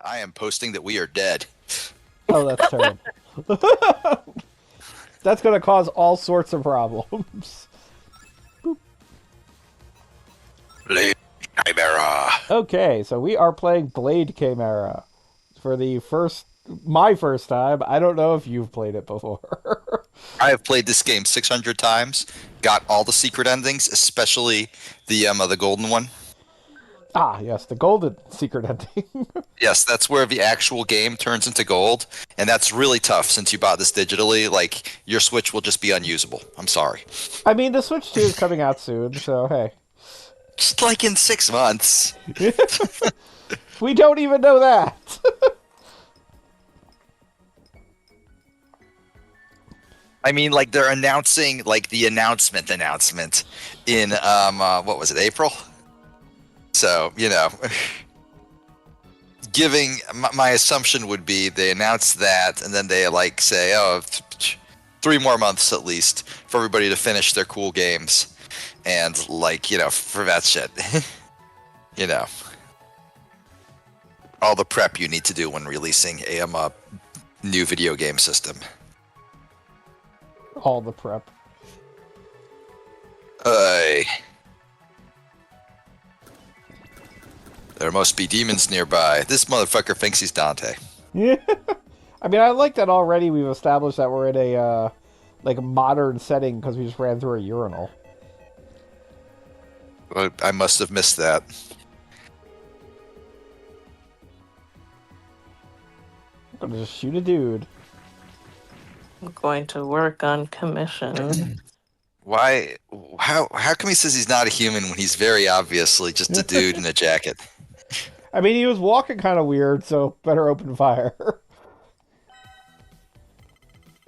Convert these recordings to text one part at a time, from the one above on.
I am posting that we are dead. Oh, that's terrible. That's going to cause all sorts of problems. Blade Chimera. Okay, so we are playing Blade Chimera for my first time. I don't know if you've played it before. I have played this game 600 times, got all the secret endings, especially the golden one. Ah, yes, the golden secret ending. Yes, that's where the actual game turns into gold, and that's really tough since you bought this digitally. Like, your Switch will just be unusable. I'm sorry. I mean, the Switch 2 is coming out soon, so hey. Just like in 6 months. We don't even know that. I mean, like, they're announcing, like, the announcement in, what was it, April? So, giving my assumption would be they announce that and then they like say, oh, 3 more months at least for everybody to finish their cool games, and like for that shit, you know, all the prep you need to do when releasing a new video game system. All the prep. There must be demons nearby. This motherfucker thinks he's Dante. Yeah. I mean, I like that already. We've established that we're in a like a modern setting because we just ran through a urinal. I must have missed that. I'm gonna just shoot a dude. I'm going to work on commission. Why? How come he says he's not a human when he's very obviously just a dude in a jacket? I mean, he was walking kind of weird, so better open fire.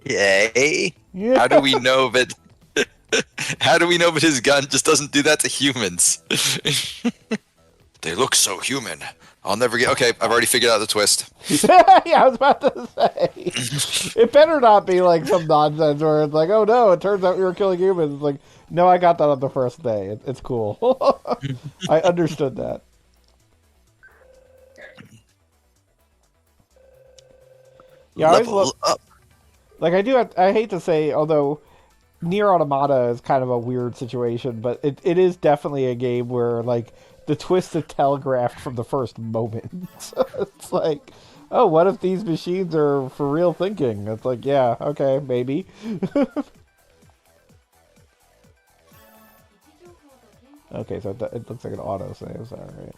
Yay! Yeah. How do we know that? How do we know that his gun just doesn't do that to humans? They look so human. I'll never get. Okay, I've already figured out the twist. Yeah, I was about to say. It better not be like some nonsense where it's like, oh no, it turns out we were killing humans. It's like, no, I got that on the first day. It's cool. I understood that. Yeah, Level up. Like I hate to say, although Nier Automata is kind of a weird situation, but it is definitely a game where like the twist is telegraphed from the first moment. It's like, oh, what if these machines are for real thinking? It's like, yeah, okay, maybe. Okay, so it looks like an auto save. All right.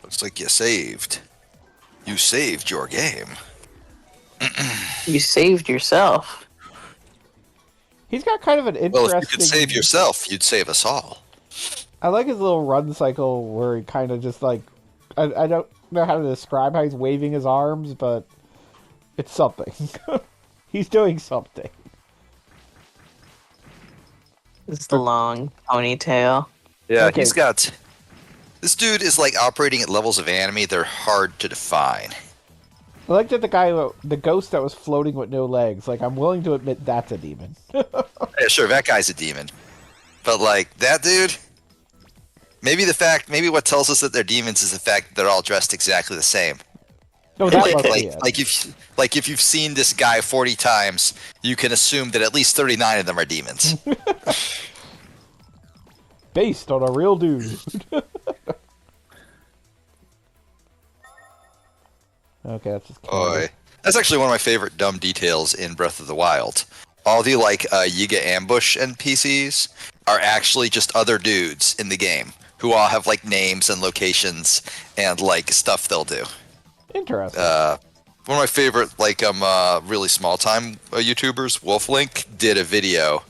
Looks like you saved. You saved your game. You saved yourself. He's got kind of an interesting... Well, if you could save yourself, you'd save us all. I like his little run cycle where he kind of just like... I don't know how to describe how he's waving his arms, but it's something. He's doing something. It's the long ponytail. Yeah, Okay. he's got... This dude is like operating at levels of anime they're hard to define. I like that the ghost that was floating with no legs. Like, I'm willing to admit that's a demon. Yeah, sure, that guy's a demon. But like, that dude... Maybe what tells us that they're demons is the fact that they're all dressed exactly the same. No, that must be it. If you've seen this guy 40 times, you can assume that at least 39 of them are demons. Based on a real dude. Okay, that's just Boy, that's actually one of my favorite dumb details in Breath of the Wild. All the like Yiga ambush NPCs are actually just other dudes in the game who all have like names and locations and like stuff they'll do. Interesting. One of my favorite like really small time YouTubers, Wolflink, did a video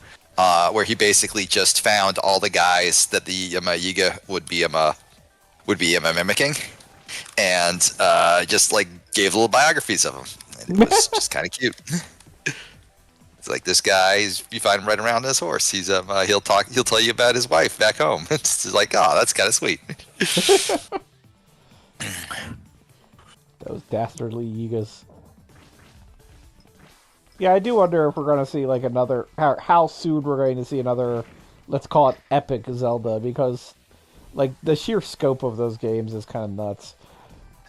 where he basically just found all the guys that the Yiga would be mimicking, and just like gave little biographies of them. And it was just kind of cute. It's like this guy, you find him right around his horse. He's he'll tell you about his wife back home. It's just like, oh, that's kind of sweet. Those dastardly Yigas. Yeah, I do wonder if we're going to see like another, how soon we're going to see another, let's call it epic Zelda, because like the sheer scope of those games is kind of nuts.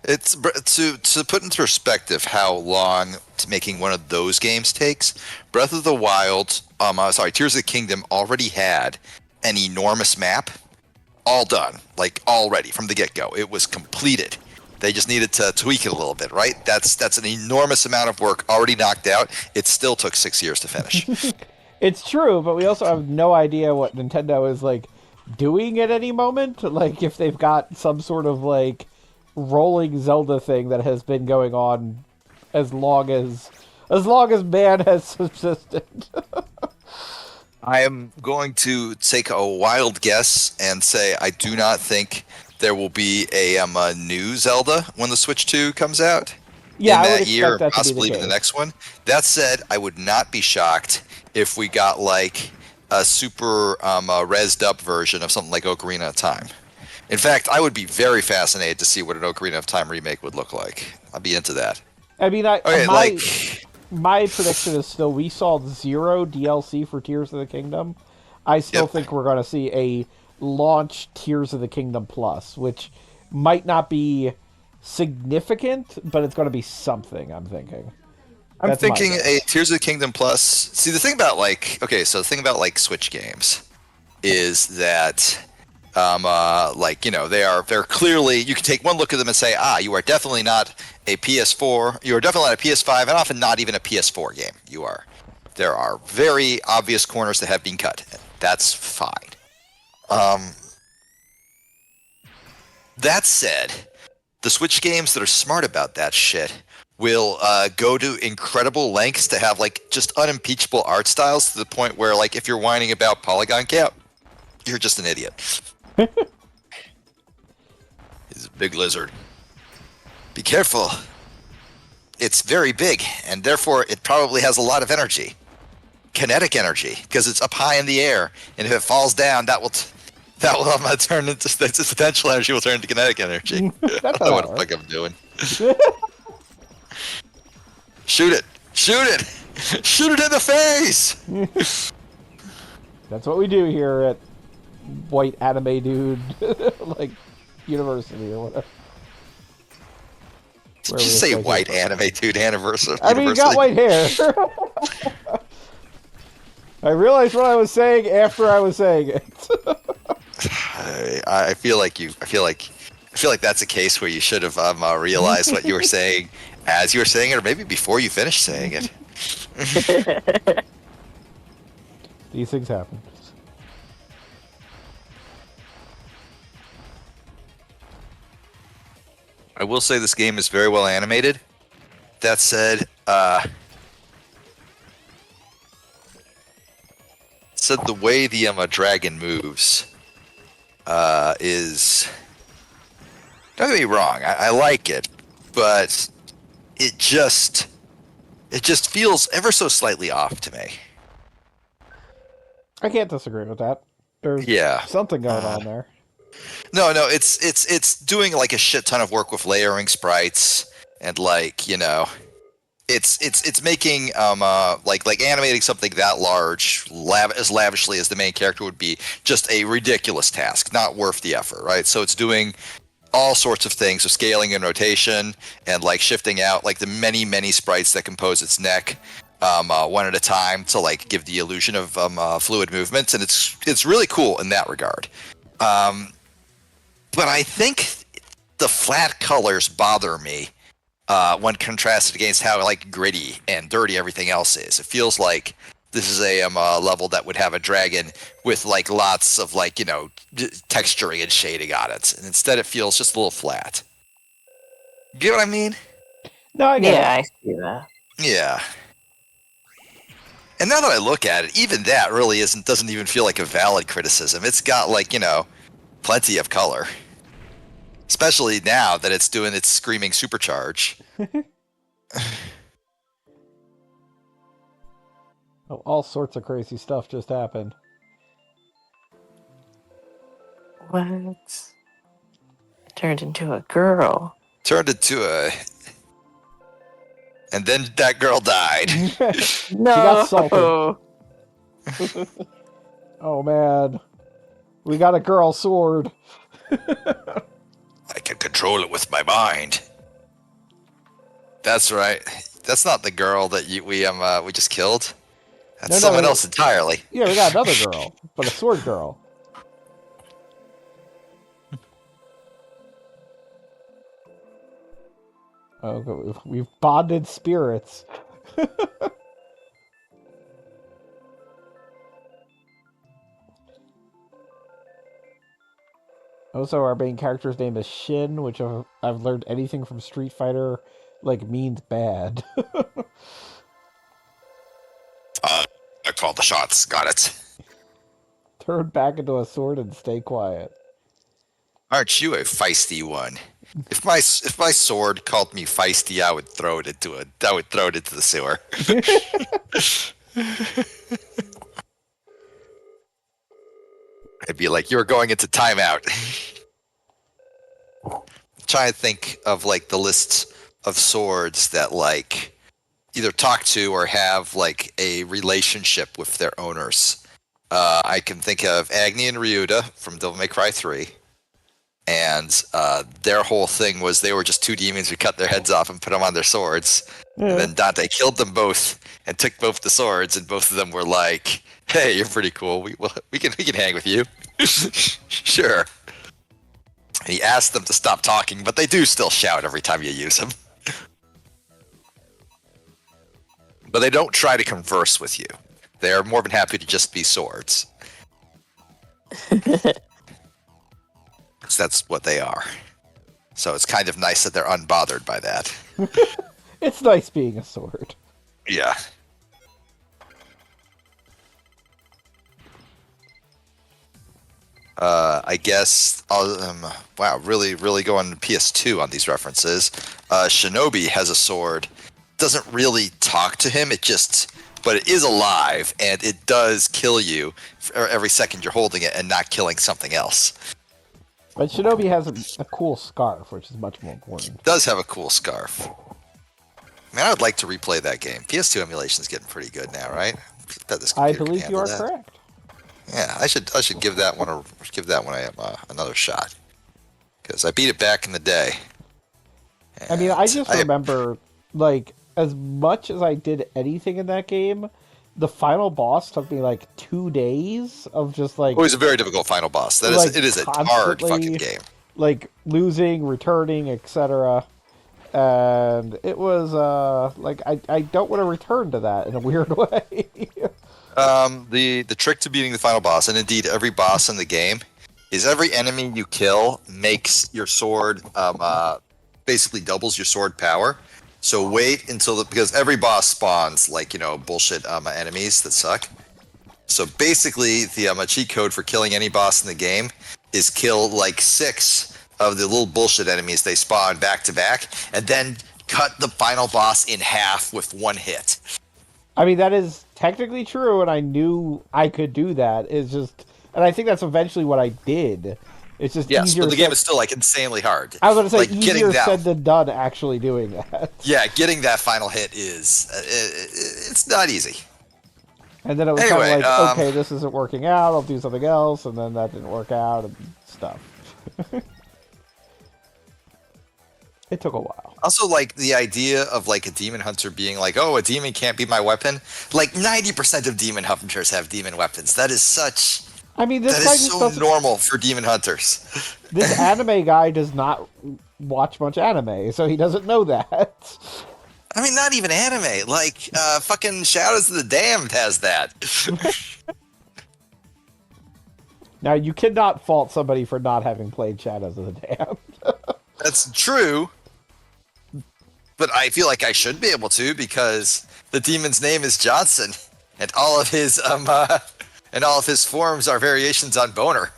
It's to put into perspective how long making one of those games takes. Breath of the Wild, sorry, Tears of the Kingdom already had an enormous map, all done, like already from the get go. It was completed. They just needed to tweak it a little bit, right? That's an enormous amount of work already knocked out. It still took 6 years to finish. It's true, but we also have no idea what Nintendo is like doing at any moment. Like if they've got some sort of like rolling Zelda thing that has been going on as long as man has subsisted. I am going to take a wild guess and say I do not think there will be a new Zelda when the Switch 2 comes out Yeah, in I would that year, expect that to be possibly the even the case. next one. That said, I would not be shocked if we got like a super rezzed up version of something like Ocarina of Time. In fact, I would be very fascinated to see what an Ocarina of Time remake would look like. I'd be into that. I mean, Okay, my prediction is still we saw 0 DLC for Tears of the Kingdom. I still yep. think we're going to see a launch Tears of the Kingdom Plus, which might not be significant, but it's going to be something, I'm thinking. I'm That's my thinking guess. a Tears of the Kingdom Plus. See, the thing about the thing about like Switch games is that they're clearly, you can take one look at them and say, you are definitely not a PS4, you are definitely not a PS5, and often not even a PS4 game. There are very obvious corners that have been cut. That's fine. That said, the Switch games that are smart about that shit will go to incredible lengths to have like just unimpeachable art styles to the point where like if you're whining about polygon cap, you're just an idiot. He's a big lizard. Be careful. It's very big, and therefore it probably has a lot of energy. Kinetic energy, because it's up high in the air, and if it falls down, that will turn into its potential energy will turn into kinetic energy. I That's don't know how what that the fuck I'm doing. works. Shoot it! Shoot it! Shoot it in the face! That's what we do here at White Anime Dude, like, University or whatever. Did you say white anime dude anniversary? I mean, you got white hair. I realized what I was saying after I was saying it. I feel like that's a case where you should have realized what you were saying as you were saying it, or maybe before you finished saying it. These things happen. I will say this game is very well animated. That said, the way the dragon moves is, don't get me wrong, I like it, but it just feels ever so slightly off to me. I can't disagree with that. There's something going on there. No, it's doing like a shit ton of work with layering sprites and it's making like animating something that large as lavishly as the main character would be just a ridiculous task, not worth the effort, right? So it's doing all sorts of things, so scaling and rotation and like shifting out like the many sprites that compose its neck one at a time to like give the illusion of fluid movements, and it's really cool in that regard. But I think the flat colors bother me when contrasted against how like gritty and dirty everything else is. It feels like this is a level that would have a dragon with like lots of like texturing and shading on it, and instead it feels just a little flat. Get what I mean? No, I get it. I see that. Yeah. And now that I look at it, even that really doesn't even feel like a valid criticism. It's got like plenty of color. Especially now that it's doing its screaming supercharge. Oh, all sorts of crazy stuff just happened. What? Turned into a girl. Turned into and then that girl died. She got salted. No. Oh man, we got a girl sword. I can control it with my mind. That's right. That's not the girl that we just killed. That's No, someone else entirely. Yeah, we got another girl, but a sword girl. Oh, we've bonded spirits. Also, our main character's name is Shin, which I've learned anything from Street Fighter like means bad. I called the shots. Got it. Turn back into a sword and stay quiet. Aren't you a feisty one? If my sword called me feisty, I would throw it into the sewer. I'd be like, "You're going into timeout." Trying to think of like the lists of swords that like either talk to or have like a relationship with their owners. I can think of Agni and Ryuta from Devil May Cry 3. And their whole thing was they were just two demons who cut their heads off and put them on their swords. Yeah. And then Dante killed them both and took both the swords, and both of them were like, "Hey, you're pretty cool. We can hang with you." Sure. And he asked them to stop talking, but they do still shout every time you use them. But they don't try to converse with you. They are more than happy to just be swords. Because that's what they are. So it's kind of nice that they're unbothered by that. It's nice being a sword. Yeah. I guess, wow, really going PS2 on these references. Shinobi has a sword. Doesn't really talk to him, but it is alive, and it does kill you every second you're holding it and not killing something else. But Shinobi has a cool scarf, which is much more important. It does have a cool scarf. Man, I would like to replay that game. PS2 emulation is getting pretty good now, right? I believe you are correct. Yeah, I should give that one another shot, because I beat it back in the day. I mean, I just remember, like, as much as I did anything in that game, the final boss took me like 2 days of just like. It was a very difficult final boss. It is a hard fucking game. Like losing, returning, etc. And it was like I don't want to return to that in a weird way. The trick to beating the final boss, and indeed every boss in the game, is every enemy you kill makes your sword basically doubles your sword power. So wait until because every boss spawns like bullshit enemies that suck. So basically the cheat code for killing any boss in the game is kill like 6 of the little bullshit enemies they spawn back to back, and then cut the final boss in half with 1 hit. I mean, that is technically true, and I knew I could do that. It's just, and I think that's eventually what I did. It's just easier. But the game is still like insanely hard. I was going to say like, easier said than done. Actually doing that. Yeah, getting that final hit is it's not easy. And then it was kind of like, okay, this isn't working out. I'll do something else, and then that didn't work out and stuff. It took a while. Also, like, the idea of, like, a demon hunter being like, oh, a demon can't be my weapon. Like, 90% of demon hunters have demon weapons. That is such... I mean, this that is so normal for demon hunters. This anime guy does not watch much anime, so he doesn't know that. I mean, not even anime. Like, fucking Shadows of the Damned has that. Now, you cannot fault somebody for not having played Shadows of the Damned. That's true. But I feel like I should be able to, because the demon's name is Johnson, and all of his forms are variations on boner.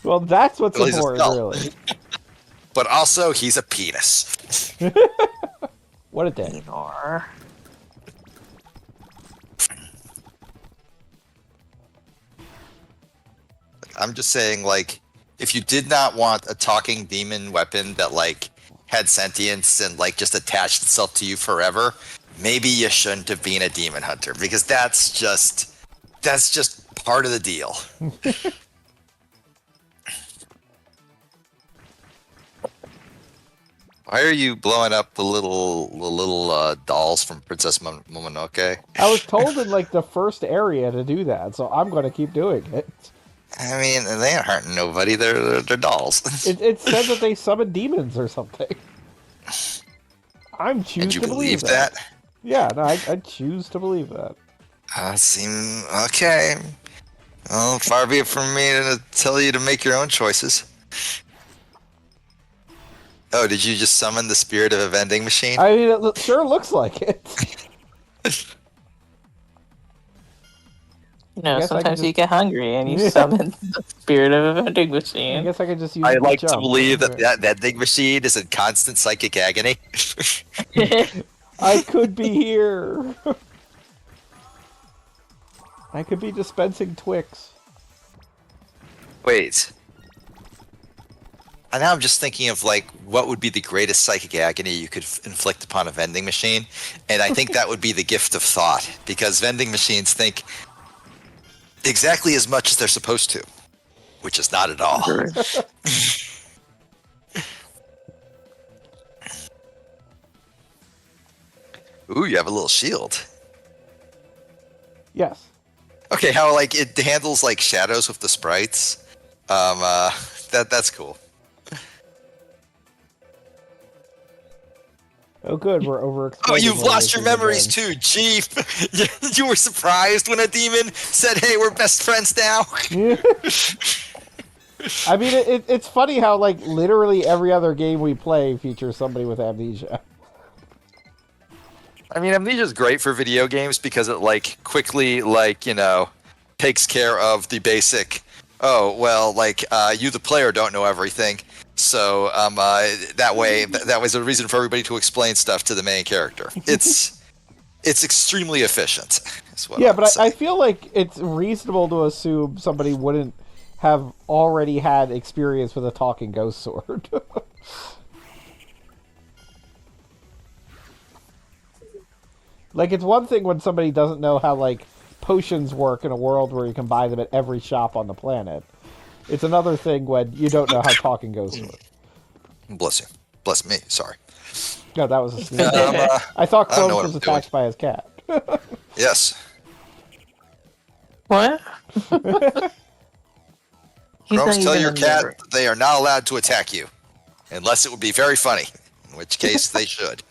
Well, that's what's important, really. But also, he's a penis. What a day. I'm just saying, like, if you did not want a talking demon weapon that, like, had sentience and, like, just attached itself to you forever, maybe you shouldn't have been a demon hunter, because that's just part of the deal. Why are you blowing up the little dolls from Princess Mononoke? I was told in like the first area to do that, so I'm going to keep doing it. I mean, they ain't hurting nobody. They're dolls. It said that they summon demons or something. I'm choose And you to believe believe that? Yeah, no, I choose to believe that. Seem okay. Well, far be it from me to tell you to make your own choices. Oh, did you just summon the spirit of a vending machine? I mean, it sure looks like it. You know, I guess I could sometimes you just- get hungry and you Yeah. summon the spirit of a vending I machine. guess I could just use. I the like to jump. believe that vending machine is in constant psychic agony. I could be here. I could be dispensing Twix. Wait. And now I'm just thinking of like what would be the greatest psychic agony you could inflict upon a vending machine, and I think that would be the gift of thought, because vending machines think exactly as much as they're supposed to, which is not at all. Ooh, you have a little shield. Yes. Okay, how like it handles like shadows with the sprites. That's cool. Oh, good. We're over. Oh, you've lost your memories too, Chief. You were surprised when a demon said, "Hey, we're best friends now." I mean, it's funny how like literally every other game we play features somebody with amnesia. I mean, amnesia's great for video games because it like quickly takes care of the basic. Oh well, you the player don't know everything, so that was a reason for everybody to explain stuff to the main character. It's extremely efficient. Is what Yeah, I'm but saying. I feel like it's reasonable to assume somebody wouldn't have already had experience with a talking ghost sword. Like, it's one thing when somebody doesn't know how, like, potions work in a world where you can buy them at every shop on the planet. It's another thing when you don't know how talking ghosts work. Bless you. Bless me. Sorry. No, that was a sneeze. Um, I thought I don't know Clovis what was I'm doing. attacked by his cat. Yes. What? He's Crows, not tell even your in cat there. that they are not allowed to attack you, unless it would be very funny, in which case they should.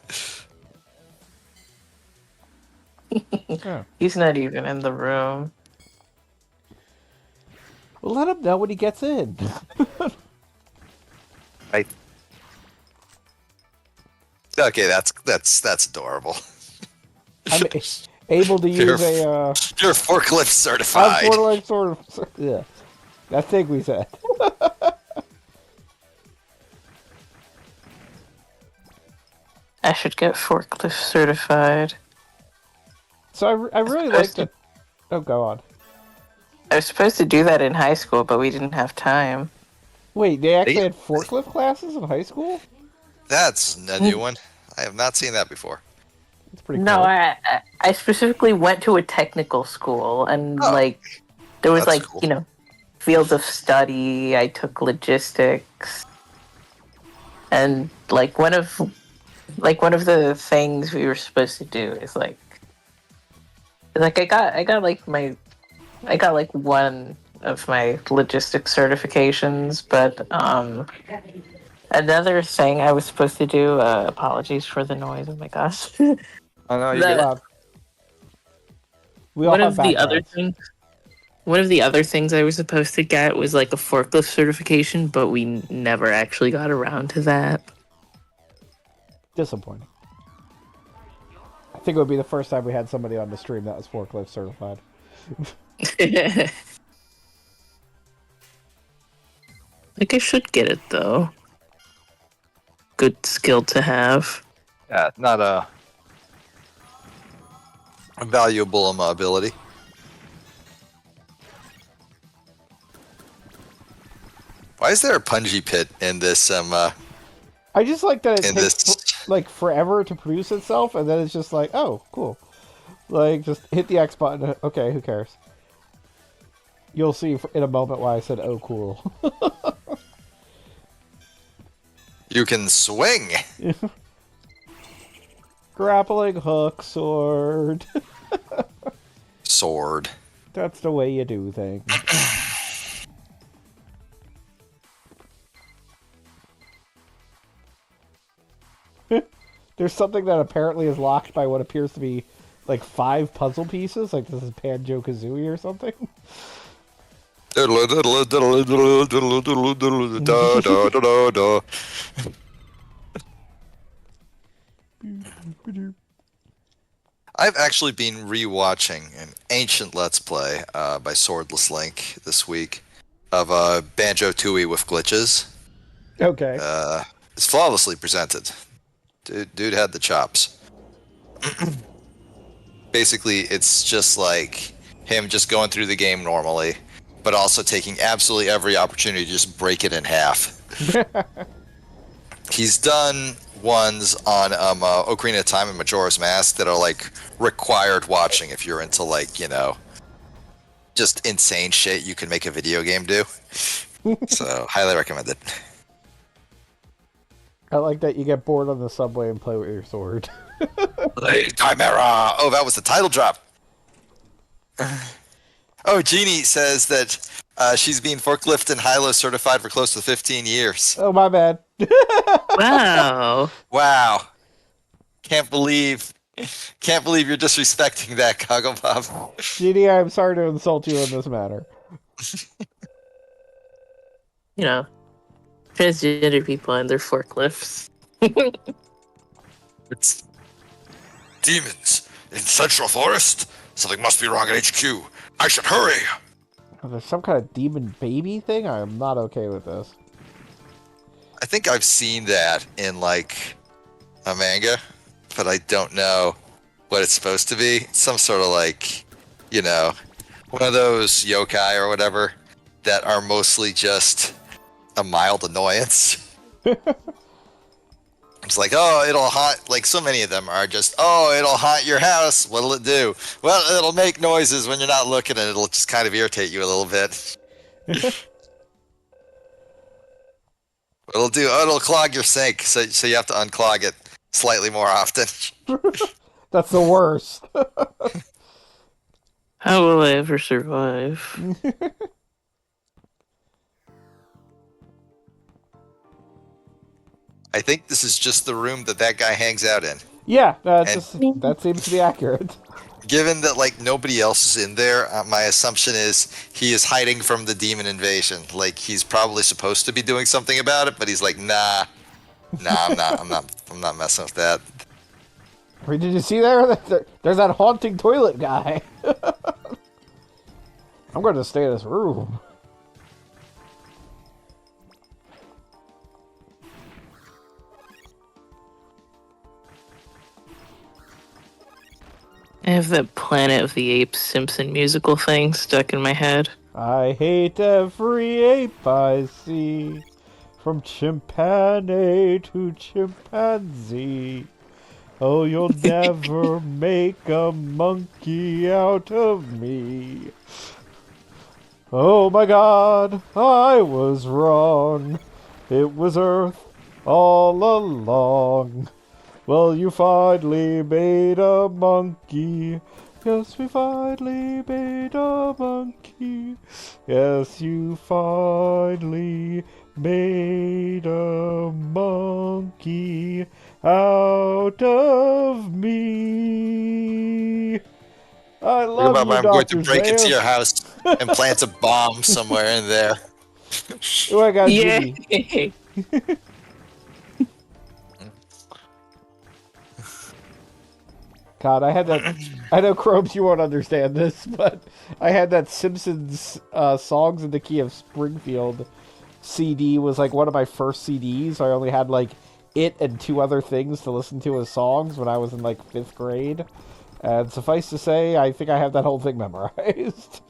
Yeah. He's not even in the room. Well, let him know when he gets in. Right. Okay, that's adorable. I'm able to use a, You're forklift certified. I'm sort of, yeah. That thing we said. I should get forklift certified. So I really liked it. Oh, go on. I was supposed to do that in high school, but we didn't have time. Wait, they actually They- had forklift classes in high school? That's a new one. I have not seen that before. That's pretty No, cool. I specifically went to a technical school, and Oh, there was that's cool. fields of study. I took logistics, and one of the things we were supposed to do is I got one of my logistics certifications, but another thing I was supposed to do. Apologies for the noise. Oh my gosh. I know That- We all one have of the other backgrounds. things One of the other things I was supposed to get was like a forklift certification, but we never actually got around to that. Disappointing. I think it would be the first time we had somebody on the stream that was forklift certified. Like I should get it though. Good skill to have. Yeah, not a valuable ability. Why is there a punji pit in this? I just like that it In takes this- like forever to produce itself, and then it's just like, oh, cool. Like, just hit the X button. Okay, who cares? You'll see in a moment why I said, oh, cool. You can swing. Grappling hook, sword. Sword. That's the way you do things. There's something that apparently is locked by what appears to be like 5 puzzle pieces. Like this is Banjo-Kazooie or something. I've actually been rewatching an ancient Let's Play by Swordless Link this week of Banjo-Tooie with glitches. Okay. It's flawlessly presented. Dude had the chops. Basically, it's just like him just going through the game normally, but also taking absolutely every opportunity to just break it in half. He's done ones on Ocarina of Time and Majora's Mask that are like required watching if you're into like, you know, just insane shit you can make a video game do. So, highly recommend it. I like that you get bored on the subway and play with your sword. Blade Chimera! Oh, that was the title drop. Oh, Jeannie says that she's been forklift and high-low certified for close to 15 years. Oh, my bad. Wow. Wow. Can't believe you're disrespecting that, Gogglebop. GD, I'm sorry to insult you in this matter. You know, transgender people and their forklifts. It's demons in Central Forest. Something must be wrong at HQ. I should hurry. Oh, there's some kind of demon baby thing? I am not okay with this. I think I've seen that in like a manga, but I don't know what it's supposed to be. Some sort of like, you know, one of those yokai or whatever that are mostly just a mild annoyance. It's like, oh, it'll haunt, like so many of them are just, oh, it'll haunt your house. What'll it do? Well, it'll make noises when you're not looking and it'll just kind of irritate you a little bit. It'll clog your sink, so you have to unclog it slightly more often. That's the worst. How will I ever survive? I think this is just the room that guy hangs out in. Yeah, that seems to be accurate. Given that like nobody else is in there, my assumption is he is hiding from the demon invasion. Like he's probably supposed to be doing something about it, but he's like, nah, I'm not messing with that. Wait, did you see there? There's that haunting toilet guy. I'm going to stay in this room. I have that Planet of the Apes Simpson musical thing stuck in my head. I hate every ape I see, from chimpanzee to chimpanzee. Oh, you'll never make a monkey out of me. Oh my God, I was wrong. It was Earth all along. Well, you finally made a monkey. Yes, we finally made a monkey. Yes, you finally made a monkey out of me. I love you, I'm going to Dr. break into Zeus. your house and plant a bomb somewhere in there. Oh, I got Yay! Jimmy. God, I had that. I know, Chrobes, you won't understand this, but I had that Simpsons Songs in the Key of Springfield CD was like one of my first CDs. I only had like it and 2 other things to listen to as songs when I was in like 5th grade. And suffice to say, I think I have that whole thing memorized.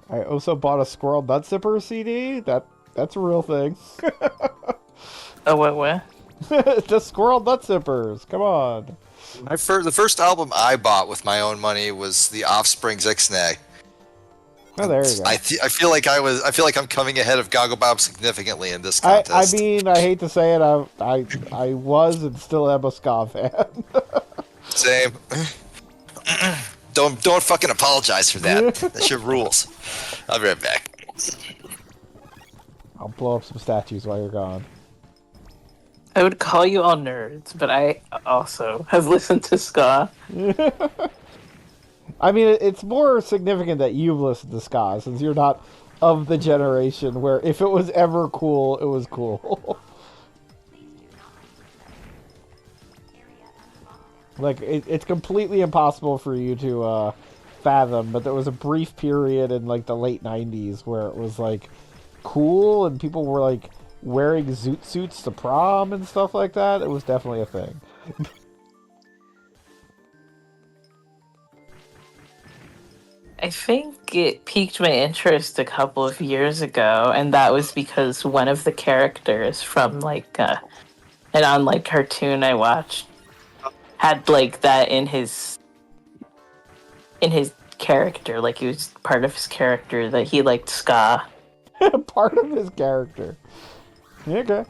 I also bought a Squirrel Nut Zipper CD. That's a real thing. Oh, what? The Squirrel Nut Zippers. Come on. The first album I bought with my own money was The Offspring's Ixnay. Oh, there you go. I feel like I'm coming ahead of Gogglebob significantly in this I contest. mean, I hate to say it, I was and still am a ska fan. Same. Don't fucking apologize for that. That's your rules. I'll be right back. I'll blow up some statues while you're gone. I would call you all nerds, but I also have listened to ska. I mean, it's more significant that you've listened to ska, since you're not of the generation where if it was ever cool, it was cool. Like, it's completely impossible for you to fathom, but there was a brief period in, like, the late 90s where it was, like, cool, and people were, like, wearing zoot suits to prom and stuff like that. It was definitely a thing. I think it piqued my interest a couple of years ago, and that was because one of the characters from like an online cartoon I watched had like that in his character, like he was part of his character that he liked ska. Part of his character. Okay.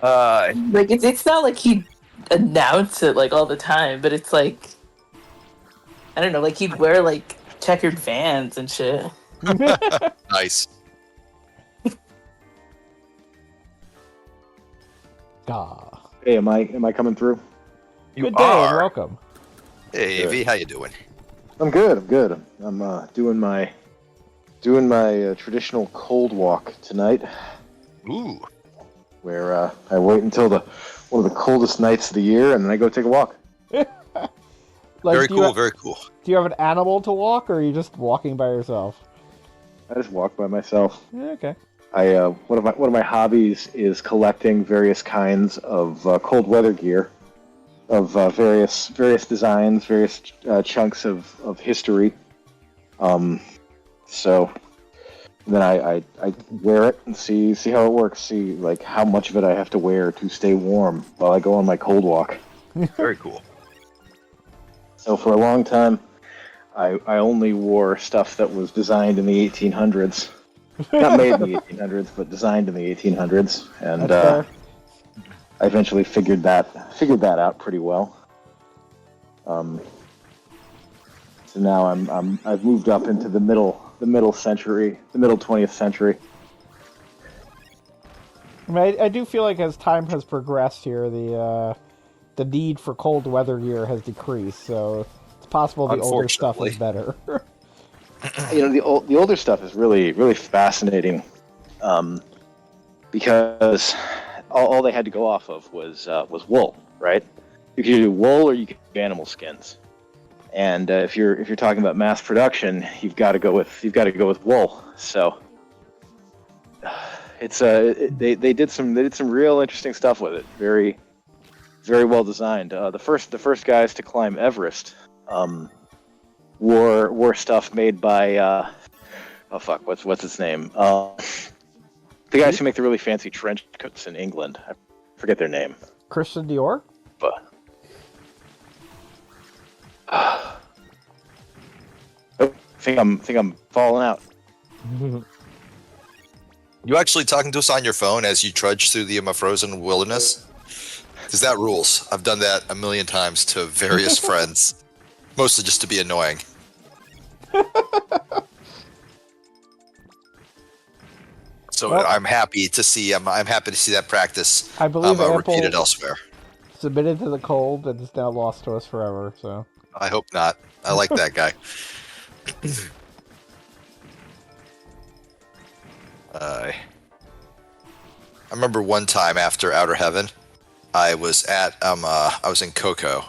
Like it's not like he'd announce it like all the time, but it's like I don't know, like he'd wear like checkered Vans and shit. Nice. Gah. Hey, am I coming through? Good day and welcome. Hey, Good. V, how you doing? I'm good. I'm good. I'm doing my traditional cold walk tonight, Ooh. where I wait until one of the coldest nights of the year, and then I go take a walk. Like, Very cool, very cool. Do you have an animal to walk, or are you just walking by yourself? I just walk by myself. Okay. One of my hobbies is collecting various kinds of cold weather gear, of various designs, various chunks of history. So then I wear it and see how it works. See like how much of it I have to wear to stay warm while I go on my cold walk. Very cool. So for a long time, I only wore stuff that was designed in the 1800s. Not made in the 1800s, but designed in the 1800s, and I eventually figured that out pretty well. So now I've moved up into the middle century, the middle 20th century. I mean, I do feel like as time has progressed here, the need for cold weather gear has decreased, so it's possible the older stuff is better. You know, the older stuff is really fascinating, because all they had to go off of was wool, right? You could do wool or you could do animal skins, and if you're talking about mass production, you've got to go with wool. So it's they did some real interesting stuff with it. Very well designed. The first guys to climb Everest wore stuff made by what's its name? The guys who make the really fancy trench coats in England. I forget their name. Christian Dior? But I think I'm falling out. You actually talking to us on your phone as you trudge through the frozen wilderness? Because that rules. I've done that a million times to various friends, mostly just to be annoying. So Well, I'm happy to see. I'm happy to see that practice. I believe Apple repeated elsewhere. submitted to the cold and is now lost to us forever. So I hope not. I like that guy. I remember one time after Outer Heaven, I was in Cocoa,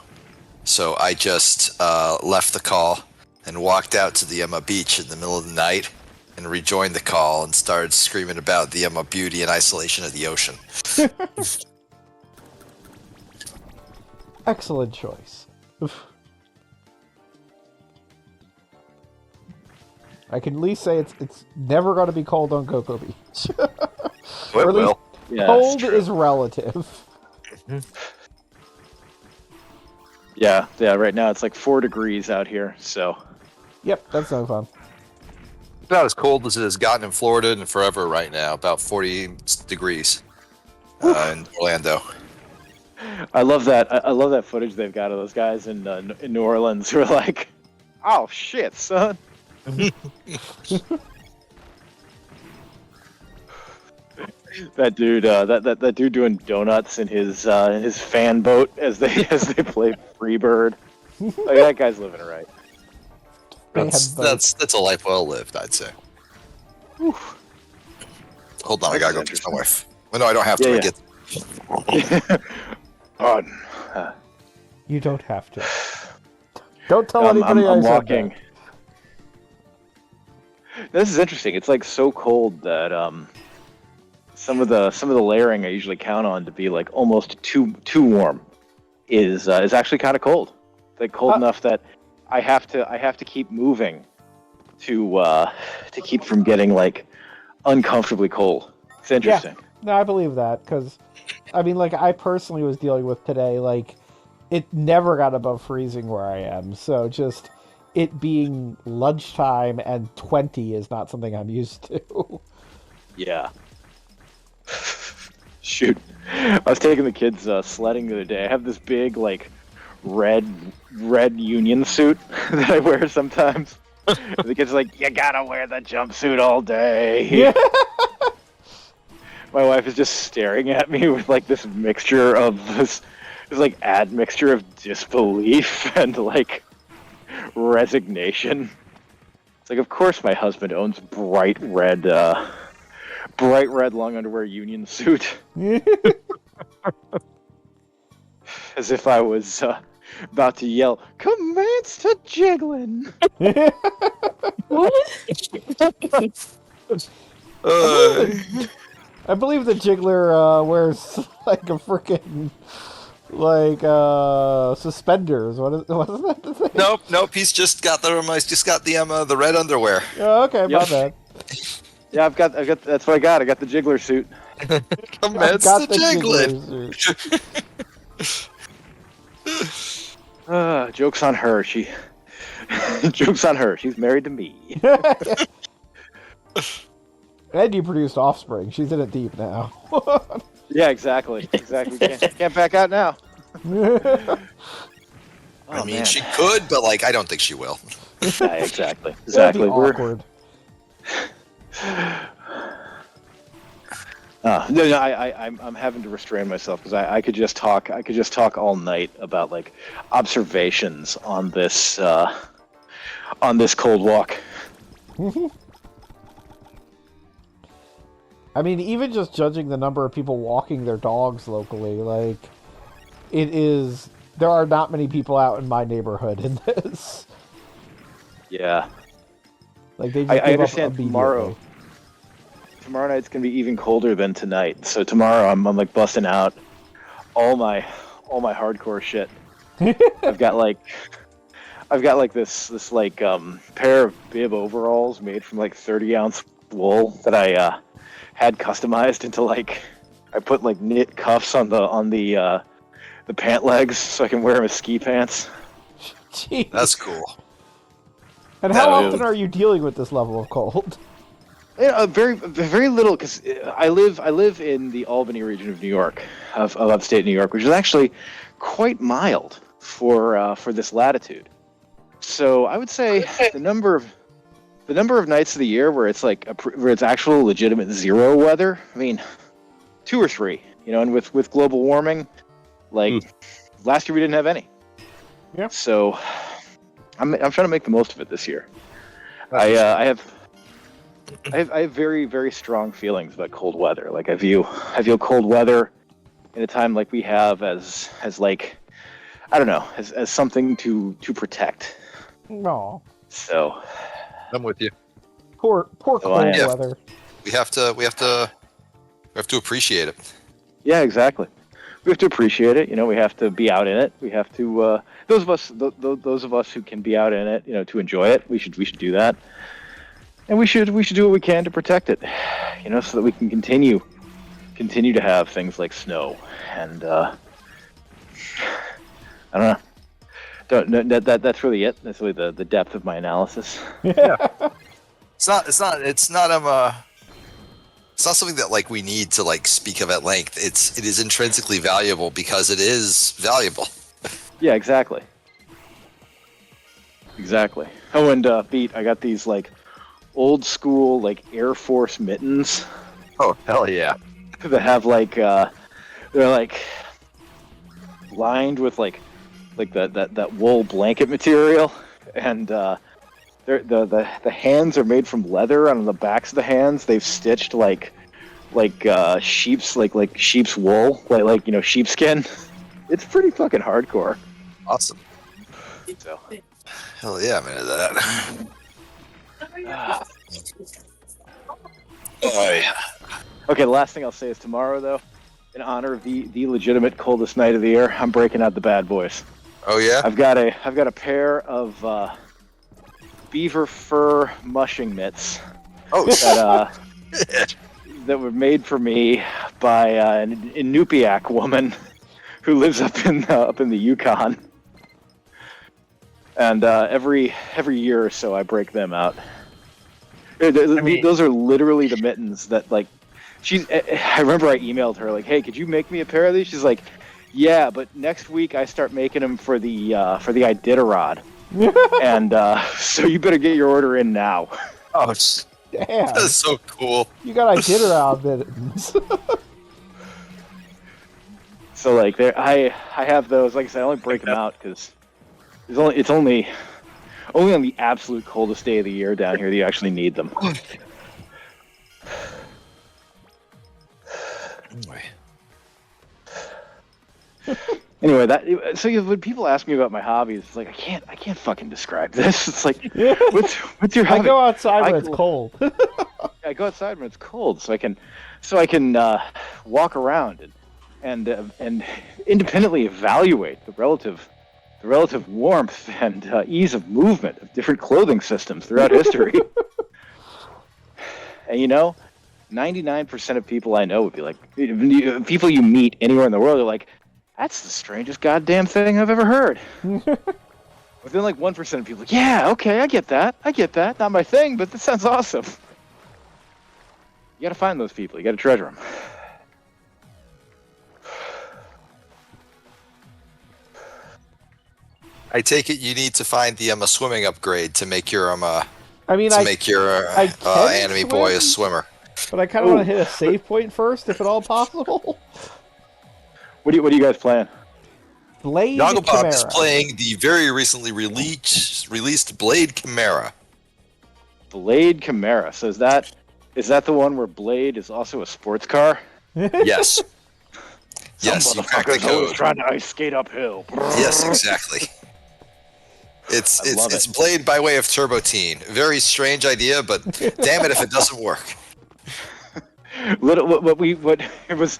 so I just left the call and walked out to the beach in the middle of the night and rejoined the call and started screaming about the beauty and isolation of the ocean. excellent choice. I can at least say it's never going to be cold on Cocoa Beach. Or at least Yeah, cold is relative. Yeah. Right now it's like 4 degrees out here, so Yep, that's no fun. About as cold as it has gotten in Florida and forever right now. About 40 degrees in Orlando. I love that. I love that footage they've got of those guys in New Orleans who are like, "Oh shit, son." That dude, that dude doing donuts in his fan boat as they play Freebird. Like, that guy's living it right. That's a life well lived, I'd say. Whew. Hold on, I gotta go kiss my wife. Well, no, I don't have to. Yeah, I get. You don't have to. Don't tell anybody I'm I said walking. that. This is interesting. It's like so cold that some of the layering I usually count on to be like almost too warm is actually kind of cold. Like cold enough that I have to keep moving to keep from getting like uncomfortably cold. It's interesting. Yeah. No, I believe that because, I mean, like I personally was dealing with today, like it never got above freezing where I am. So just it being lunchtime and 20 is not something I'm used to. Yeah. Shoot. I was taking the kids sledding the other day. I have this big like red union suit that I wear sometimes. The kids are like, "You gotta wear the jumpsuit all day." Yeah. My wife is just staring at me with like this mixture of this like admixture of disbelief and like resignation. It's like, of course my husband owns bright red long underwear union suit. As if I was about to yell, "Commence to jiggling!" I believe the Jiggler wears like a freaking like suspenders. Wasn't that the thing? Nope. He's just got the red underwear. Oh, okay, my Yep. bad. Yeah, I've got. That's what I got. I got the jiggler suit. Commence Got the jiggling. Jiggler suit. Joke's on her. Joke's on her. She's married to me. And you produced offspring. She's in it deep now. Yeah, exactly. Can't back out now. I mean, man. she could, but like, I don't think she will. Yeah, exactly. That'd be We're awkward. no, I'm having to restrain myself because I could just talk. I could just talk all night about like observations on this cold walk. I mean, even just judging the number of people walking their dogs locally, like, there are not many people out in my neighborhood in this. Yeah. Like, they just I give up understand immediately. Tomorrow night's gonna be even colder than tonight. So tomorrow I'm like busting out all my hardcore shit. I've got like this like pair of bib overalls made from like 30-ounce wool that I had customized into like I put like knit cuffs on the pant legs so I can wear them as ski pants. Jeez. That's cool. And how often are you dealing with this level of cold? Yeah, very little because I live in the Albany region of New York, of upstate New York, which is actually quite mild for this latitude. So I would say the number of nights of the year where it's like where it's actual legitimate zero weather. I mean, 2 or 3. You know, and with global warming, like last year we didn't have any. Yeah. So I'm trying to make the most of it this year. I have very, very strong feelings about cold weather. Like I view cold weather in a time like we have as like, I don't know, as something to protect. No. So I'm with you. Poor cold weather. We have to appreciate it. yeah, exactly. We have to appreciate it. You know, we have to be out in it. We have to those of us who can be out in it, you know, to enjoy it. We should do that. And we should do what we can to protect it, you know, so that we can continue to have things like snow and I don't know. That's really it. That's really the depth of my analysis. It's not it's not something that like we need to like speak of at length. It is intrinsically valuable because it is valuable. Yeah, exactly. Exactly. Oh, and Beat, I got these like old school like Air Force mittens Oh hell yeah! that have like they're like lined with like that wool blanket material, and the hands are made from leather. And on the backs of the hands, they've stitched like sheep's like sheep's wool, like sheepskin. It's pretty fucking hardcore. Awesome. So. Hell yeah, I'm into that. Oh yeah. Okay, the last thing I'll say is tomorrow, though, in honor of the legitimate coldest night of the year, I'm breaking out the bad boys. Oh yeah. I've got a pair of beaver fur mushing mitts Oh that that were made for me by an Inupiaq woman who lives up in the Yukon. And every year or so, I break them out. Those are literally the mittens that like. I remember I emailed her like, "Hey, could you make me a pair of these?" She's like, "Yeah, but next week I start making them for the Iditarod, and so you better get your order in now." Oh, Damn. that's so cool. You got Iditarod mittens. So like, I have those. Like I said, I only break them out because it's only on the absolute coldest day of the year down here that you actually need them. Anyway, when people ask me about my hobbies, it's like I can't fucking describe this. It's like what's your hobby? I go outside when it's cold. I go outside when it's cold, so I can walk around and independently evaluate the relative warmth and ease of movement of different clothing systems throughout history. And 99% of people I know would be like, people you meet anywhere in the world are like, that's the strangest goddamn thing I've ever heard. But then like 1% of people are like, yeah, okay, I get that. Not my thing, but that sounds awesome. You gotta find those people. You gotta treasure them. I take it you need to find the swimming upgrade to make your I anime swim, boy a swimmer. But I kind of want to hit a save point first, if at all possible. What are you guys playing? Blade Nagelbob Chimera. is playing the very recently released Blade Chimera. Blade Chimera. So is that the one where Blade is also a sports car? Yes. Yes, you cracked the Motherfucker's always code. trying to ice skate uphill. Yes, exactly. It's Blade by way of Turbo Teen. Very strange idea, but damn it if it doesn't work. What it was,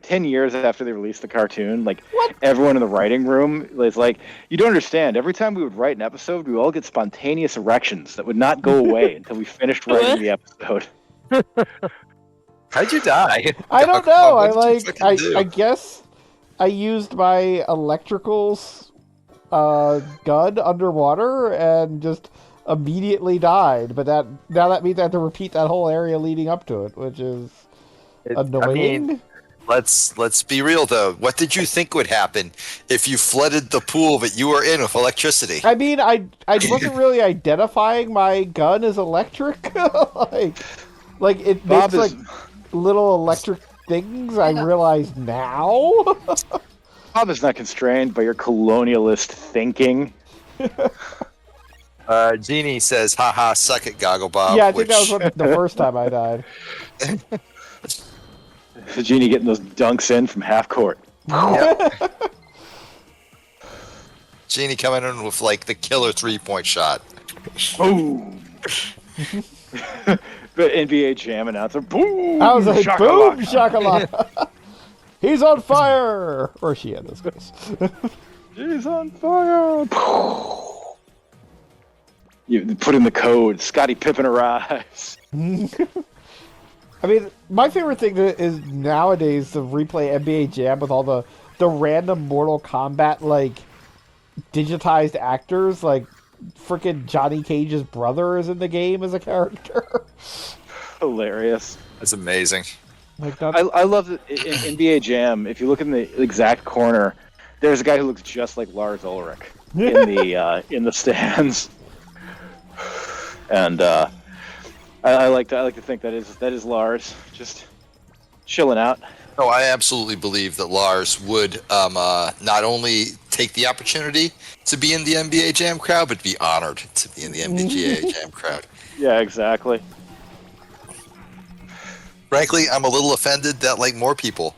10 years after they released the cartoon, like everyone in the writing room was like, you don't understand. Every time we would write an episode, we would all get spontaneous erections that would not go away until we finished writing the episode. How'd you die? I don't know. I I guess I used my electricals gun underwater and just immediately died. But that means I have to repeat that whole area leading up to it, which is annoying. I mean, let's be real though. What did you think would happen if you flooded the pool that you were in with electricity? I mean, I wasn't really identifying my gun as electric. like it Bob makes is- like little electric things. I realize now. Bob is not constrained by your colonialist thinking. Jeannie says, haha, suck it, Gogglebob. Yeah, I think that was the first time I died. So Genie getting those dunks in from half court. Yep. Jeannie coming in with like the killer 3-point shot. Boom. The NBA Jam announcer. Boom. I was like, shakalaka. boom, shakalaka. He's on fire! Or she in this case. He's on fire. You put in the code. Scottie Pippen arrives. I mean, my favorite thing is nowadays to replay NBA Jam with all the random Mortal Kombat digitized actors. Like, freaking Johnny Cage's brother is in the game as a character. Hilarious. That's amazing. Like, not I love that in NBA Jam. If you look in the exact corner, there's a guy who looks just like Lars Ulrich in the stands. And I like to think that is Lars just chilling out. No, I absolutely believe that Lars would not only take the opportunity to be in the NBA Jam crowd, but be honored to be in the NBA Jam crowd. Yeah, exactly. Frankly, I'm a little offended that like more people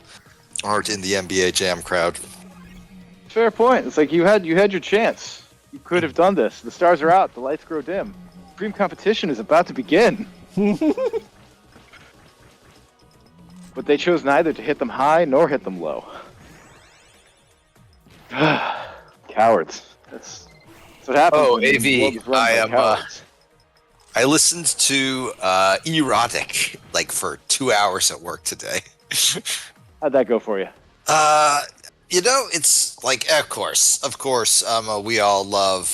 aren't in the NBA Jam crowd. Fair point. It's like you had your chance. You could have done this. The stars are out. The lights grow dim. Supreme competition is about to begin. But they chose neither to hit them high nor hit them low. Cowards. That's what happens. Oh, when the AV, world is run by cowards. I listened to Erotic like for 2 hours at work today. How'd that go for you? It's like, of course, we all love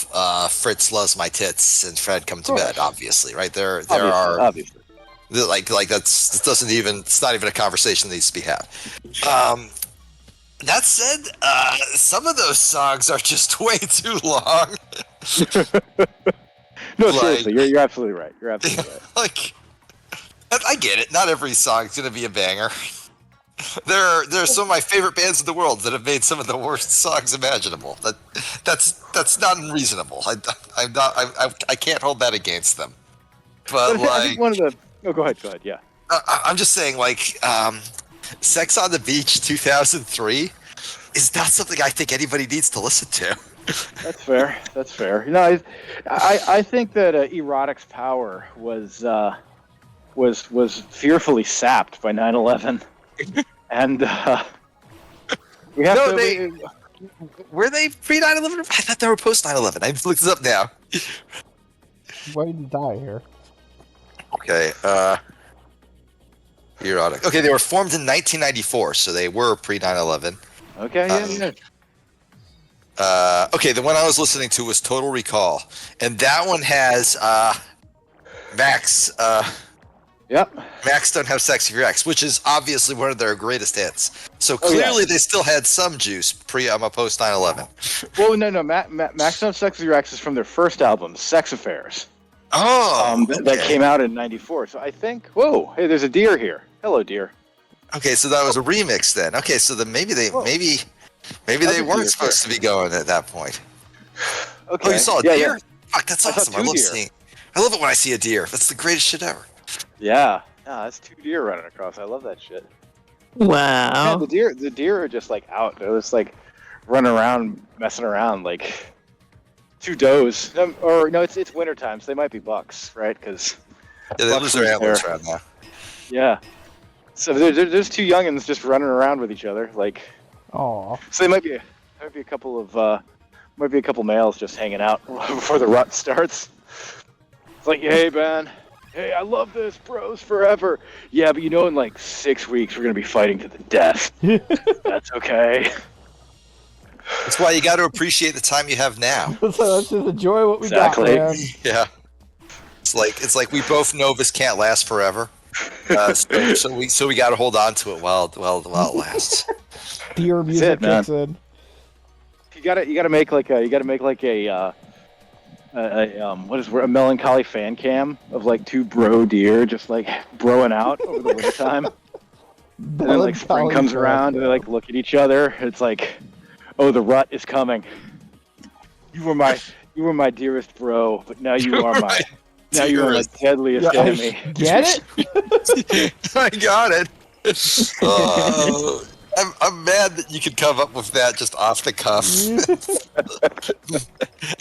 Fritz Loves My Tits and Fred Come to Bed, obviously, right? There are Obviously. like it's not even a conversation that needs to be had. That said, some of those songs are just way too long. No, Like- seriously, you're absolutely right. You're absolutely right. Like, I get it. Not every song's gonna be a banger. There are some of my favorite bands in the world that have made some of the worst songs imaginable. That's not unreasonable. I can't hold that against them. But I like, think one of the. Oh, go ahead. Yeah. I'm just saying, like, Sex on the Beach 2003 is not something I think anybody needs to listen to. That's fair. That's fair. You know, I think that Erotic's power was fearfully sapped by 9/11, and we have to. Were they pre 9/11? I thought they were post 9/11. I just looked this up now. why did you die here? Okay, Erotic. Okay, they were formed in 1994, so they were pre 9/11. Okay. Yeah. Okay, the one I was listening to was Total Recall, and that one has Max. Yep. Max Don't Have Sex With Your Ex, which is obviously one of their greatest hits. So clearly they still had some juice post 9/11. Well, no. Max Don't Sex With Your Ex is from their first album, Sex Affairs. Oh, That came out in '94. So I think. Whoa! Hey, there's a deer here. Hello, deer. Okay, so that was a remix then. Okay, so then maybe they weren't supposed to be going at that point. Okay. Oh, you saw a Yeah, deer? yeah. Fuck, that's I saw awesome. I two love deer. it when I see a deer. That's the greatest shit ever. Yeah. That's 2 deer running across. I love that shit. Wow. Yeah, the deer are just like out. They're just like running around, messing around like 2 does. Or no, it's wintertime, so they might be bucks, right? Because Yeah, they lose their antlers around now. yeah. So there's 2 youngins just running around with each other, like. Aw. So they might be a couple of males just hanging out before the rut starts. It's like, hey man, hey, I love this, bros forever. Yeah, but in like 6 weeks we're gonna be fighting to the death. That's okay. That's why you got to appreciate the time you have now. So let's just enjoy what we Exactly. got, man. Yeah. It's like we both know this can't last forever. So we got to hold on to it while it lasts. Deer music man. kicks in. You gotta make like a a melancholy fan cam of like 2 bro deer just like broing out over the wintertime. And then like spring Melancholy comes fan around and they cam. like look at each other. It's like, oh, the rut is coming. You were my dearest bro, but now you are my deadliest enemy. Get it? I got it. I'm mad that you could come up with that just off the cuff.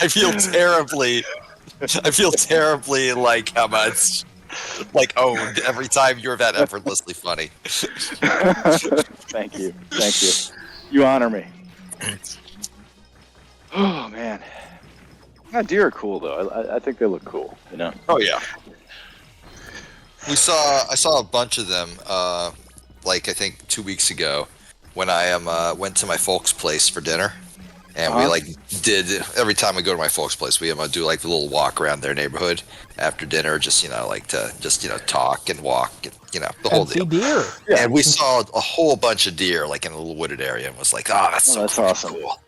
I feel terribly like how much like owned every time you're that effortlessly funny. Thank you. You honor me. Oh man. Deer are cool though. I think they look cool. Oh yeah. I saw a bunch of them like I think 2 weeks ago when I went to my folks' place for dinner, And we like did every time we go to my folks' place, we do like a little walk around their neighborhood after dinner, just like to just talk and walk, and, the whole And see deal. deer. And we saw a whole bunch of deer like in a little wooded area, and was like, oh, that's so that's fucking awesome. cool.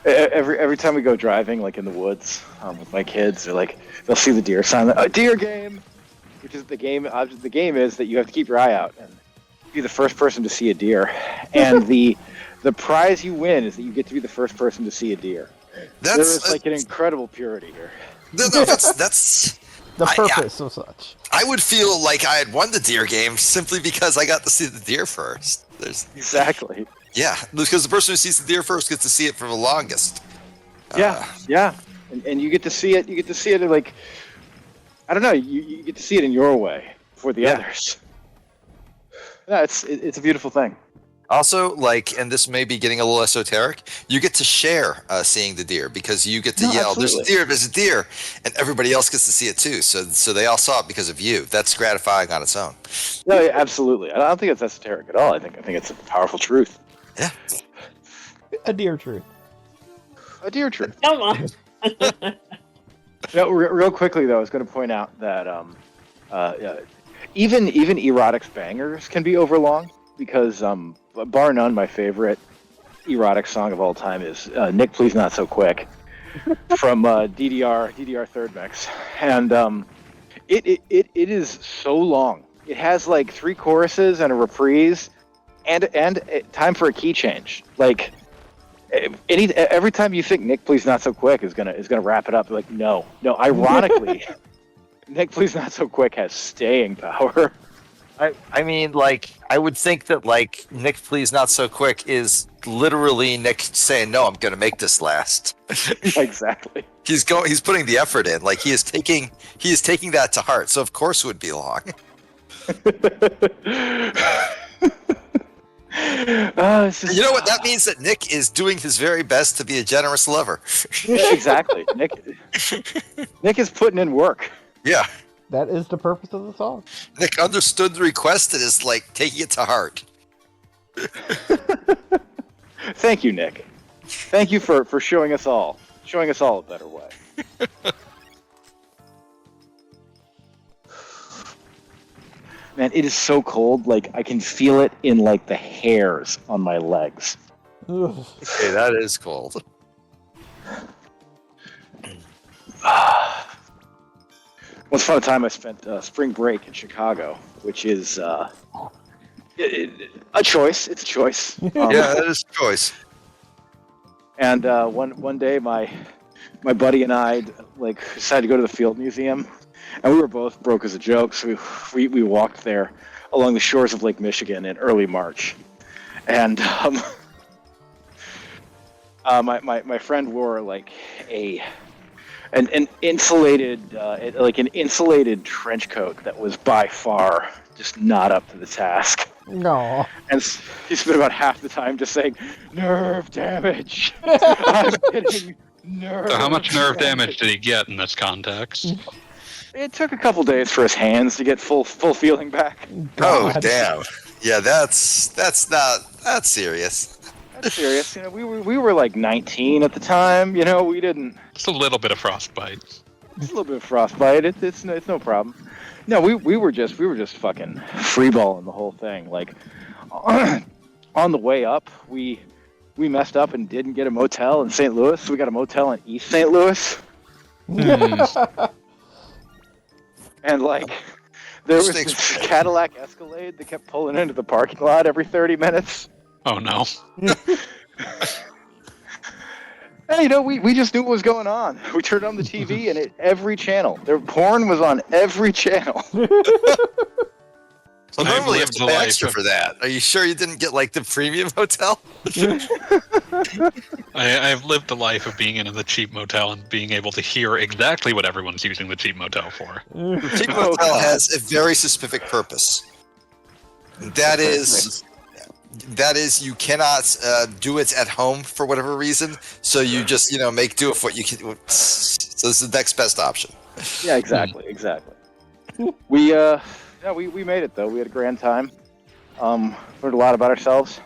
Every time we go driving, like in the woods, with my kids, they'll see the deer sign, a deer game, which is the game. The game is that you have to keep your eye out and be the first person to see a deer, and the prize you win is that you get to be the first person to see a deer. There's like an incredible purity here. No, that's the purpose of such. I would feel like I had won the deer game simply because I got to see the deer first. Exactly. Yeah, because the person who sees the deer first gets to see it for the longest. Yeah, and you get to see it. You get to see it like, I don't know. You get to see it in your way for the others. Yeah, it's a beautiful thing. Also, and this may be getting a little esoteric, you get to share seeing the deer because you get to yell, absolutely. there's a deer, and everybody else gets to see it too. So they all saw it because of you. That's gratifying on its own. No, yeah, absolutely. I don't think it's esoteric at all. I think it's a powerful truth. Yeah. A deer truth. A deer truth. Come on. Real quickly though, I was going to point out that even erotic bangers can be overlong because bar none, my favorite erotic song of all time is "Nick, Please Not So Quick" from DDR Third Mix, and it is so long. It has like 3 choruses and a reprise, and time for a key change. Like every time you think "Nick, Please Not So Quick" is gonna wrap it up, like no. Ironically, "Nick, Please Not So Quick" has staying power. I mean, I would think that, Nick, Please Not So Quick is literally Nick saying, no, I'm going to make this last. Exactly. He's putting the effort in. He is taking that to heart. So, of course, it would be long. You know what? That means that Nick is doing his very best to be a generous lover. Yeah, exactly. Nick is putting in work. Yeah. That is the purpose of the song. Nick understood the request and is taking it to heart. Thank you, Nick. Thank you for showing us all a better way. Man, it is so cold. I can feel it in the hairs on my legs. Ugh. Okay, that is cold. Once upon a time, I spent spring break in Chicago, which is a choice. It's a choice. Yeah, that is a choice. And one day, my buddy and I decided to go to the Field Museum, and we were both broke as a joke. So we walked there along the shores of Lake Michigan in early March, and my friend wore an insulated trench coat that was by far just not up to the task. No. And he spent about half the time just saying, "Nerve damage." I'm getting nerve. So how much nerve damage did he get in this context? It took a couple days for his hands to get full feeling back. Oh, God. damn. Yeah, that's serious. That's serious. We were 19 at the time. We didn't. Just a little bit of frostbite. It's a little bit of frostbite. It's no problem. No, we were just fucking freeballing the whole thing. On the way up, we messed up and didn't get a motel in St. Louis. We got a motel in East St. Louis. And there was this Cadillac Escalade that kept pulling into the parking lot every 30 minutes. Oh no. And we just knew what was going on. We turned on the TV and every channel. Their porn was on every channel. So normally you have to pay extra for that. Are you sure you didn't get the premium hotel? I've lived the life of being in the cheap motel and being able to hear exactly what everyone's using the cheap motel for. The cheap motel has a very specific purpose. That is you cannot do it at home for whatever reason. So you just make do with what you can. So this is the next best option. Yeah, exactly. We made it though. We had a grand time. Learned a lot about ourselves.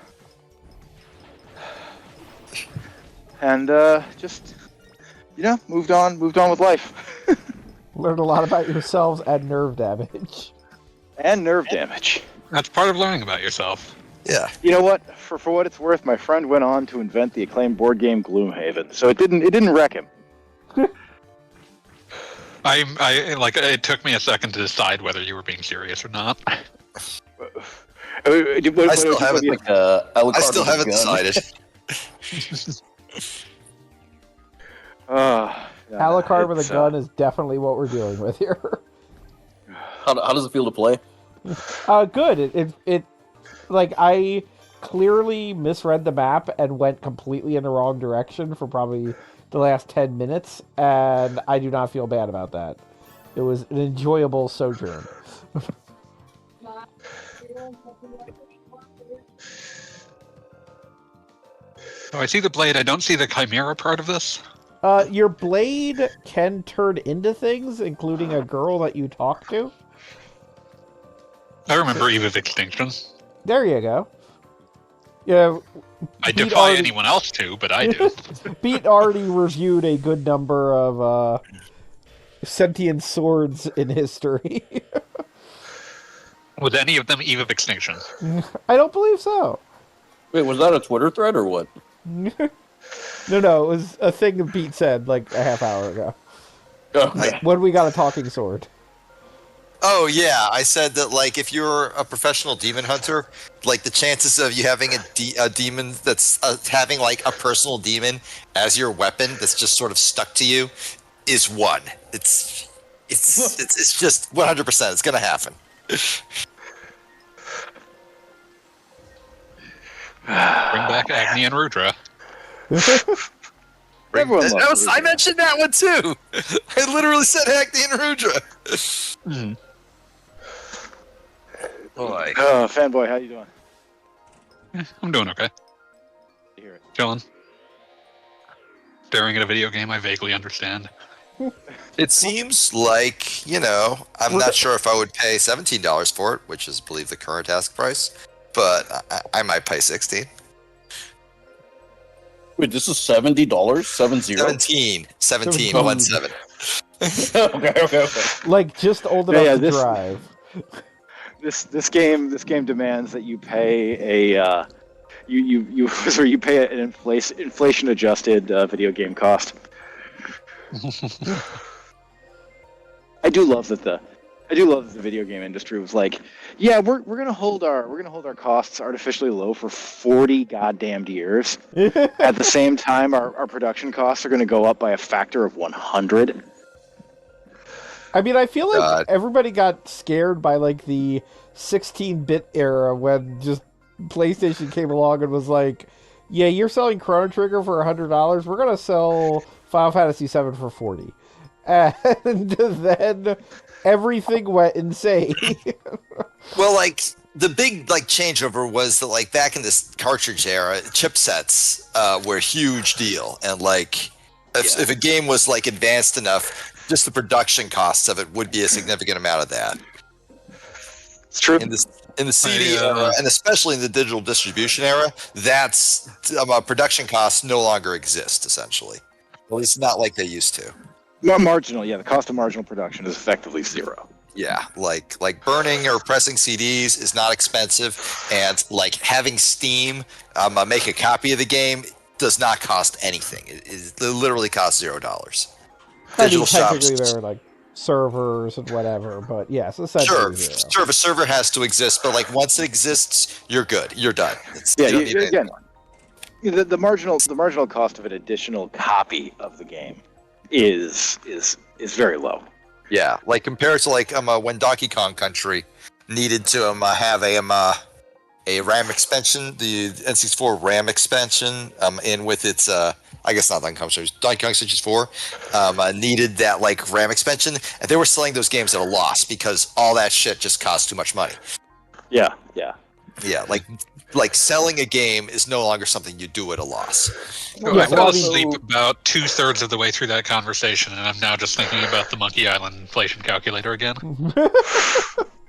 and just moved on with life. Learned a lot about yourselves and nerve damage. And nerve damage. That's part of learning about yourself. Yeah. You know what? For what it's worth, my friend went on to invent the acclaimed board game Gloomhaven, so it didn't wreck him. I like. It took me a second to decide whether you were being serious or not. I still haven't. Like Alucard I still with a haven't gun. decided. Alucard with it's, a gun is definitely what we're dealing with here. How does it feel to play? Good. It like I clearly misread the map and went completely in the wrong direction for probably the last 10 minutes, and I do not feel bad about that. It was an enjoyable sojourn. So I see the blade. I don't see the chimera part of this. Your blade can turn into things, including a girl that you talk to. I remember Eve of Extinction. There you go. Yeah, I Pete defy already- anyone else to, but I do. Pete already reviewed a good number of sentient swords in history. Was any of them Eve of Extinction? I don't believe so. Wait, was that a Twitter thread or what? No, it was a thing that Pete said like a half hour ago. Okay. When we got a talking sword. Oh yeah, I said that like if you're a professional demon hunter, like the chances of you having a demon that's having like a personal demon as your weapon that's just sort of stuck to you is 1. It's just 100%. It's gonna happen. Bring back Agni and Rudra. Everyone loves I Rudra. mentioned that one too. I literally said Agni and Rudra. Boy. Fanboy, how you doing? I'm doing okay. You hear it. Chilling. Staring at a video game I vaguely understand. It seems like, I'm not sure if I would pay $17 for it, which is, I believe, the current ask price, but I might pay $16. Wait, this is $70? 70? 17, 1 7. okay. Like just old enough Yeah, to this- drive. This game demands that you pay a you pay an inflation adjusted video game cost. I do love that the video game industry was like, yeah, we're gonna hold our costs artificially low for 40 goddamn years. At the same time, our production costs are gonna go up by a factor of 100. I mean, I feel like God. everybody got scared by like the 16-bit era when just PlayStation came along and was like, yeah, you're selling Chrono Trigger for $100. We're gonna sell Final Fantasy VII for $40, and then everything went insane. Well, like, the big, changeover was that, back in this cartridge era, chipsets were a huge deal. And, if a game was, advanced enough, just the production costs of it would be a significant amount of that. It's true. In the CD era, and especially in the digital distribution era, that's production costs no longer exist, essentially. At least not like they used to. Marginal, yeah. The cost of marginal production is effectively zero. Yeah, like burning or pressing CDs is not expensive, and having Steam make a copy of the game does not cost anything. It literally costs $0. I mean, Digital shops. technically there are like servers and whatever, but yes, essentially zero. Sure, a server has to exist, but once it exists, you're good. You're done. Yeah, you don't need again, anything. the marginal cost of an additional copy of the game is very low. Yeah, compared to when Donkey Kong Country needed to have a RAM expansion, the N64 RAM expansion, in with its I guess not Donkey Kong Country, Donkey Kong 64 needed that RAM expansion, and they were selling those games at a loss because all that shit just cost too much money. Yeah. Yeah, selling a game is no longer something you do at a loss. Oh, Yeah, I fell well, asleep about 2/3 of the way through that conversation, and I'm now just thinking about the Monkey Island inflation calculator again.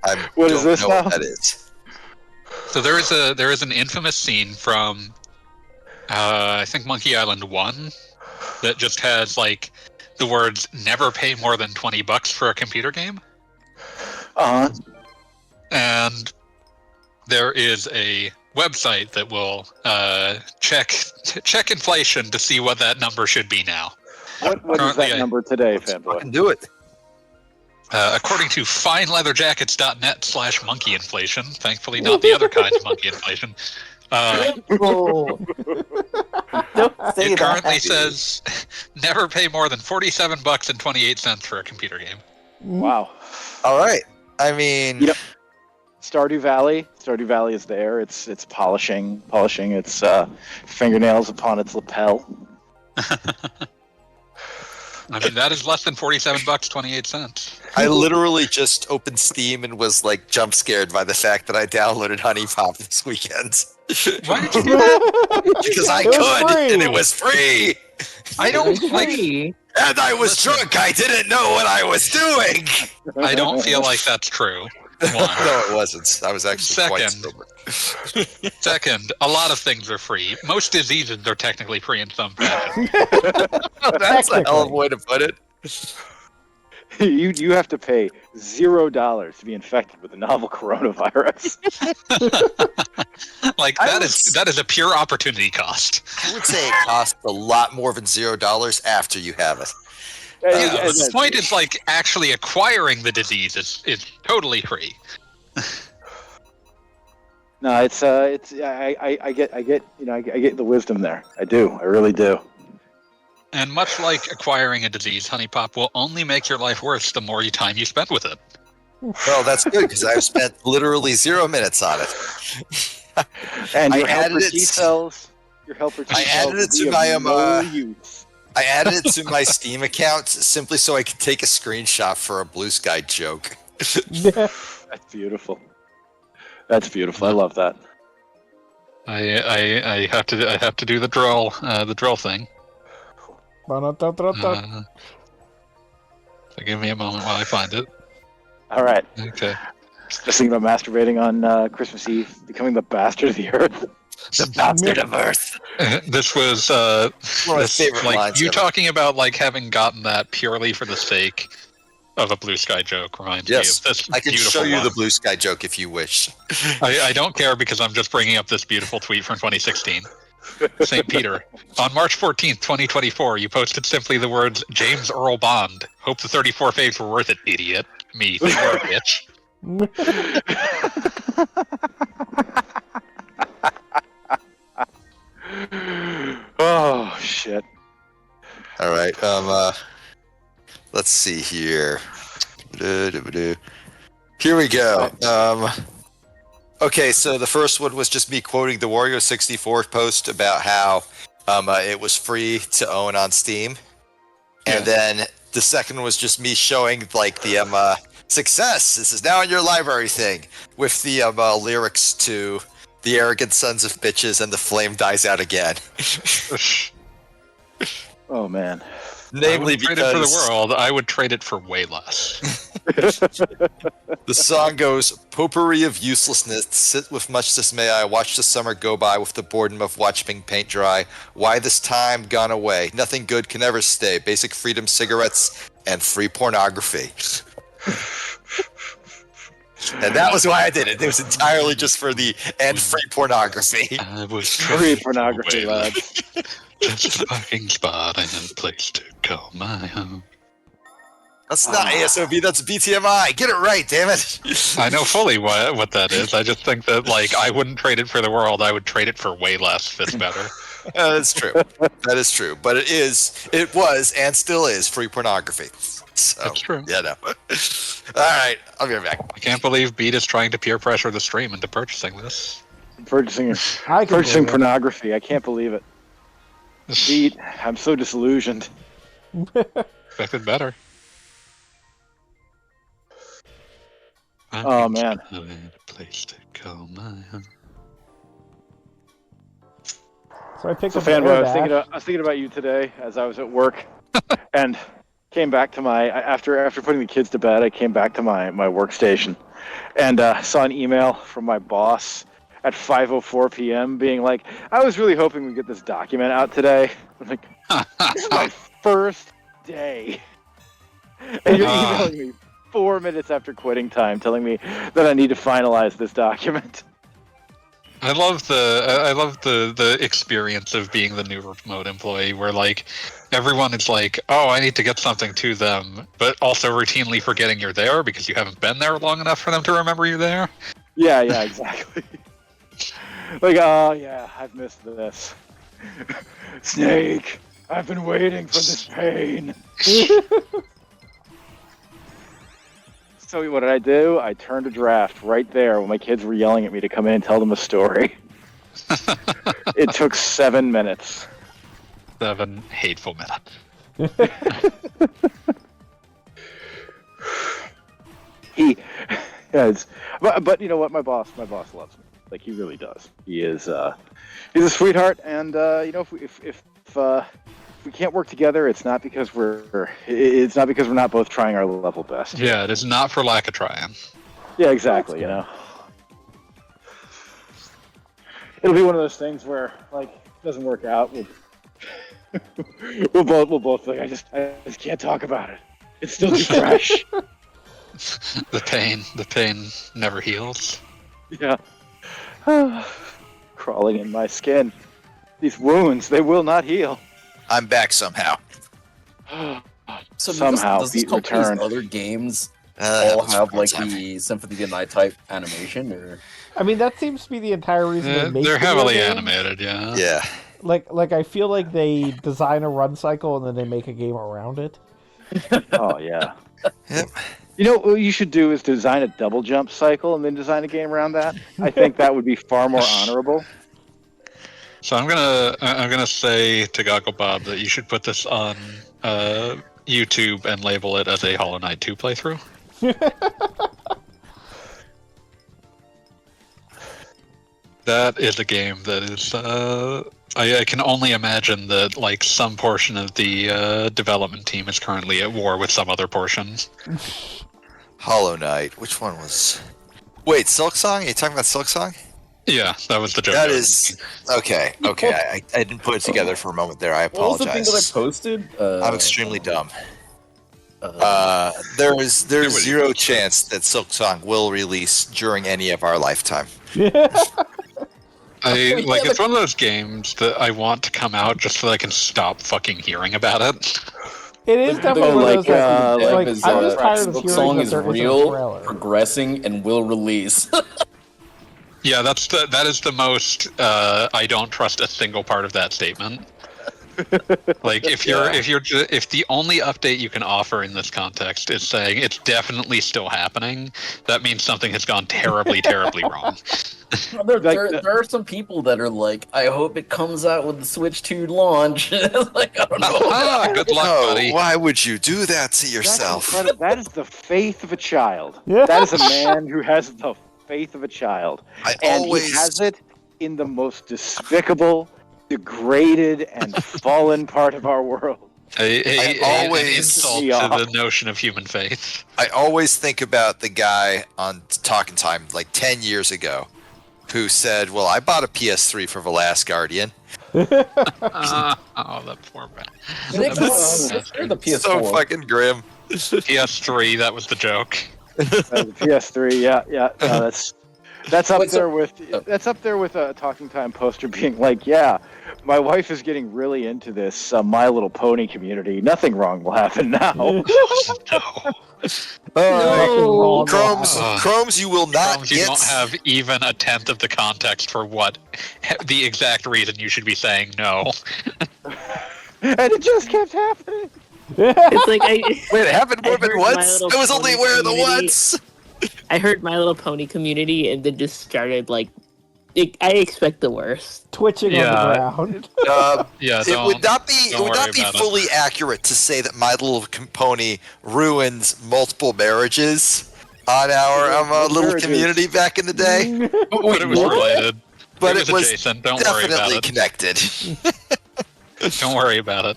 I What don't is this know now? what that is. So there is an infamous scene from I think Monkey Island 1 that just has like the words "never pay more than $20 for a computer game," and there is a website that will check inflation to see what that number should be now. What is Currently, that number today, fanboy? Fucking do it. According to fineleatherjackets.net/monkey inflation, thankfully not the other kind of monkey inflation, Oh. Don't say it currently that. says never pay more than $47.28 for a computer game. Wow. All right. I mean, You know, Stardew Valley is there. It's polishing its fingernails upon its lapel. I mean, that is less than $47.28. I literally just opened Steam and was like jump scared by the fact that I downloaded Honey Pop this weekend. Why did you do that? Because I It was could, free. and it was free. I don't like. Free. And I was drunk. I didn't know what I was doing. I don't feel like that's true. One. No, it wasn't. I was actually quite Second. sober. Second, a lot of things are free. Most diseases are technically free in some fashion. That's a hell of a way to put it. You have to pay $0 to be infected with the novel coronavirus. Like I that is a pure opportunity cost. I would say it costs a lot more than $0 after you have it. Yeah, but the point is like actually acquiring the disease is totally free. No, I get I get the wisdom there. I do. I really do. And much like acquiring a disease, Honey Pop will only make your life worse the more time you spend with it. Well, that's good because I've spent literally 0 minutes on it. And I your helper added it- T cells. Your helper T I cells. added it will to be my, of no use. I added it to my Steam account simply so I could take a screenshot for a Blue Sky joke. That's beautiful. That's beautiful. I love that. I have to do the drill thing. So give me a moment while I find it. All right. Okay. Just thinking about masturbating on Christmas Eve, becoming the bastard of the earth. The bastard of Earth. This was One of my this, favorite like lines you ever. talking about like having gotten that purely for the sake of a Blue Sky joke reminds Yes, me of this I can beautiful show you one. the Blue Sky joke if you wish. I don't care because I'm just bringing up this beautiful tweet from 2016. St. Peter. On March 14th, 2024, you posted simply the words, James Earl Bond. Hope the 34 faves were worth it, idiot. Me, they were, bitch. Oh shit. All right. Let's see here. Here we go. Okay, so the first one was just me quoting the Wario64 post about how it was free to own on Steam. And then the second was just me showing like the success. This is now in your library thing with the lyrics to the arrogant sons of bitches and the flame dies out again. Oh man. Namely I wouldn't trade it for because the world, I would trade it for way less. the song goes, potpourri of uselessness, sit with much dismay, I watch the summer go by with the boredom of watching paint dry. Why this time gone away? Nothing good can ever stay. Basic freedom, cigarettes, and free pornography. And that was why I did it. It was entirely just for the and free pornography. I was Free pornography, lads. Just a parking spot and a place to call my home. That's not ASOB, that's BTMI. Get it right, damn it. I know fully what that is. I just think that like I wouldn't trade it for the world. I would trade it for way less if it's better. That's true. That is true. But it was, and still is free pornography. So, That's true. Yeah, no. All right, I'll be right back. I can't believe Beat is trying to peer pressure the stream into purchasing this. Purchasing I can believe it. pornography. I can't believe it. Beat, I'm so disillusioned. Expected better. Oh, man. Place to call my home. So I picked So up the fanboy, I DoorDash. was thinking about you today as I was at work, and came back to my after putting the kids to bed. I came back to my workstation, and saw an email from my boss at 5:04 p.m. being like, I was really hoping we'd get this document out today. I'm like, this is my first day. And you're emailing me 4 minutes after quitting time telling me that I need to finalize this document. I love the experience of being the new remote employee, where like everyone is like, "Oh, I need to get something to them," but also routinely forgetting you're there because you haven't been there long enough for them to remember you're there. Yeah, exactly. Like, oh yeah, I've missed this. Snake, I've been waiting for this pain. So what did I do? I turned a draft right there when my kids were yelling at me to come in and tell them a story. It took 7 minutes. 7 hateful minutes. But you know what? My boss loves me. Like, he really does. He is he's a sweetheart, and if we can't work together, it's not because we're not both trying our level best. Yeah, it is not for lack of trying. Yeah, exactly. You know, it'll be one of those things where, like, it doesn't work out. We'll both like, I just can't talk about it. It's still too fresh. The pain never heals. Yeah. Crawling in my skin. These wounds, they will not heal. I'm back somehow. So Somehow, does this beat company's returned. other games That all was have fun like time. the Symphony of the Night type animation, or I mean, that seems to be the entire reason they make They're video heavily games. animated, yeah. Yeah. Like I feel like they design a run cycle and then they make a game around it. Oh yeah. Yep. You know what you should do is design a double jump cycle and then design a game around that. I think that would be far more honorable. So I'm gonna say to Gogglebob that you should put this on YouTube and label it as a Hollow Knight 2 playthrough. That is a game that is. I can only imagine that like some portion of the development team is currently at war with some other portion. Hollow Knight. Which one was? Wait, Silksong? Are you talking about Silksong? Yeah, that was the joke. That is okay. Okay, I didn't put it together for a moment there. I what was the thing that I apologize. posted? I'm extremely dumb. There's zero chance that Silksong will release during any of our lifetime. It's one of those games that I want to come out just so I can stop fucking hearing about it. It is definitely one of those that, I'm just tired of hearing song that is there isn't a real, trailer. progressing, and will release. Yeah, that is the most I don't trust a single part of that statement. Like if the only update you can offer in this context is saying it's definitely still happening, that means something has gone terribly, terribly wrong. There are some people that are like, I hope it comes out with the Switch 2 launch. Like, I don't know. Good luck, No, buddy. why would you do that to yourself? That is the faith of a child. That is a man who has the faith of a child. He has it in the most despicable, degraded, and fallen part of our world. I always insult to the notion of human faith. I always think about the guy on Talking Time like 10 years ago who said, well, I bought a PS3 for The Last Guardian. Oh, that poor man. The PS4. So fucking grim. PS3, that was the joke. The PS3, yeah. No, that's up there with a Talking Time poster being like, yeah, my wife is getting really into this My Little Pony community. Nothing wrong will happen now. No. Chromes, you will not Chromes, you don't have even a tenth of the context for what the exact reason you should be saying no. And it just kept happening. It's like Wait, it happened more I than heard once? My I was Little only Pony aware of the community- once. I heard My Little Pony community and then just started like I expect the worst. Twitching on the ground. Yeah, It would not be about it. fully accurate to say that My Little Pony ruins multiple marriages on our little community back in the day. But it was related. But it was adjacent. Don't worry about definitely it. connected. Don't worry about it.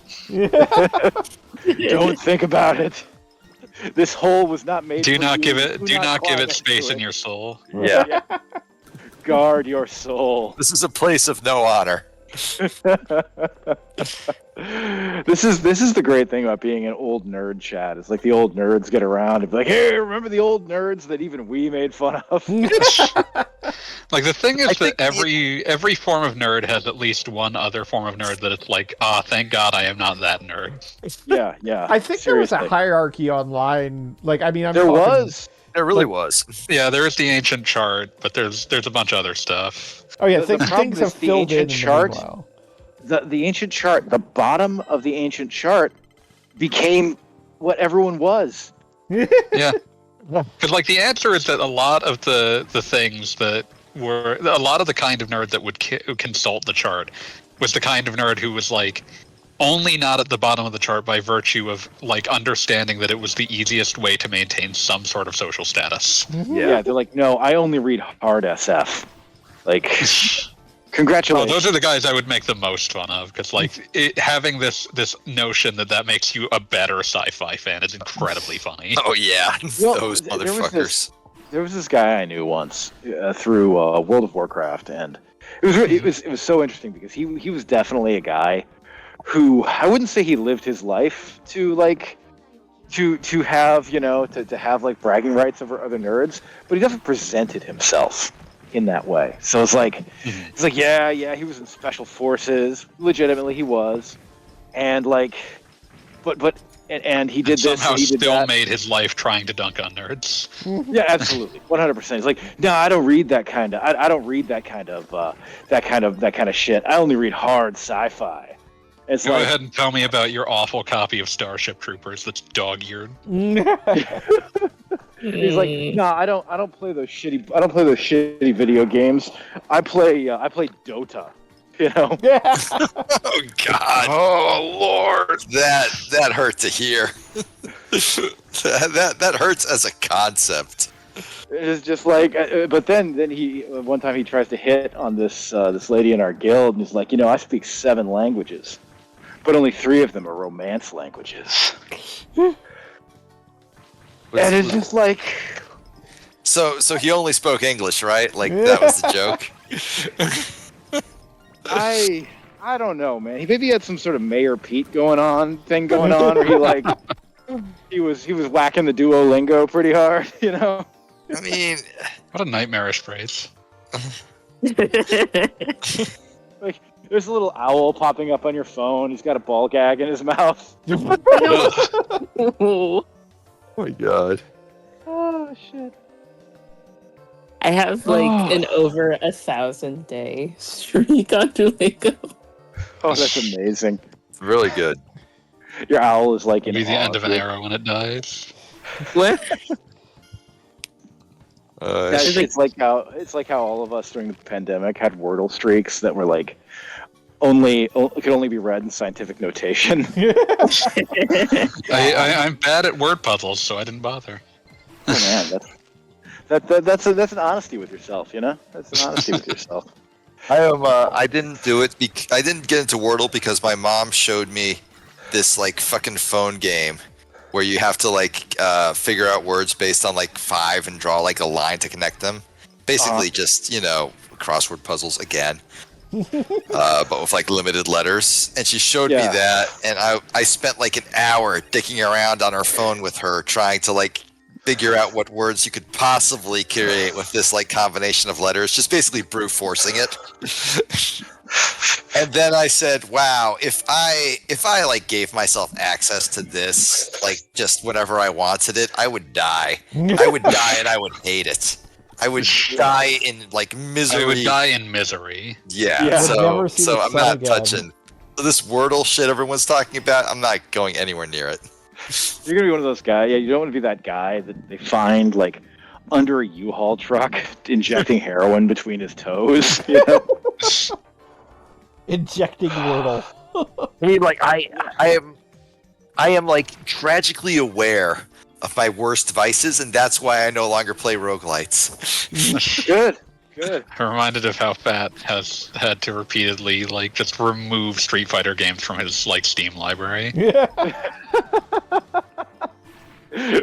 Don't think about it. This hole was not made. Do for not you. give it. Do not give climb it space into in your soul. Yeah. guard your soul. This is a place of no honor. This is the great thing about being an old nerd chat. It's like the old nerds get around and be like, "Hey, remember the old nerds that even we made fun of?" Like the thing is that every form of nerd has at least one other form of nerd that it's like, thank God I am not that nerd. Yeah. I think there was a hierarchy online. Like, I mean, there was. There really was. Yeah, there is the ancient chart, but there's a bunch of other stuff. Oh yeah, The problem things have is the filled in ancient chart. the meanwhile. The ancient chart, the bottom of the ancient chart became what everyone was. Yeah. Because like the answer is that a lot of the things that were a lot of the kind of nerd that would consult the chart was the kind of nerd who was like only not at the bottom of the chart by virtue of like understanding that it was the easiest way to maintain some sort of social status. Yeah, they're like, no, I only read hard SF. Like, congratulations. Oh, those are the guys I would make the most fun of because like having this notion that makes you a better sci-fi fan is incredibly funny. Oh yeah, Well, those motherfuckers. There was this guy I knew once through World of Warcraft, and it was so interesting because he was definitely a guy who I wouldn't say he lived his life to like to have to have like bragging rights over other nerds, but he definitely presented himself in that way. So it's like it's like yeah, he was in special forces, legitimately he was, and like but he did this somehow and he did still that. made his life trying to dunk on nerds. Yeah, absolutely, 100%. He's like, no, I don't read that kind of. I don't read that kind of shit. I only read hard sci-fi. It's Go like, ahead and tell me about your awful copy of Starship Troopers that's dog-eared. he's like, no, I don't play those shitty video games. I play Dota. You know? Yeah. Oh God! Oh Lord! That hurt to hear. that hurts as a concept. It's just like, but then he one time he tries to hit on this lady in our guild, and he's like, I speak 7 languages, but only 3 of them are Romance languages. And it's just like, so he only spoke English, right? Like that was the joke. I don't know, man. He maybe had some sort of Mayor Pete going on, where he was whacking the Duolingo pretty hard, I mean, What a nightmarish phrase. Like, there's a little owl popping up on your phone. He's got a ball gag in his mouth. oh my God! Oh shit! I have like an over 1,000 day streak on Duolingo. Oh, that's amazing. It's really good. Your owl is like It'll be the end of an era when it dies. What? It's like how all of us during the pandemic had Wordle streaks that were like could only be read in scientific notation. I'm bad at word puzzles, so I didn't bother. Oh man, that's an honesty with yourself, That's an honesty with yourself. I didn't do it. I didn't get into Wordle because my mom showed me this like fucking phone game where you have to like figure out words based on like 5 and draw like a line to connect them. Basically, just crossword puzzles again, but with like limited letters. And she showed me that, and I spent like an hour dicking around on her phone with her, trying to like figure out what words you could possibly create with this like combination of letters, just basically brute forcing it. And then I said, wow, if I like gave myself access to this, like just whenever I wanted it, I would die. I would die and I would hate it. I would die in like misery. I would die in misery. Yeah. So I'm not touching this Wordle shit everyone's talking about. I'm not going anywhere near it. You're gonna be one of those guys. Yeah, you don't want to be that guy that they find like under a U-Haul truck injecting heroin between his toes. Injecting Wordle. I mean, like I am like tragically aware of my worst vices, and that's why I no longer play roguelites. Good. I'm reminded of how Fat has had to repeatedly like just remove Street Fighter games from his like Steam library. Yeah.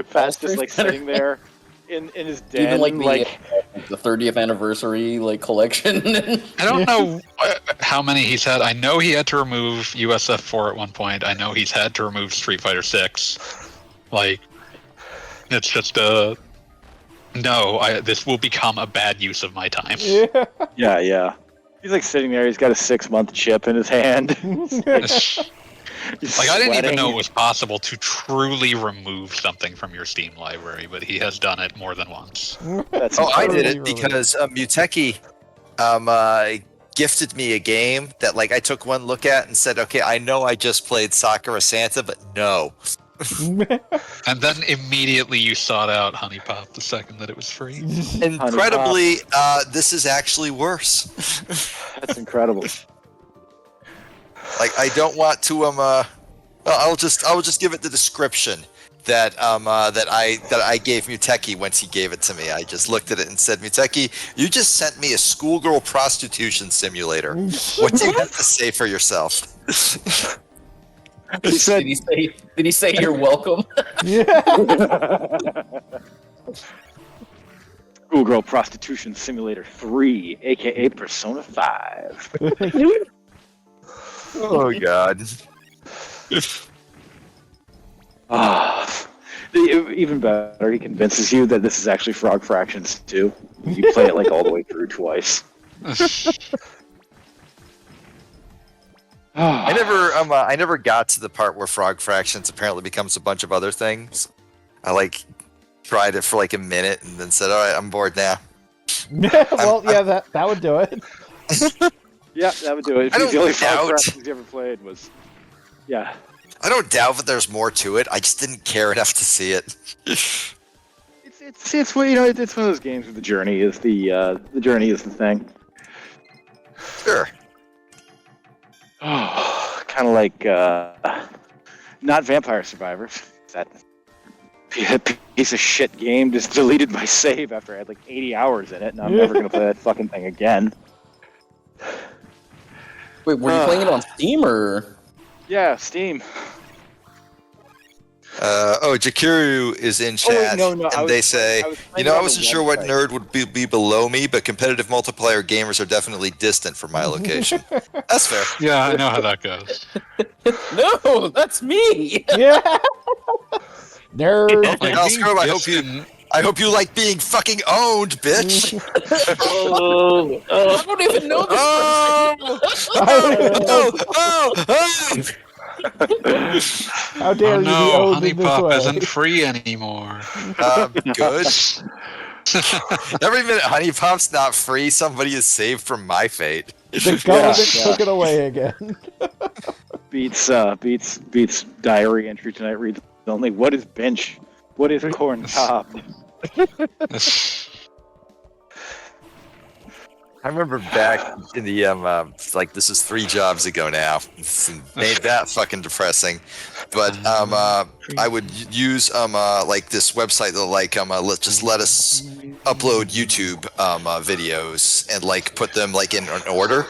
Fast just like sitting there in his den, Even like like the 30th anniversary like collection. I don't know how many he's had. I know he had to remove USF4 at one point. I know he's had to remove Street Fighter 6. Like, it's just no. This will become a bad use of my time. yeah. He's like sitting there. He's got a 6-month chip in his hand. Like, I didn't even know it was possible to truly remove something from your Steam library, but he has done it more than once. I did it because Muteki gifted me a game that like I took one look at and said, okay, I know I just played Sakura Santa, but no. And then immediately you sought out Honey Pop the second that it was free. Incredibly, this is actually worse. That's incredible. Like, I don't want to I'll just give it the description that I gave Muteki once he gave it to me. I just looked at it and said, Muteki, you just sent me a schoolgirl prostitution simulator. What do you have to say for yourself? He said, did he say you're welcome? Schoolgirl Prostitution Simulator 3, aka Persona 5. Oh God. Even better, he convinces you that this is actually Frog Fractions 2. You play it like all the way through twice. I never got to the part where Frog Fractions apparently becomes a bunch of other things. I like tried it for like a minute and then said, all right, I'm bored now. That would do it. Yeah, that would do it. The only Frog Fractions you ever played was... Yeah. I don't doubt that there's more to it. I just didn't care enough to see it. It's one of those games where the journey is the journey is the thing. Sure. Oh, kind of like not Vampire Survivors. That piece of shit game just deleted my save after I had like 80 hours in it, and I'm never gonna play that fucking thing again. Wait, were you playing it on Steam or? Yeah, Steam. Jakiru is in chat, no, and they say, I wasn't sure what nerd would be below me, but competitive multiplayer gamers are definitely distant from my location. That's fair. Yeah, I know how that goes. No, that's me. Yeah. Nerd. Like, Oscar, I hope you like being fucking owned, bitch. I don't even know this person. How dare you be owned Honey in this Pop way? isn't free anymore. Good. Every minute Honey Pop's not free, somebody is saved from my fate. The government took it away again. Beats diary entry tonight reads only, what is bench? What is corn cob? I remember back in the like this is 3 jobs ago now. Made that fucking depressing. But I would use like this website that like let us upload YouTube videos and like put them like in an order.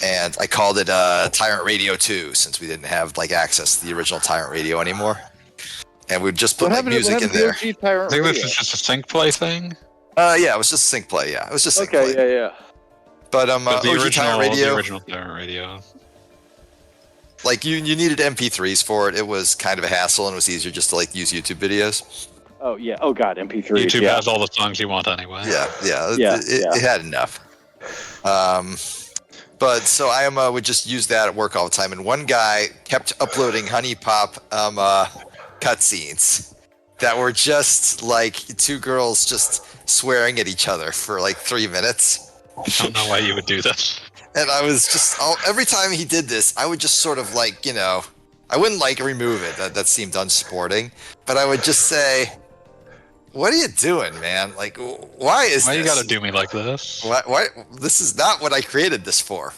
And I called it Tyrant Radio 2 since we didn't have like access to the original Tyrant Radio anymore. And we'd just put like music in there. I think this is just a sync play thing. Yeah, it was just sync play. Yeah, it was just sync play. Yeah. But The OG Tyrant Radio, the original Tyrant Radio. like you needed MP3s for it. It was kind of a hassle, and it was easier just to like use YouTube videos. Oh yeah. Oh god, MP3s. YouTube yeah. has all the songs you want anyway. It had enough. But so I would just use that at work all the time, and one guy kept uploading Honey Pop cutscenes that were just like 2 girls just swearing at each other for like 3 minutes. I don't know why you would do this. And I was just every time he did this, I would just sort of like, I wouldn't like remove it. That seemed unsporting. But I would just say, "What are you doing, man? Like, why is Why this? you gotta do me like this? Why? This is not what I created this for.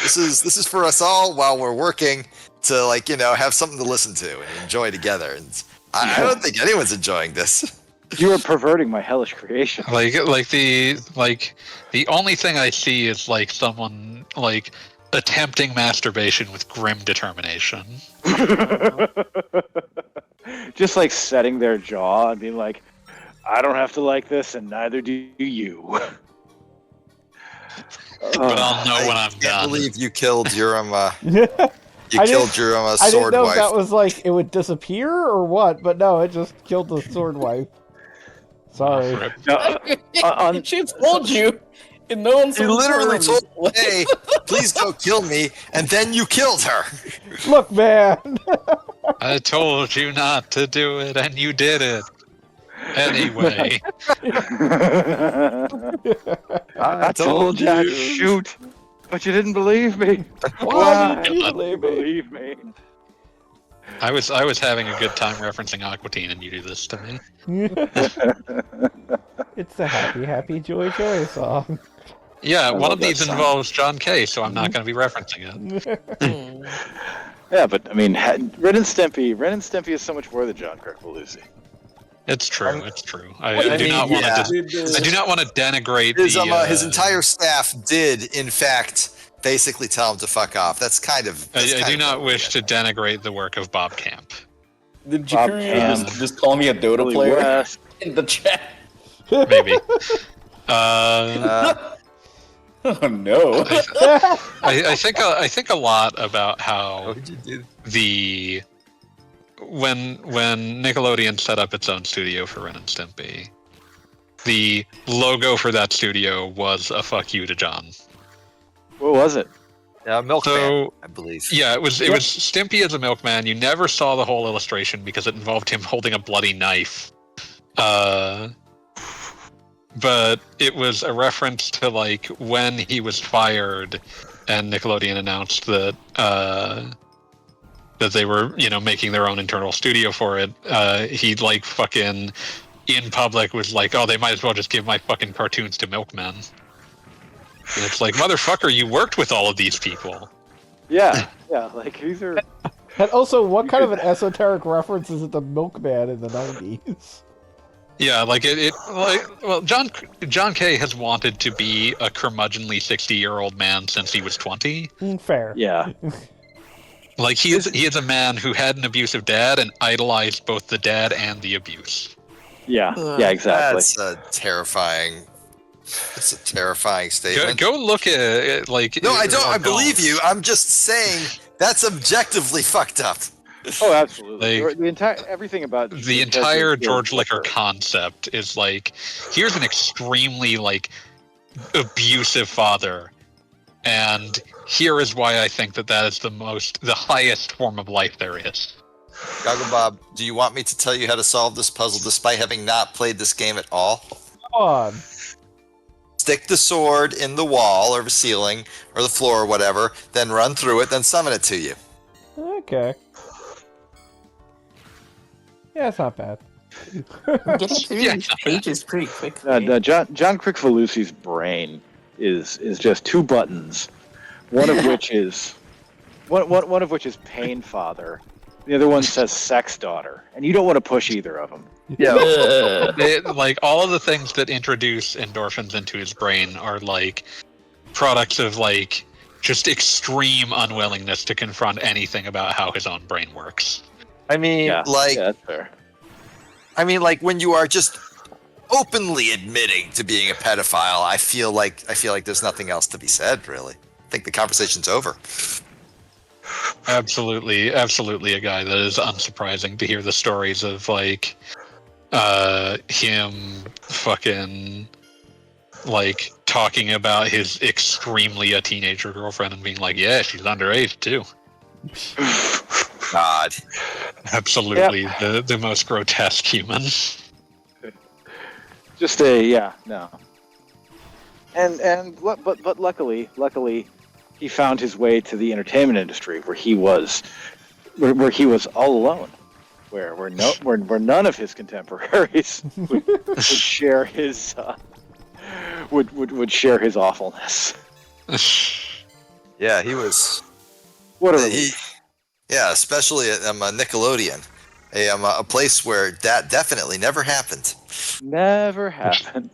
This is for us all while we're working to like, have something to listen to and enjoy together. And I don't think anyone's enjoying this. You are perverting my hellish creation. The only thing I see is like someone like attempting masturbation with grim determination. Just like setting their jaw and being like, I don't have to like this, and neither do you. But I'll know when I'm can't done. believe you killed your You I killed your I didn't sword know if wife. that was like it would disappear or what, but no, it just killed the sword wife. Sorry. Oh, rip. No, She told you in no You uncertain literally terms. told me, "Hey, please go kill me," and then you killed her. Look, man. I told you not to do it, and you did it. Anyway, I told you to shoot, but you didn't believe me. Why didn't you God. believe me? me? I was having a good time referencing Aqua Teen, and you do this to me. It's the happy, happy, joy, joy song. Yeah, one love of that these song. involves John Kay, so I'm not going to be referencing it. Yeah, but I mean, Ren and Stimpy is so much more than John Kricfalusi. It's true. It's true. I I do mean, not want yeah. to. I do not want to denigrate His entire staff did, in fact, basically tell him to fuck off. That's kind of. I do not wish to denigrate the work of Bob Camp. Did Bob Jakuru Camp, just call me a Dota Billy player West. in the chat? Maybe. Oh no. I think a lot about how when Nickelodeon set up its own studio for Ren and Stimpy, the logo for that studio was a fuck you to John. What was it? Milkman, So I believe. yeah, it was Stimpy as a milkman. You never saw the whole illustration because it involved him holding a bloody knife. But it was a reference to like when he was fired, and Nickelodeon announced that that they were, making their own internal studio for it. He like fucking in public was like, "Oh, they might as well just give my fucking cartoons to milkmen." And it's like, motherfucker, you worked with all of these people. Yeah, like these are. And also, what kind of an esoteric reference is it to Milkman in the 90s? Yeah, like John Kay has wanted to be a curmudgeonly 60-year-old man since he was 20. Fair. Yeah. Like he is a man who had an abusive dad and idolized both the dad and the abuse. Yeah, exactly. That's a terrifying. It's a terrifying statement. Go look at it, like. No, I don't. I don't. believe you. I'm just saying that's objectively fucked up. Oh, absolutely. Like, the entire everything about The entire George Liquor concept is like, here's an extremely like abusive father, and here is why I think that is the highest form of life there is. Goggle Bob, do you want me to tell you how to solve this puzzle despite having not played this game at all? Come on. Stick the sword in the wall or the ceiling or the floor or whatever, then run through it, then summon it to you. Okay. Yeah, it's not bad. Getting through these pages pretty quickly. John Kricfalusi's brain is just two buttons, one of which is one of which is pain father. The other one says sex daughter, and you don't want to push either of them. Yeah. Like all of the things that introduce endorphins into his brain are like products of like just extreme unwillingness to confront anything about how his own brain works. I mean, that's fair. I mean, like when you are just openly admitting to being a pedophile, I feel like there's nothing else to be said, really. I think the conversation's over. Absolutely a guy that is unsurprising to hear the stories of like him fucking like talking about his extremely a teenager girlfriend and being like, yeah, she's underage too. God. Absolutely the most grotesque human. Just no. But luckily he found his way to the entertainment industry where he was all alone, where none of his contemporaries would share his would share his awfulness. Yeah, he was. What a relief. Yeah, especially at Nickelodeon, a place where that definitely never happened. Never happened.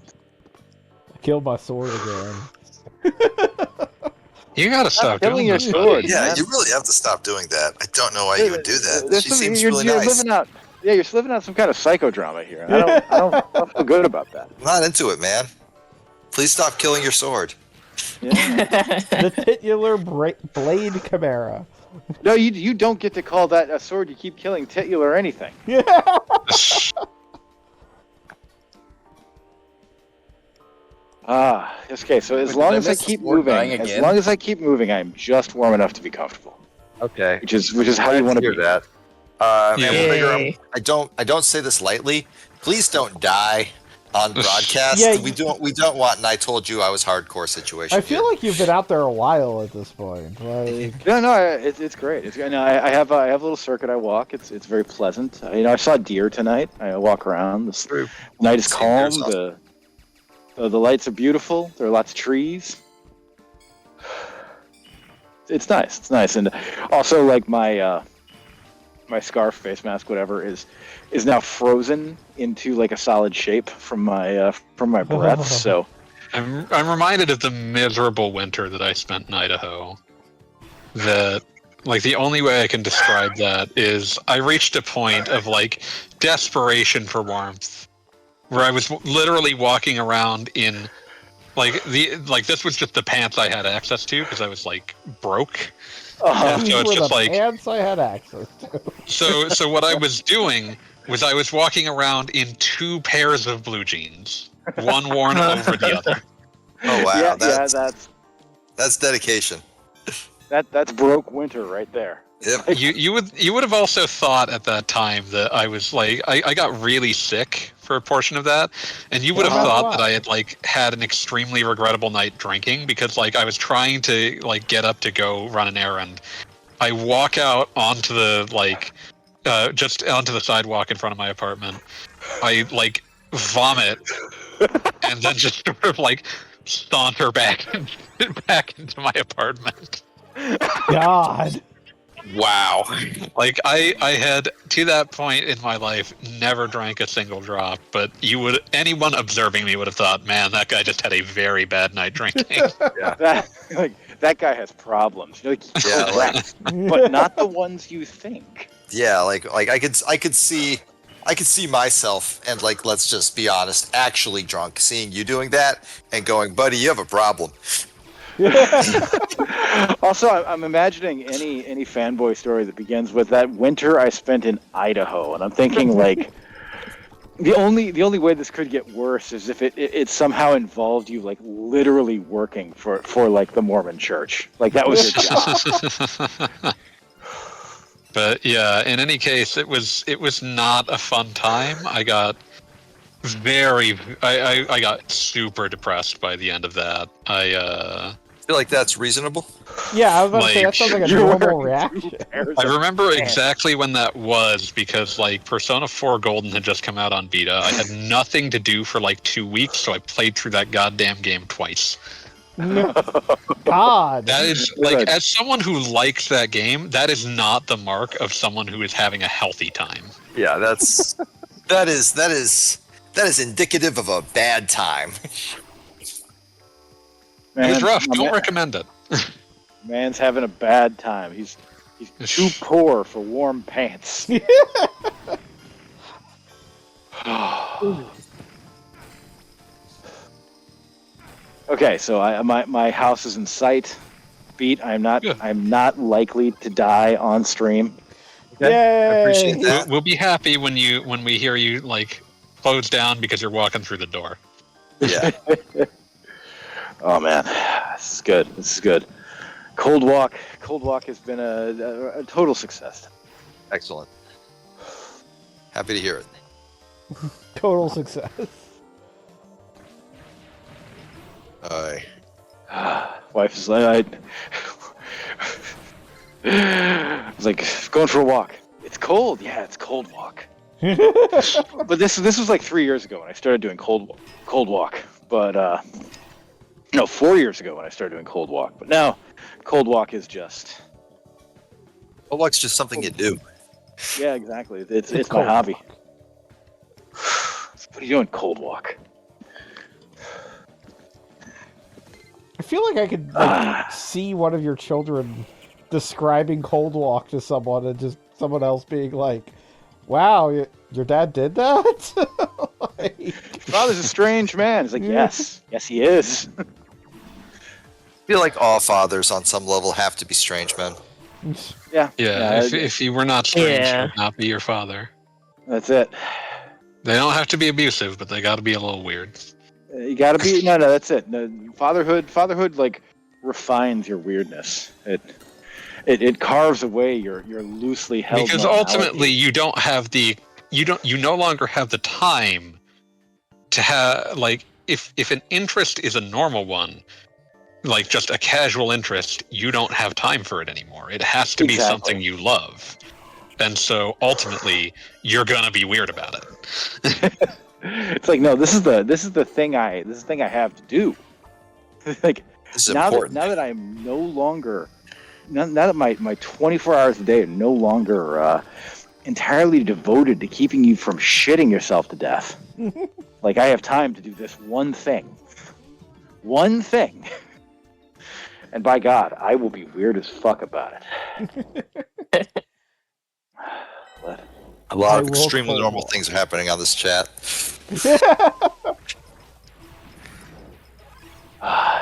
I killed my sword again. You gotta stop killing doing your this. sword. Yeah, man. you really have to stop doing that. I don't know why you would do that. There's She something- seems you're, really you're nice. Yeah, you're living out some kind of psychodrama here. I don't feel good about that. I'm not into it, man. Please stop killing your sword. Yeah. The titular Blade Chimera. No, you don't get to call that a sword you keep killing titular or anything. Yeah. Okay. So as Wait, long did I as I miss the keep sword moving, dying as again? long as I keep moving, I'm just warm enough to be comfortable. Okay. Which is how you want to hear be. that. Yeah. And Trigger, Yay. I don't say this lightly. Please don't die on broadcast. Yeah, we don't want. And I told you I was hardcore situation. I feel like you've been out there a while at this point. Like, No, it's great. I have a little circuit I walk. It's very pleasant. I saw deer tonight. I walk around. The night is calm. The lights are beautiful. There are lots of trees. It's nice. It's nice, and also like my scarf, face mask, whatever is now frozen into like a solid shape from my breath. So I'm reminded of the miserable winter that I spent in Idaho. That, like, the only way I can describe that is I reached a point of like desperation for warmth, where I was literally walking around in this was just the pants I had access to because I was like broke. And these so it's were just the like pants I had access to. so what I was doing was I was walking around in 2 pairs of blue jeans, one worn over the other. Oh wow, yeah, that's dedication. that's broke winter right there. Yep. You would have also thought at that time that I was like I got really sick for a portion of that, and you would have thought that I had like had an extremely regrettable night drinking because like I was trying to like get up to go run an errand. I walk out onto the just onto the sidewalk in front of my apartment. I like vomit and then just sort of like saunter back into my apartment. God. Wow. Like I had to that point in my life never drank a single drop, but anyone observing me would have thought, man, that guy just had a very bad night drinking. That guy has problems. Yeah, correct, but not the ones you think. Yeah, like I could see myself and like let's just be honest, actually drunk, seeing you doing that and going, buddy, you have a problem. Also, I'm imagining any fanboy story that begins with that winter I spent in Idaho, and I'm thinking like the only way this could get worse is if it somehow involved you like literally working for like the Mormon Church, like that was your job. But yeah, in any case, it was not a fun time. I got I got super depressed by the end of that. I feel like that's reasonable. Yeah, I was about to say that sounds like a normal reaction. I remember exactly when that was because like Persona 4 Golden had just come out on Vita. I had nothing to do for like 2 weeks, so I played through that goddamn game twice. God. That is like, as someone who likes that game, that is not the mark of someone who is having a healthy time. Yeah, that is indicative of a bad time. Man, It was rough. Don't recommend it. Man's having a bad time. He's too poor for warm pants. Okay, so my house is in sight. Beat. I'm not likely to die on stream. Okay. Yay! I appreciate that. We'll be happy when we hear you like close down because you're walking through the door. Yeah. Oh man, this is good. This is good. Cold Walk has been a total success. Excellent. Happy to hear it. Total success. Wife is like, I was like, going for a walk. It's cold. Yeah, it's Cold Walk. But this was like 3 years ago when I started doing Cold Walk. But no, 4 years ago when I started doing Cold Walk. But now, Cold Walk is just. Cold Walk's just something you do. Yeah, exactly. It's my hobby. What are you doing, Cold Walk? I feel like I could like, see one of your children describing Cold Walk to someone and just someone else being like, wow, your dad did that? Like, Father's a strange man. He's like, yes, he is. I feel like all fathers on some level have to be strange men. Yeah. If you were not strange, he Yeah. would not be your father. That's it. They don't have to be abusive, but they got to be a little weird. You gotta be no. That's it. No, fatherhood, like refines your weirdness. It carves away your loosely held. Because normality. ultimately, you no longer have the time to have like if an interest is a normal one, like just a casual interest, you don't have time for it anymore. It has to be Exactly. something you love. And so ultimately, you're gonna be weird about it. It's like no, this is the thing I have to do. Like This is now important. that I'm no longer now that my 24 hours a day are no longer entirely devoted to keeping you from shitting yourself to death. Like I have time to do this one thing, and by God, I will be weird as fuck about it. A lot I of will extremely call normal it. things are happening on this chat.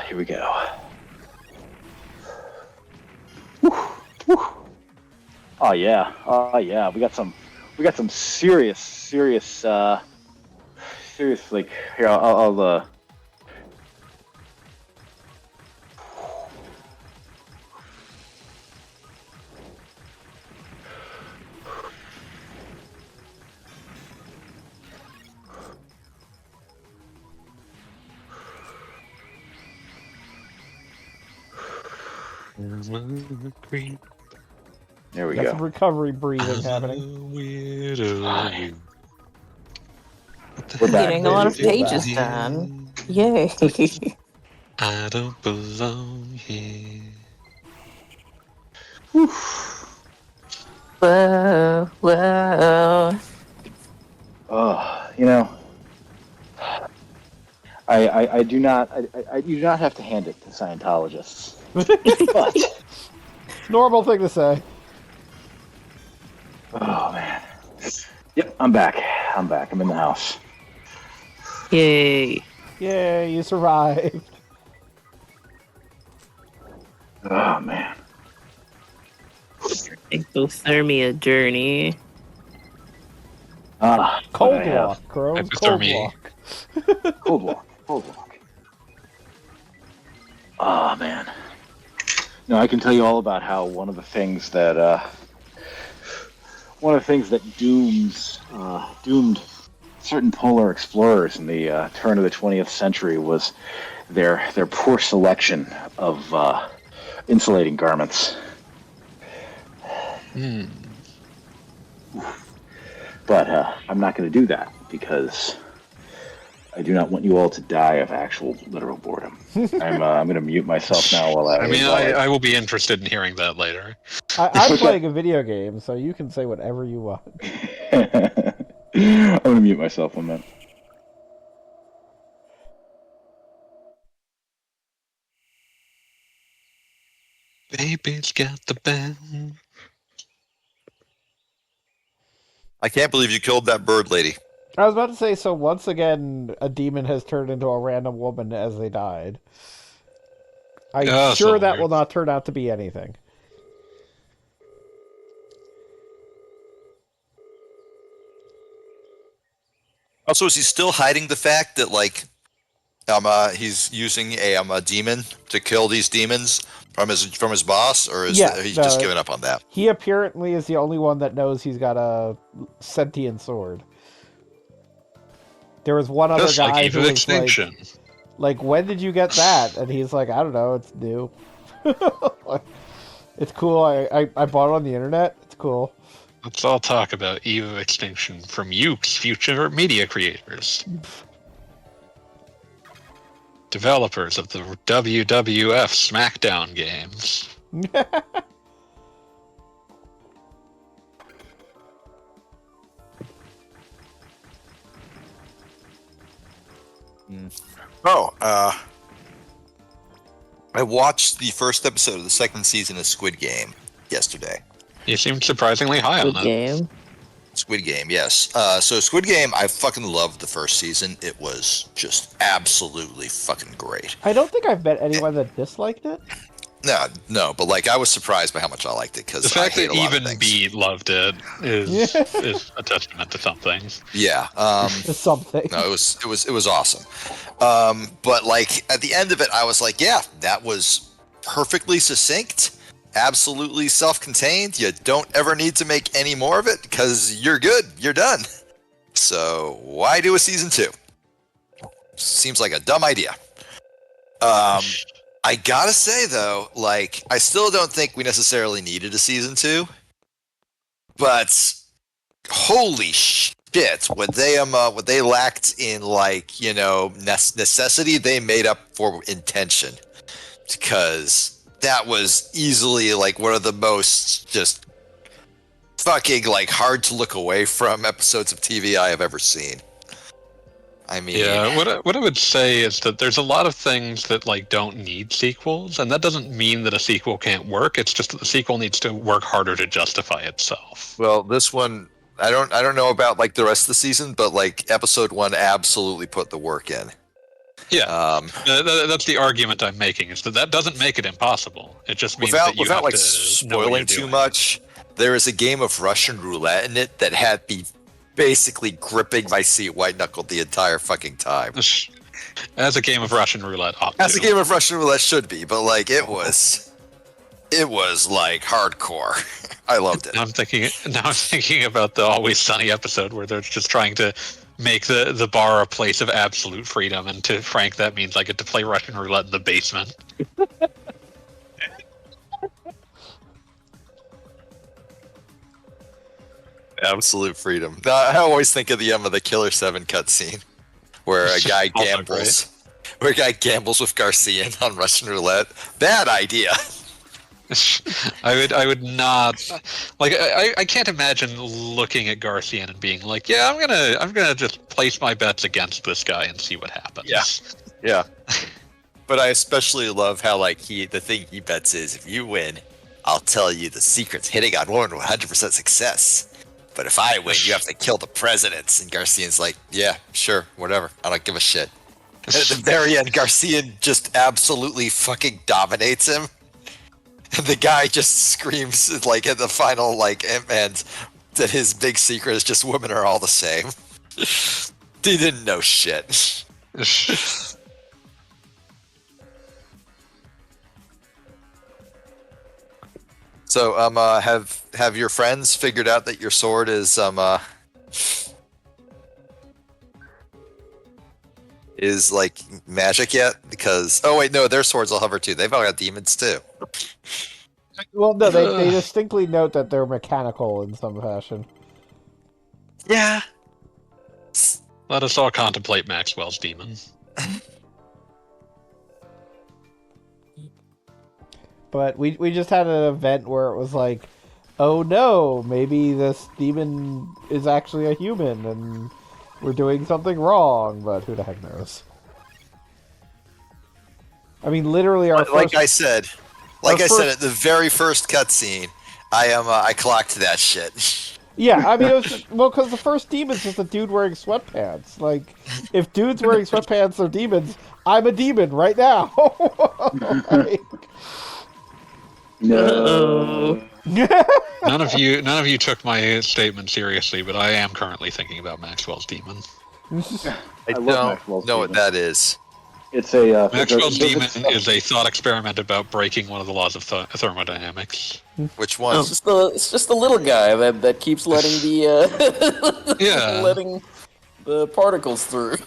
Here we go. Whew, whew. Oh yeah. We got some serious like here. I'll There we got go. some recovery breathing happening. Weirdo. We're back. Getting a lot of We're back. pages done. Yay. I don't belong here. Whoa, whoa. Oh, you know, I do not have to hand it to Scientologists, but Normal thing to say. oh man, yep, I'm back. I'm in the house. Yay. Yay, you survived. Oh man. Exothermia journey. Cold what I have. walk, Crow. Cold Hypothermia. walk. Cold walk. Oh man. No, I can tell you all about how one of the things that doomed certain polar explorers in the turn of the 20th century was their poor selection of insulating garments. But I'm not going to do that because I do not want you all to die of actual literal boredom. I'm going to mute myself now while I will be interested in hearing that later. I'm playing a video game, so you can say whatever you want. I'm going to mute myself 1 minute. Baby's got the band. I can't believe you killed that bird lady. I was about to say, so once again, a demon has turned into a random woman as they died. I'm Oh, sure so that weird. will not turn out to be anything. Also, is he still hiding the fact that like he's using a demon to kill these demons from his boss, or is Yes, he no, just given up on that? He apparently is the only one that knows he's got a sentient sword. There was one other Just like guy Eve who of was Extinction. like, when did you get that? And he's like, I don't know, it's new. It's cool. I bought it on the internet. It's cool. Let's all talk about Eve of Extinction from you, future media creators. Developers of the WWF SmackDown games. Oh, I watched the first episode of the second season of Squid Game yesterday. You seemed surprisingly high on Good that. game. Squid Game, yes. So Squid Game, I fucking loved the first season. It was just absolutely fucking great. I don't think I've met anyone that disliked it. No, but like I was surprised by how much I liked it because The fact I hate that a lot even of things. B loved it is a testament to something. Yeah. Something. No, it was awesome. But like at the end of it, I was like, yeah, that was perfectly succinct, absolutely self-contained. You don't ever need to make any more of it because you're good, you're done. So why do a season 2? Seems like a dumb idea. I gotta say though, like I still don't think we necessarily needed a season 2, but holy shit, what they lacked in like necessity, they made up for intention, because that was easily like one of the most just fucking like hard to look away from episodes of TV I have ever seen. I mean, yeah, what I would say is that there's a lot of things that like don't need sequels, and that doesn't mean that a sequel can't work. It's just that the sequel needs to work harder to justify itself. well, this one I don't know about like the rest of the season, but like episode 1 absolutely put the work in. Yeah, that's the argument I'm making. Is that doesn't make it impossible. It just means without that you without have like to know what spoiling you're too doing. much, there is a game of Russian roulette in it that had me basically gripping my seat white knuckled the entire fucking time. As a game of Russian roulette, As a game of Russian roulette should be, but like it was like hardcore. I loved it. Now I'm thinking about the Always Sunny episode where they're just trying to make the bar a place of absolute freedom, and to Frank that means I get to play Russian roulette in the basement. Absolute freedom. I always think of the Killer 7 cutscene where a guy gambles. Where a guy gambles with Garcian on Russian roulette. Bad idea. I would not like. I can't imagine looking at Garcian and being like, yeah, I'm gonna just place my bets against this guy and see what happens. Yeah. But I especially love how like the thing he bets is, if you win, I'll tell you the secret's hitting on 100% success. But if I win, you have to kill the presidents. And Garcian's like, yeah, sure, whatever. I don't give a shit. And at the very end, Garcian just absolutely fucking dominates him. And the guy just screams like at the final like end that his big secret is just women are all the same. He didn't know shit. So have your friends figured out that your sword is like magic yet? Because oh wait, no, their swords will hover too. They've all got demons too. Well, no, they distinctly note that they're mechanical in some fashion. Yeah. Let us all contemplate Maxwell's demon. But we just had an event where it was like, oh no, maybe this demon is actually a human and we're doing something wrong, but who the heck knows? I mean, literally I said at the very first cutscene, I clocked that shit. Yeah, I mean, because the first demon's just a dude wearing sweatpants. Like, if dudes wearing sweatpants are demons, I'm a demon right now. Like, No. None of you took my statement seriously, but I am currently thinking about Maxwell's demon. I love don't Maxwell's know what demon. that is. It's a Maxwell's demon is a thought experiment about breaking one of the laws of thermodynamics. Which one? It's just the little guy that keeps letting the Yeah. letting the particles through.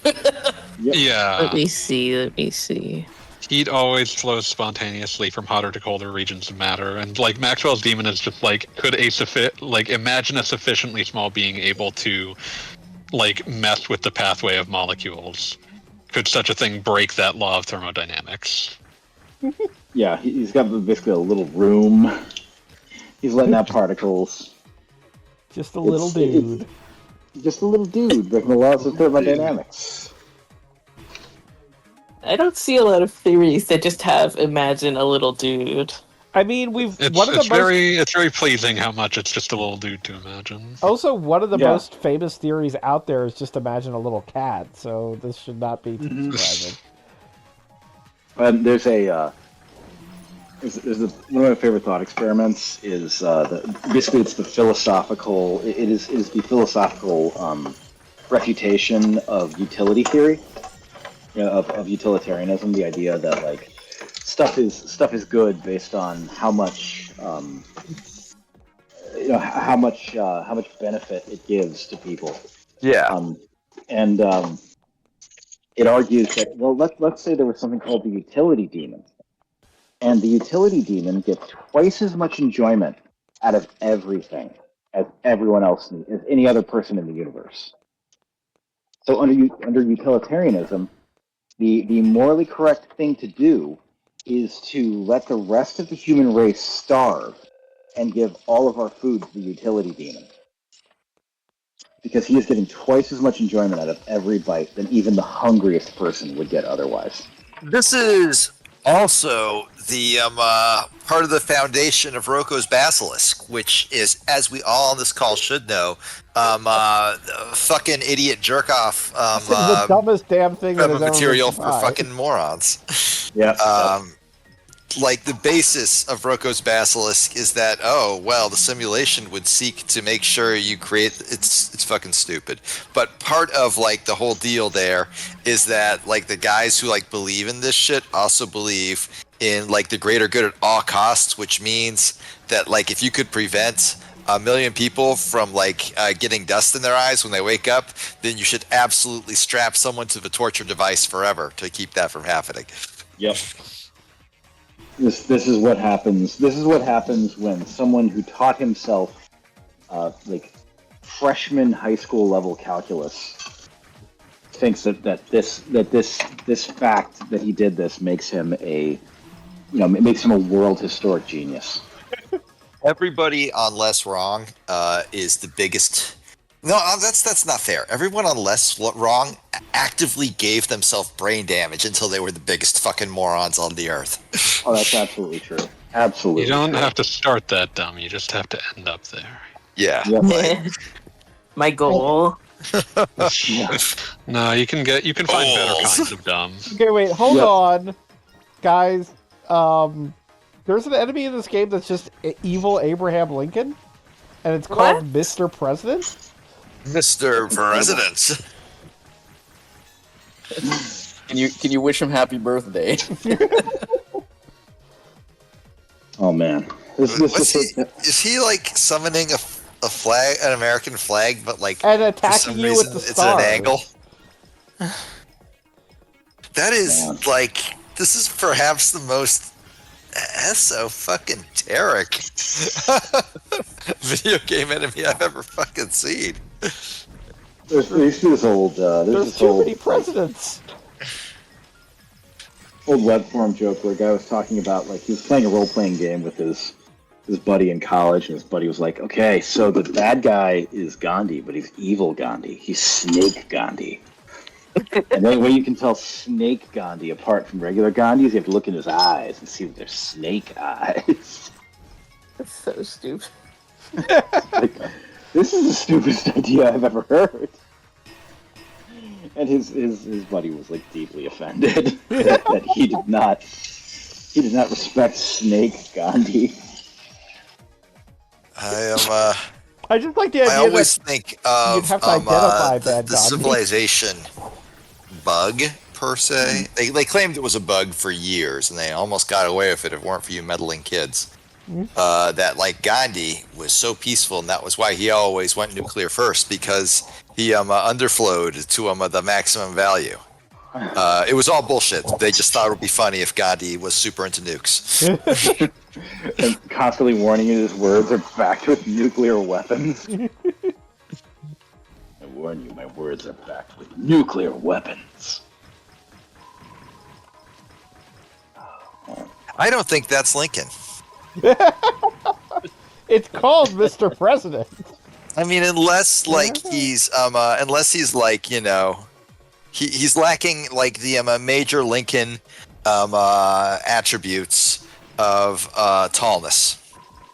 Yeah. Let me see. Heat always flows spontaneously from hotter to colder regions of matter, and like Maxwell's demon is just like, imagine a sufficiently small being able to like mess with the pathway of molecules. Could such a thing break that law of thermodynamics? Yeah, he's got basically a little room. He's letting out particles. just a little dude. Just a little dude breaking the laws of thermodynamics. I don't see a lot of theories that just have imagine a little dude. I mean, we've It's one of the it's most very pleasing how much it's just a little dude to imagine. also one of the Yeah. most famous theories out there is just imagine a little cat. So this should not be too surprising. There's one of my favorite thought experiments is basically it's the philosophical. It is the philosophical refutation of utility theory, of utilitarianism. The idea that like stuff is good based on how much how much benefit it gives to people. Yeah. And it argues that, well, let's say there was something called the utility demon, and the utility demon gets twice as much enjoyment out of everything as everyone else, as any other person in the universe. So under utilitarianism, the morally correct thing to do is to let the rest of the human race starve and give all of our food to the utility demon. Because he is getting twice as much enjoyment out of every bite than even the hungriest person would get otherwise. This is also the part of the foundation of Roko's Basilisk, which is, as we all on this call should know, fucking idiot jerk off the dumbest damn thing that has ever material been for tried. fucking morons. Yeah. Like the basis of Roko's Basilisk is that the simulation would seek to make sure you create it's fucking stupid. But part of like the whole deal there is that like the guys who like believe in this shit also believe in like the greater good at all costs, which means that like if you could prevent 1 million people from like getting dust in their eyes when they wake up, then you should absolutely strap someone to the torture device forever to keep that from happening. Yep. This is what happens. This is what happens when someone who taught himself like freshman high school level calculus thinks that this fact that he did this makes him a world historic genius. Everybody on Less Wrong is the biggest. No, that's not fair. Everyone on Less Wrong actively gave themselves brain damage until they were the biggest fucking morons on the earth. Oh, that's absolutely true. Absolutely. You don't true. have to start that dumb. You just have to end up there. Yeah. Yep. My goal. Yeah. No, you can find better kinds of dumb. Okay, wait, hold on, guys. There's an enemy in this game that's just evil Abraham Lincoln, and it's called Mr. President. Mr. President. Can you wish him happy birthday? Oh man, Is he like summoning a flag, an American flag, but like And for attacking some you reason with the it's at an stars. angle? That is Man. like this is perhaps the most esoteric video game enemy I've ever fucking seen. There's this old There's too many presidents. old web forum joke where a guy was talking about like he was playing a role playing game with his buddy in college, and his buddy was like, "Okay, so the bad guy is Gandhi, but he's evil Gandhi. He's Snake Gandhi." And the only way you can tell Snake Gandhi apart from regular Gandhi is you have to look in his eyes and see that they're snake eyes. That's so stupid. Like, this is the stupidest idea I've ever heard. And his buddy was like deeply offended that he did not respect Snake Gandhi. I am. I just like the idea I always that think of you'd have to identify the bad Gandhi. civilization bug per se. They claimed it was a bug for years, and they almost got away with it if it weren't for you meddling kids. That like Gandhi was so peaceful, and that was why he always went nuclear first, because he underflowed to the maximum value. It was all bullshit. They just thought it would be funny if Gandhi was super into nukes. And constantly warning you his words are backed with nuclear weapons. I warn you, my words are backed with nuclear weapons. I don't think that's Lincoln. It's called Mr. President. I mean, unless like he's like he's lacking like the major Lincoln attributes of tallness.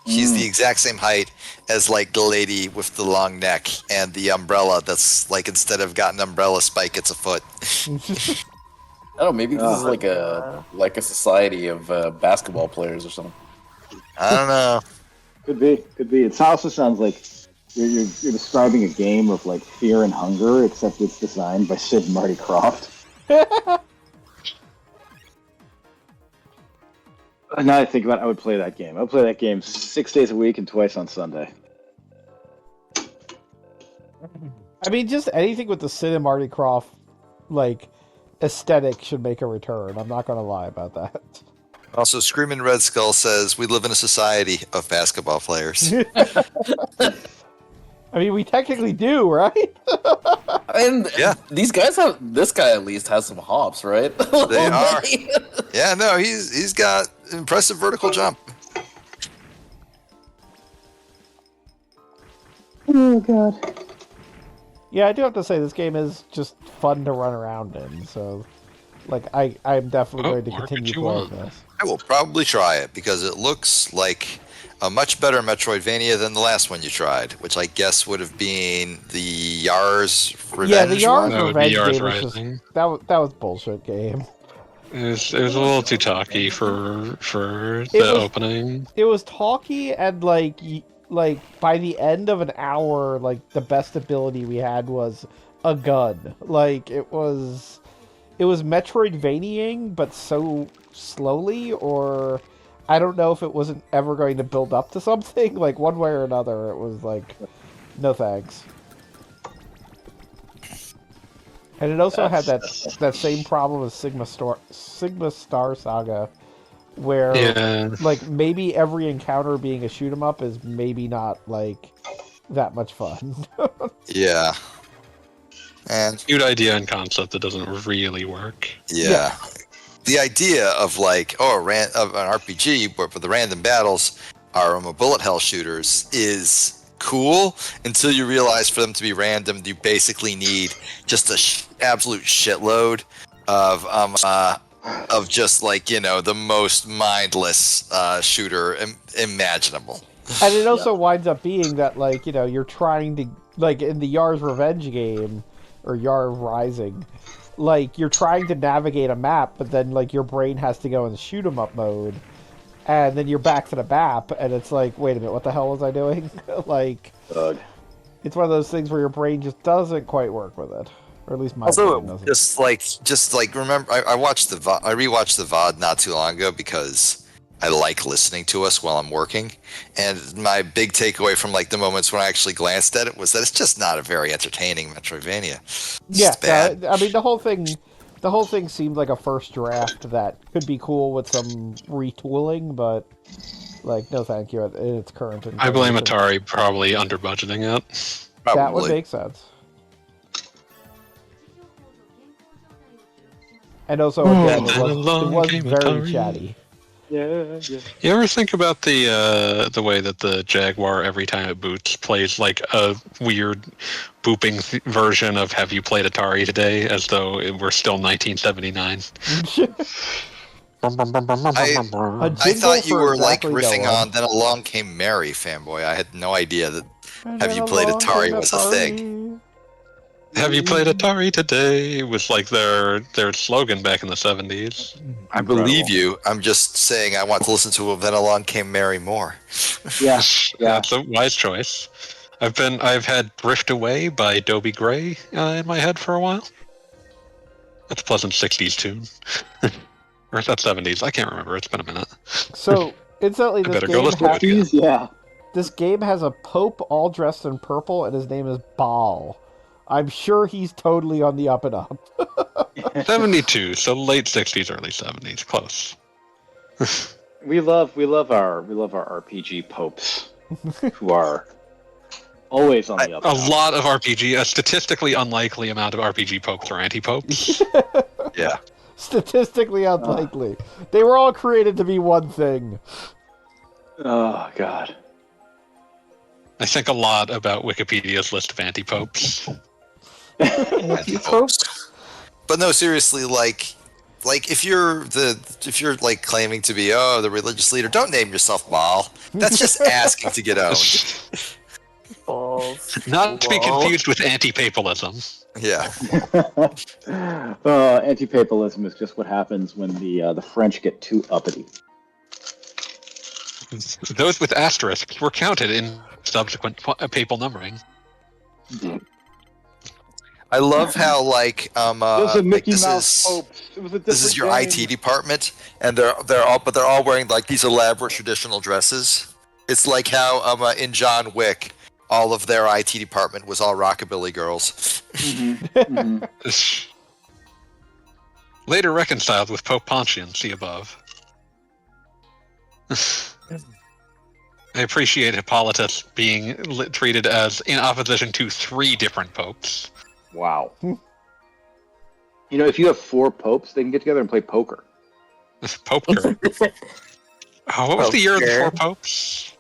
She's the exact same height as like the lady with the long neck and the umbrella. That's like instead of got an umbrella spike, it's a foot. I don't know, maybe this is like a society of basketball players or something. I don't know. Could be. It also sounds like you're describing a game of like Fear and Hunger, except it's designed by Sid and Marty Krofft. Now that I think about it, I would play that game. I would play that game 6 days a week and twice on Sunday. I mean, just anything with the Sid and Marty Krofft, like, aesthetic should make a return. I'm not going to lie about that. Also, Screaming Red Skull says we live in a society of basketball players. I mean, we technically do, right? And Yeah. these guys this guy at least has some hops, right? They are. Yeah, no, he's got impressive vertical jump. Oh god. Yeah, I do have to say this game is just fun to run around in. So, like, I'm definitely going to Mark, continue what you playing this. I will probably try it because it looks like a much better Metroidvania than the last one you tried, which I guess would have been the Yars Revenge. Yeah, the Yars That would be Revenge Yars game was just Rising. that was bullshit game. It was a little too talky for It the was- opening. It was talky and like by the end of an hour, like the best ability we had was a gun. Like it was Metroidvania-ing, but so slowly, or I don't know if it wasn't ever going to build up to something. Like one way or another, it was like, no thanks. And it also had that same problem as Sigma Star Saga, where Yeah. like maybe every encounter being a shoot 'em up is maybe not like that much fun. Yeah. And Cute idea and concept that doesn't really work. yeah. The idea of like, of an RPG where the random battles are bullet hell shooters is cool until you realize for them to be random, you basically need just a absolute shitload of just like, the most mindless shooter imaginable. And it also winds up being that, like, you're trying to, like, in the Yar's Revenge game, or Yar Rising, like, you're trying to navigate a map, but then, like, your brain has to go in shoot 'em up mode, and then you're back to the map, and it's like, wait a minute, what the hell was I doing? Like, it's one of those things where your brain just doesn't quite work with it. Or at least my brain doesn't. just like remember, I rewatched the VOD not too long ago because I like listening to us while I'm working, and my big takeaway from like the moments when I actually glanced at it was that it's just not a very entertaining Metroidvania. It's Yeah, bad. I mean the whole thing seemed like a first draft that could be cool with some retooling, but like no thank you in its current. I blame incarnation. Atari probably under budgeting it. That would Probably. make sense. And also, again, then it along was came very Atari. chatty. Yeah. You ever think about the way that the Jaguar every time it boots plays like a weird booping version of "Have you played Atari today?" as though we're still 1979. I Jingle thought you for were like exactly no riffing one. on "Then Along Came Mary," fanboy. I had no idea that And Have then You Played along Atari came was a thing. Have you played Atari today? Was like their slogan back in the 70s. I believe you. I'm just saying I want to listen to "Then Along Came Mary" more. Yeah. That's a wise choice. I've had "Drift Away" by Dobie Gray in my head for a while. That's a pleasant 60s tune. Or is that 70s? I can't remember. It's been a minute. So, incidentally, I better go listen to it again. Yeah. this game has a pope all dressed in purple, and his name is Baal. I'm sure he's totally on the up and up. 72, so late 60s, early 70s. Close. We love our RPG popes who are always on the up. A and up. lot of RPG, a statistically unlikely amount of RPG popes are anti-popes. Yeah. Statistically unlikely. They were all created to be one thing. Oh god. I think a lot about Wikipedia's list of anti-popes. Anti-popes. But no, seriously, like like if you're like claiming to be the religious leader, don't name yourself Maul. That's just asking to get owned. Balls. Not to be Whoa. confused with anti-papalism. Yeah. Anti-papalism is just what happens when the French get too uppity. Those with asterisks were counted in subsequent papal numbering. I love how like Those are Mickey this Mouse is popes. It was a this is your different IT game. department, and they're all wearing like these elaborate traditional dresses. It's like how in John Wick, all of their IT department was all rockabilly girls. Later reconciled with Pope Pontian, see above. I appreciate Hippolytus being treated as in opposition to 3 different popes. Wow. If you have 4 popes, they can get together and play poker. Poker. Oh, what was the year of the Poker. 4 popes?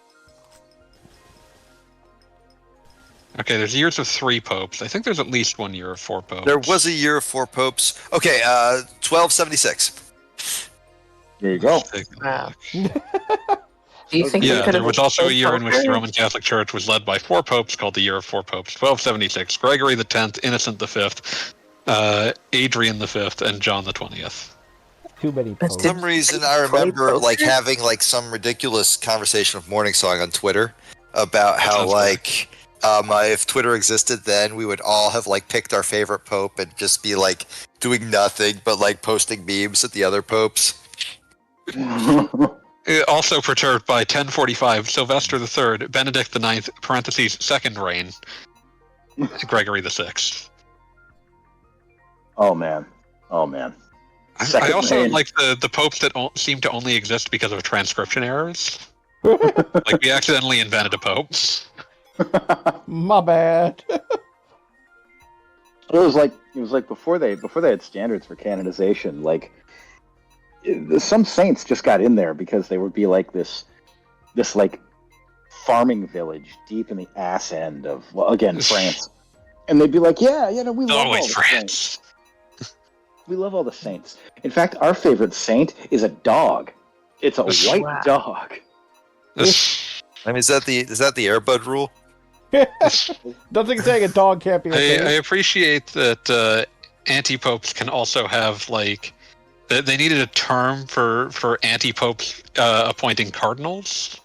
Okay, there's years of 3 popes. I think there's at least 1 year of 4 popes. There was a year of 4 popes. Okay, 1276. There you go. Wow. Do you think we Yeah, could there have was also a year in which the poker? Roman Catholic Church was led by 4 popes called the Year of 4 Popes. 1276, Gregory X, Innocent V, Adrian V, and John the 20th. Too many That's posts. For some reason, I Play remember poker? like having like some ridiculous conversation of Morning Song on Twitter about how sounds like if Twitter existed, then we would all have like picked our favorite pope and just be like doing nothing but like posting memes at the other popes. Also perturbed by 1045, Sylvester III, Benedict IX, parentheses, second reign, Gregory VI. Oh man. I Second also reign. like the popes that seem to only exist because of transcription errors. Like we accidentally invented a pope. My bad. It was like before they had standards for canonization. Like some saints just got in there because they would be like this like farming village deep in the ass end of France, and they'd be like, we love all Always the France. saints. We love all the saints. In fact, our favorite saint is a dog. It's a white Wow. dog. I mean, is that the Airbud rule? Nothing saying a dog can't be a I saint. appreciate that anti-popes can also have like they needed a term for anti-popes appointing cardinals,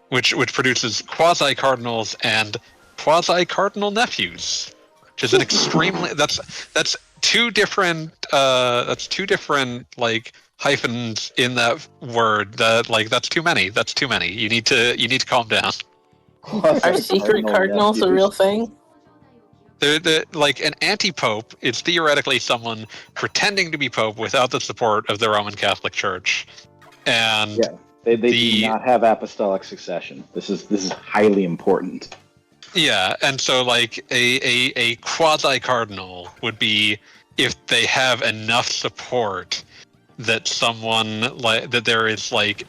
which produces quasi-cardinals and quasi-cardinal nephews, which is an extremely that's two different like hyphens in that word. That's too many. You need to calm down. Are secret cardinals a real thing? They're like an anti-pope is theoretically someone pretending to be pope without the support of the Roman Catholic Church, and Yeah, they do not have apostolic succession. This is highly important. yeah, and so like a quasi cardinal would be if they have enough support that someone like that there is like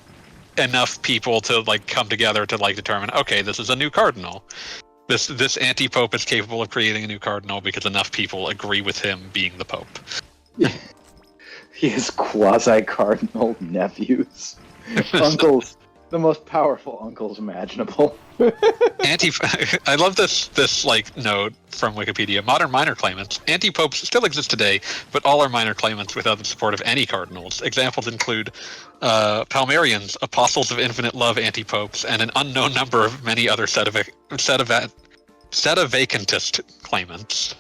enough people to like come together to like determine, okay, this is a new cardinal. This anti-pope is capable of creating a new cardinal because enough people agree with him being the pope. He has quasi-cardinal nephews, uncles, the most powerful uncles imaginable. I love this like note from Wikipedia. Modern minor claimants. Anti-popes still exist today, but all are minor claimants without the support of any cardinals. Examples include Palmarians, apostles of infinite love anti-popes, and an unknown number of many other sedevacantist claimants.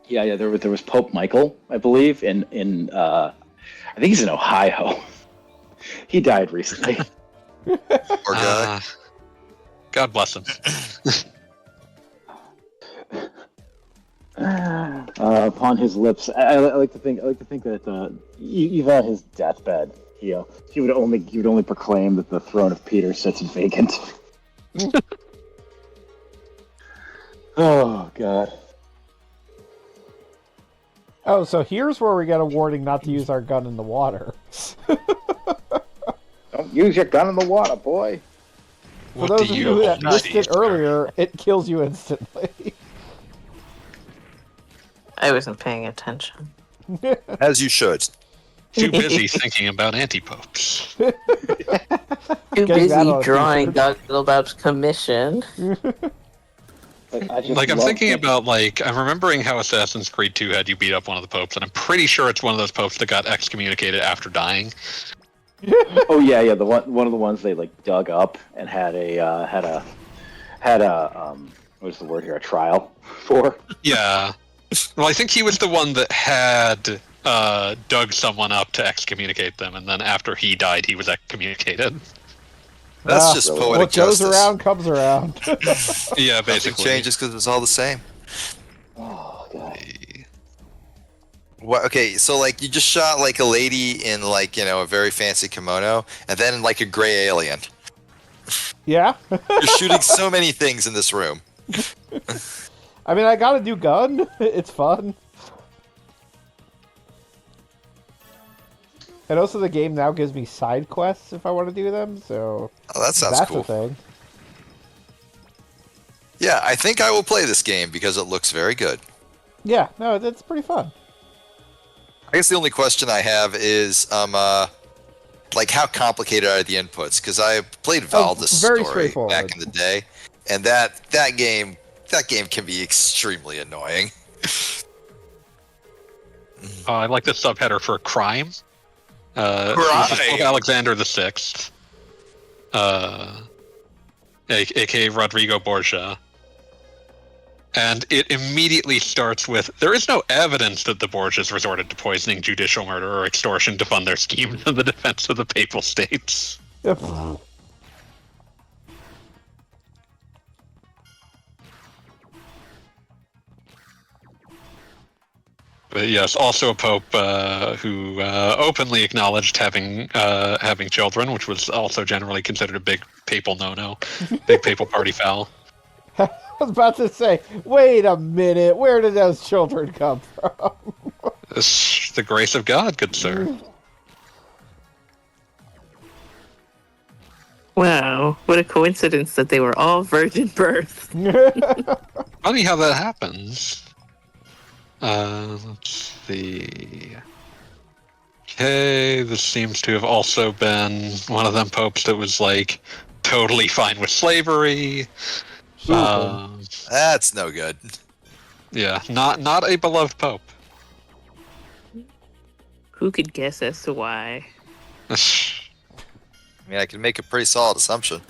Yeah. There was Pope Michael, I believe, in I think he's in Ohio. He died recently. Poor guy. God bless him. Upon his lips, I like to think that even on his deathbed, he would only proclaim that the throne of Peter sits vacant. Oh God. Oh, so here's where we get a warning not to use our gun in the water. Don't use your gun in the water, boy. For What those do of you you that hold missed it these? earlier, it kills you instantly. I wasn't paying attention. As you should. Too busy thinking about anti-popes. Too Getting busy that on a drawing t-shirt. Gogglebob's commission. Like, I'm thinking about, like, I'm remembering how Assassin's Creed 2 had you beat up one of the popes, and I'm pretty sure it's one of those popes that got excommunicated after dying. Oh yeah, the one of the ones they like dug up and had a what's the word here? A trial for. Yeah. Well, I think he was the one that had dug someone up to excommunicate them, and then after he died, he was excommunicated. That's just really. poetic What goes justice. around comes around. Yeah, Nothing basically. changes because it's all the same. Oh god. What, okay, so like you just shot like a lady in like, you know, a very fancy kimono, and then like a gray alien. Yeah. You're shooting so many things in this room. I mean, I got a new gun. It's fun. And also, the game now gives me side quests if I want to do them, so Oh, that sounds that's cool. a thing. Yeah, I think I will play this game because it looks very good. Yeah, no, it's pretty fun. I guess the only question I have is, like how complicated are the inputs? Because I played Valda's very story straightforward. back in the day, and that game can be extremely annoying. I like the subheader for crime. Crime. Alexander the Sixth, aka Rodrigo Borgia, and it immediately starts with: there is no evidence that the Borgias resorted to poisoning, judicial murder, or extortion to fund their schemes in the defense of the Papal States. Yep. But yes, also a pope who openly acknowledged having children, which was also generally considered a big papal no-no, big papal party foul. I was about to say, wait a minute, where did those children come from? It's the grace of God, good sir. Wow, what a coincidence that they were all virgin birth. Funny how that happens. Let's see. Okay, this seems to have also been one of them popes that was like totally fine with slavery. That's no good. Yeah, not a beloved pope. Who could guess as to why? I mean, I can make a pretty solid assumption.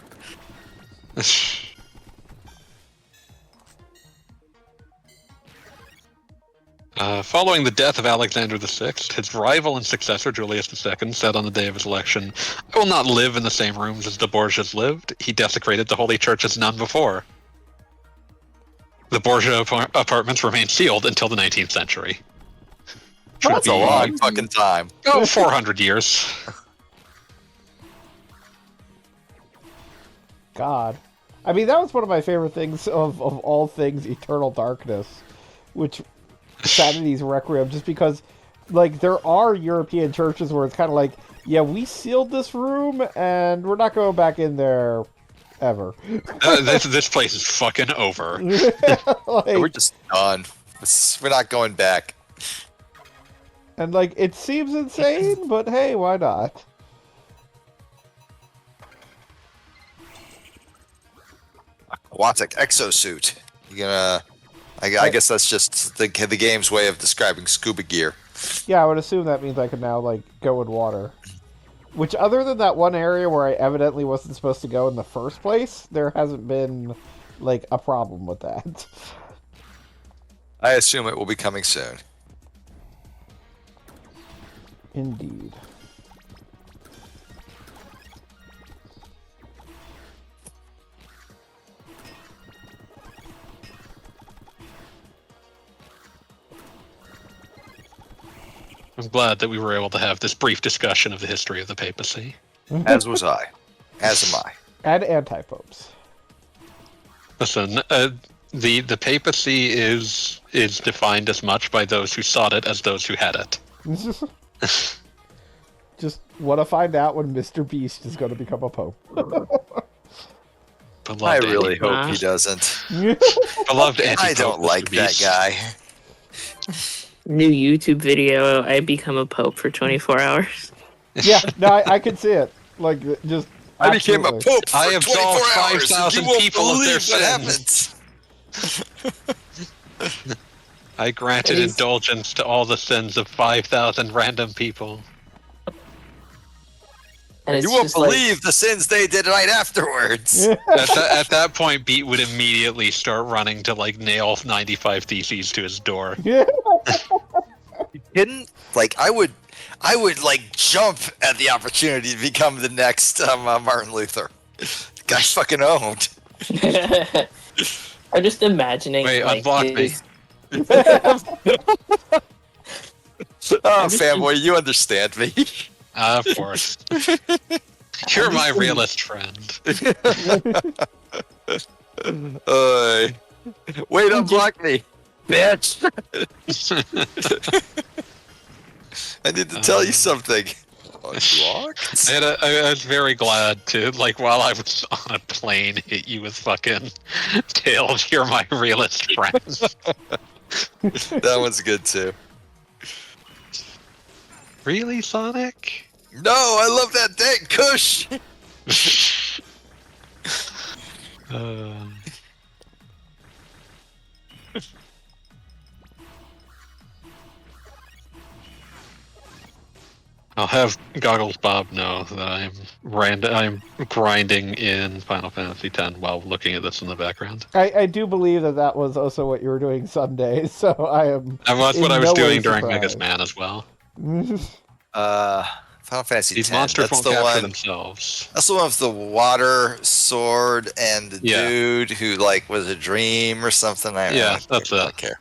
Following the death of Alexander VI, his rival and successor Julius II said on the day of his election, "I will not live in the same rooms as the Borgias lived." He desecrated the Holy Church as none before. The Borgia apartments remained sealed until the 19th century. That's a long fucking time. 400 years. God. I mean, that was one of my favorite things of all things Eternal Darkness, which Sanity's Requiem, just because, like, there are European churches where it's kind of like, yeah, we sealed this room, and we're not going back in there ever. This place is fucking over. Like, We're just done. We're not going back. and, like, it seems insane, but hey, why not? Aquatic exosuit. You gonna? I guess that's just the game's way of describing scuba gear. Yeah, I would assume that means I could now, like, go in water. Which, other than that one area where I evidently wasn't supposed to go in the first place, there hasn't been, like, a problem with that. I assume it will be coming soon. Indeed. I'm glad that we were able to have this brief discussion of the history of the papacy. As was I. As am I. And anti-popes. Listen, the papacy is defined as much by those who sought it as those who had it. Just want to find out when Mr. Beast is going to become a pope. Beloved I really anti- hope he doesn't. Beloved anti-pope I don't Mr. like that Beast. guy. New YouTube video, I become a pope for 24 hours. Yeah, no, I could see it. Like, just. I became a absolutely. pope for I 24 absolved hours. 5,000 You won't people of their believe what sins. happens. I granted It is- indulgence to all the sins of 5,000 random people. And it's You won't just like, believe the sins they did right afterwards. At that point, Beat would immediately start running to like nail 95 Theses to his door. Yeah. Kidding? Like I would like jump at the opportunity to become the next Martin Luther. The guy's fucking owned. I'm just imagining. Wait, like, unblock me. his- Oh, fanboy, you understand me. Of course. You're my realist friend. Wait, unblock me, bitch. I need to tell you something. Unblocked? I was very glad to, like, while I was on a plane, hit you with fucking Tails, you're my realist friend. That one's good too. Really, Sonic? No, I love that dank Kush. I'll have Goggles Bob know that I'm grinding in Final Fantasy X while looking at this in the background. I do believe that was also what you were doing Sunday, so I am. And that's what in I was no way doing during surprised. Megas Man as well. Final Fantasy These X. monsters That's won't the capture one. themselves. That's the one with the water sword and the Yeah. dude who like was a dream or something. Yeah, that's I don't it. care.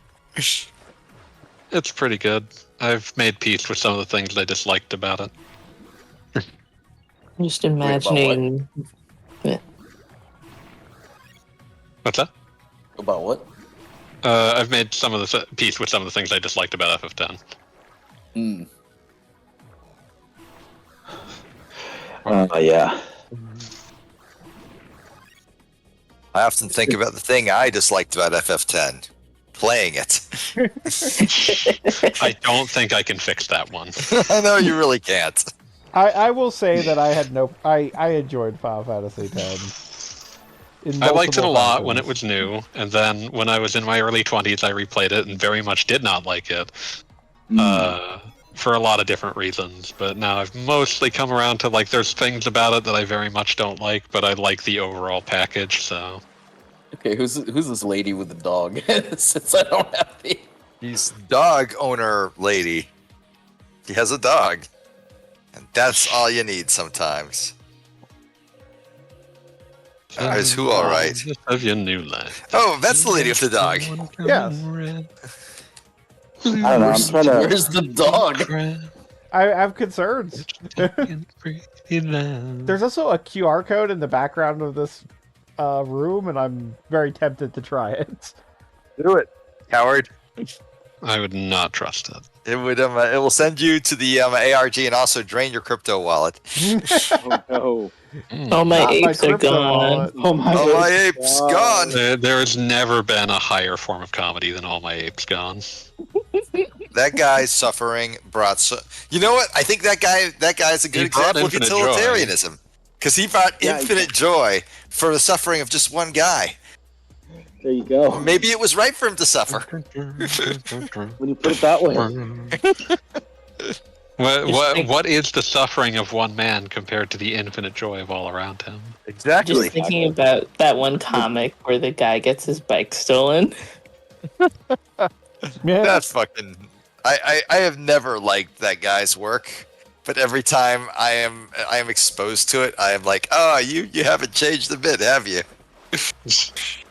It's pretty good. I've made peace with some of the things I disliked about it. I'm just imagining. What's that? About what? I've made some of the peace with some of the things I disliked about FF10. Hmm. Yeah. I often think about the thing I disliked about FF10. Playing it. I don't think I can fix that one. I know you really can't. I will say that I had no. I enjoyed Final Fantasy X. I liked it a lot when it was new, and then when I was in my early 20s, I replayed it and very much did not like it. For a lot of different reasons, but now I've mostly come around to like there's things about it that I very much don't like, but I like the overall package, so... Okay, who's this lady with the dog? Since I don't have the... He's dog owner lady. He has a dog. And that's all you need sometimes. Is who alright? Of your new life. Oh, that's the lady with the dog. Yes. I don't know. I'm trying to. Where's the dog? I have concerns. There's also a QR code in the background of this room, and I'm very tempted to try it. Do it, coward. I would not trust it. It would. It will send you to the ARG and also drain your crypto wallet. Oh no! All my Not my apes are crypto gone. wallet. Oh my! Oh, my ape's gone. There has never been a higher form of comedy than All My Apes Gone. That guy's suffering brought. You know what? I think that guy's a good He brought example of infinite utilitarianism because he brought Yeah, infinite joy for the suffering of just one guy. There you go. Maybe it was right for him to suffer. When you put it that way. What is the suffering of one man compared to the infinite joy of all around him? Exactly. Just thinking about that one comic where the guy gets his bike stolen. Yeah. That's fucking. I have never liked that guy's work, but every time I am exposed to it, I am like, oh, you haven't changed a bit, have you?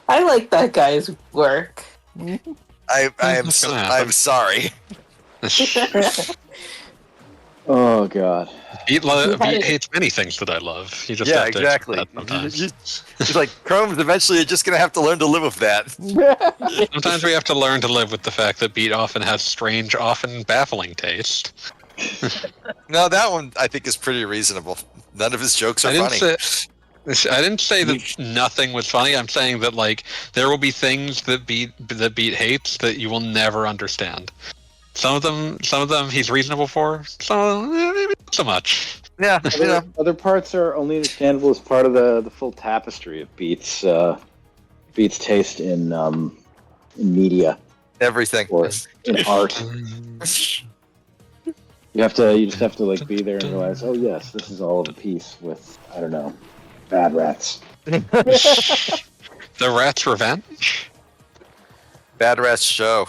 I like that guy's work. I'm sorry. Oh god. Beat hates many things that I love. You just Yeah, have to exactly. accept that sometimes. It's like Chrome's eventually you're just gonna have to learn to live with that. Sometimes we have to learn to live with the fact that Beat often has strange, often baffling taste. No, that one I think is pretty reasonable. None of his jokes are I didn't funny. say I didn't say that nothing was funny. I'm saying that like there will be things that Beat hates that you will never understand. Some of them he's reasonable for. Some of them, maybe not so much. Yeah, Other parts are only understandable as part of the full tapestry of Beat's taste in media everything. or in art. You just have to like be there and realize, oh yes, this is all of a piece with, I don't know, bad rats. The Rat's Revenge? Bad Rats Show.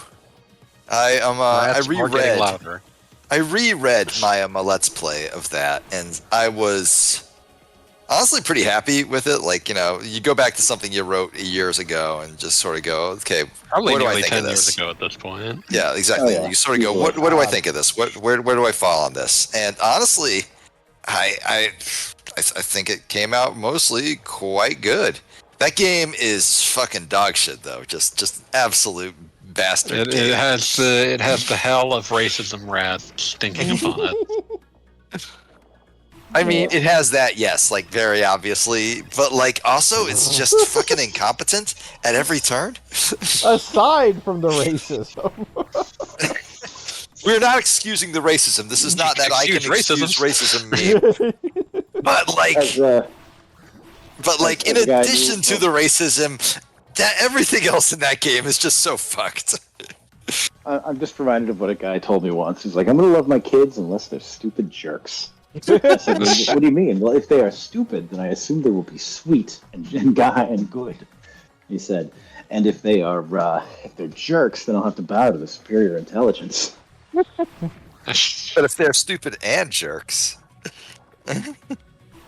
I reread my Let's Play of that, and I was honestly pretty happy with it. Like, you go back to something you wrote years ago and just sort of go, okay, Probably what do I nearly think 10 of this? years ago at this point. Yeah, exactly. Oh, yeah. You sort of go, what do I think of this? Where do I fall on this? And honestly, I think it came out mostly quite good. That game is fucking dog shit, though. Just absolute bastard. It has the hell of racism wrath stinking upon it. I mean, it has that, yes, like very obviously, but like also it's just fucking incompetent at every turn. Aside from the racism. We're not excusing the racism. This is not that I can excuse racism meme. But like, in addition to the racism, that everything else in that game is just so fucked. I'm just reminded of what a guy told me once. He's like, I'm going to love my kids unless they're stupid jerks. I said, what do you mean? Well, if they are stupid, then I assume they will be sweet and good. He said, and if they're jerks, then I'll have to bow to the superior intelligence. But if they're stupid and jerks...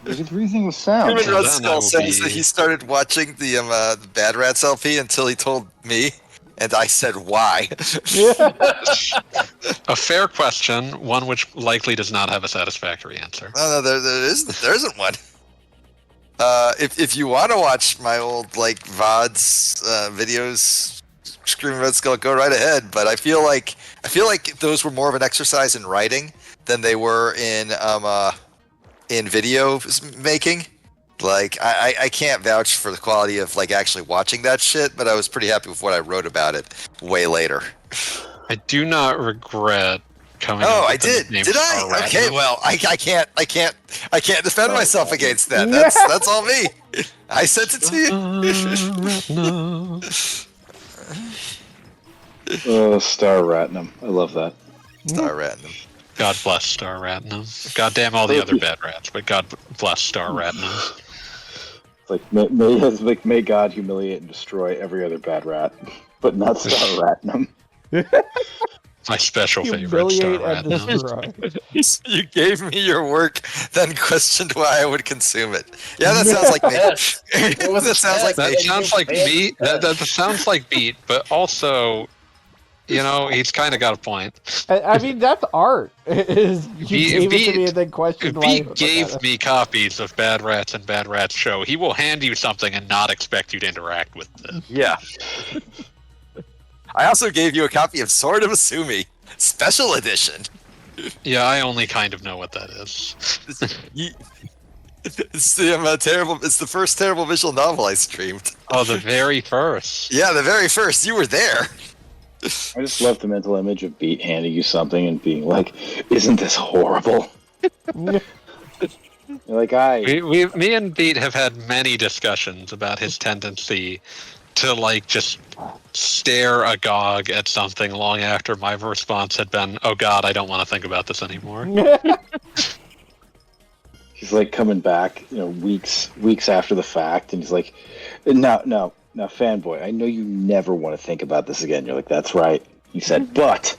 His reasoning was sound. Human Red Skull says that he started watching the Bad Rats LP until he told me, and I said why. A fair question, one which likely does not have a satisfactory answer. No, there isn't one. If you want to watch my old like VODs videos, Screaming Red Skull, go right ahead. But I feel like those were more of an exercise in writing than they were in video making. Like I can't vouch for the quality of like actually watching that shit, but I was pretty happy with what I wrote about it way later. I do not regret coming. Oh, up I with the did. name Did I? Star Okay, Ratman. well, I can't defend myself against that. That's all me. I sent it to you. Oh, Star Ratnam. I love that. Star Ratnam. God bless Star Ratnam. God damn all the other bad rats, but God bless Star Ratnam. It's like may God humiliate and destroy every other bad rat, but not Star Ratnam. My special favorite, Star Humiliate and Ratnam. destroy. You gave me your work, then questioned why I would consume it. Yeah, that sounds like me. That sounds like That me. sounds like Beat. That sounds like Beat, but also, he's kind of got a point. I mean, that's art. You gave it to me and then questioned If why. Beat gave me copies of Bad Rats and Bad Rats Show, he will hand you something and not expect you to interact with it. Yeah. I also gave you a copy of Sword of Asumi, Special Edition. Yeah, I only kind of know what that is. It's the first terrible visual novel I streamed. Oh, the very first. Yeah, the very first. You were there. I just love the mental image of Beat handing you something and being like, "Isn't this horrible?" You're like, Me and Beat have had many discussions about his tendency to like just stare agog at something long after my response had been, "Oh God, I don't want to think about this anymore." He's like coming back, weeks after the fact, and he's like, "No, fanboy, I know you never want to think about this again." You're like, "That's right." He said, "But."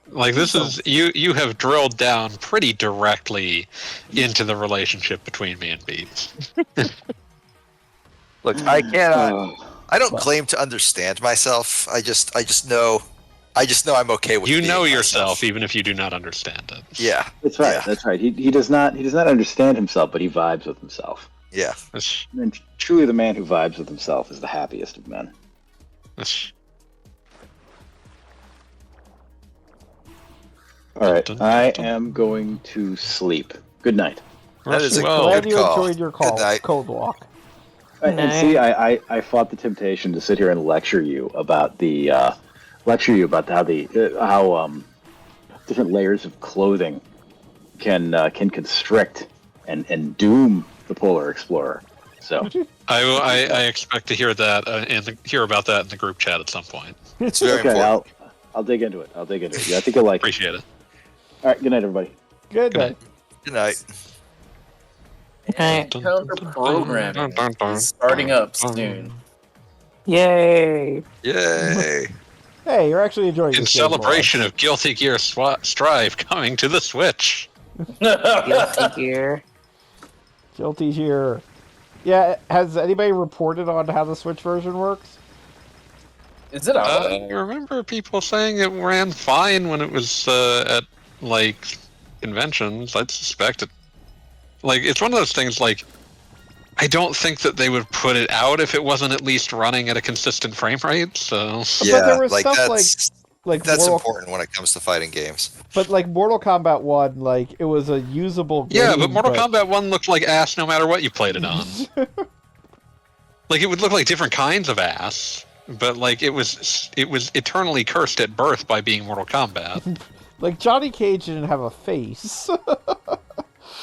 Like this is you have drilled down pretty directly into the relationship between me and Beat. Look, I don't claim to understand myself. I just know I'm okay with You being know myself. yourself even if you do not understand it. Yeah. That's right. Yeah. That's right. He does not understand himself, but he vibes with himself. Yeah. And truly, the man who vibes with himself is the happiest of men. All right, I am going to sleep. Good night. That is a Well, Glad good you call. enjoyed your Good night. code walk. And see, I fought the temptation to sit here and lecture you about how different layers of clothing can constrict and doom the Polar Explorer. So I expect to hear that hear about that in the group chat at some point. It's very okay, important. I'll dig into it. Yeah, I think you'll like it. Appreciate it. All right, good night, everybody. Good Good night. Good night. Counter programming is starting up soon. Yay! Yay. Hey, you're actually enjoying In this game, celebration Ross. of Guilty Gear Strive coming to the Switch. Guilty Gear. Guilty here. Yeah, has anybody reported on how the Switch version works? Is it out? I remember people saying it ran fine when it was at like conventions. I'd suspect it. Like, it's one of those things. Like, I don't think that they would put it out if it wasn't at least running at a consistent frame rate. So Yeah, there was like stuff that's like Mortal, important when it comes to fighting games. but like Mortal Kombat 1, like it was a usable game. yeah, but Mortal Kombat 1 looked like ass no matter what you played it on. Like, it would look like different kinds of ass, but like it was eternally cursed at birth by being Mortal Kombat. Like Johnny Cage didn't have a face.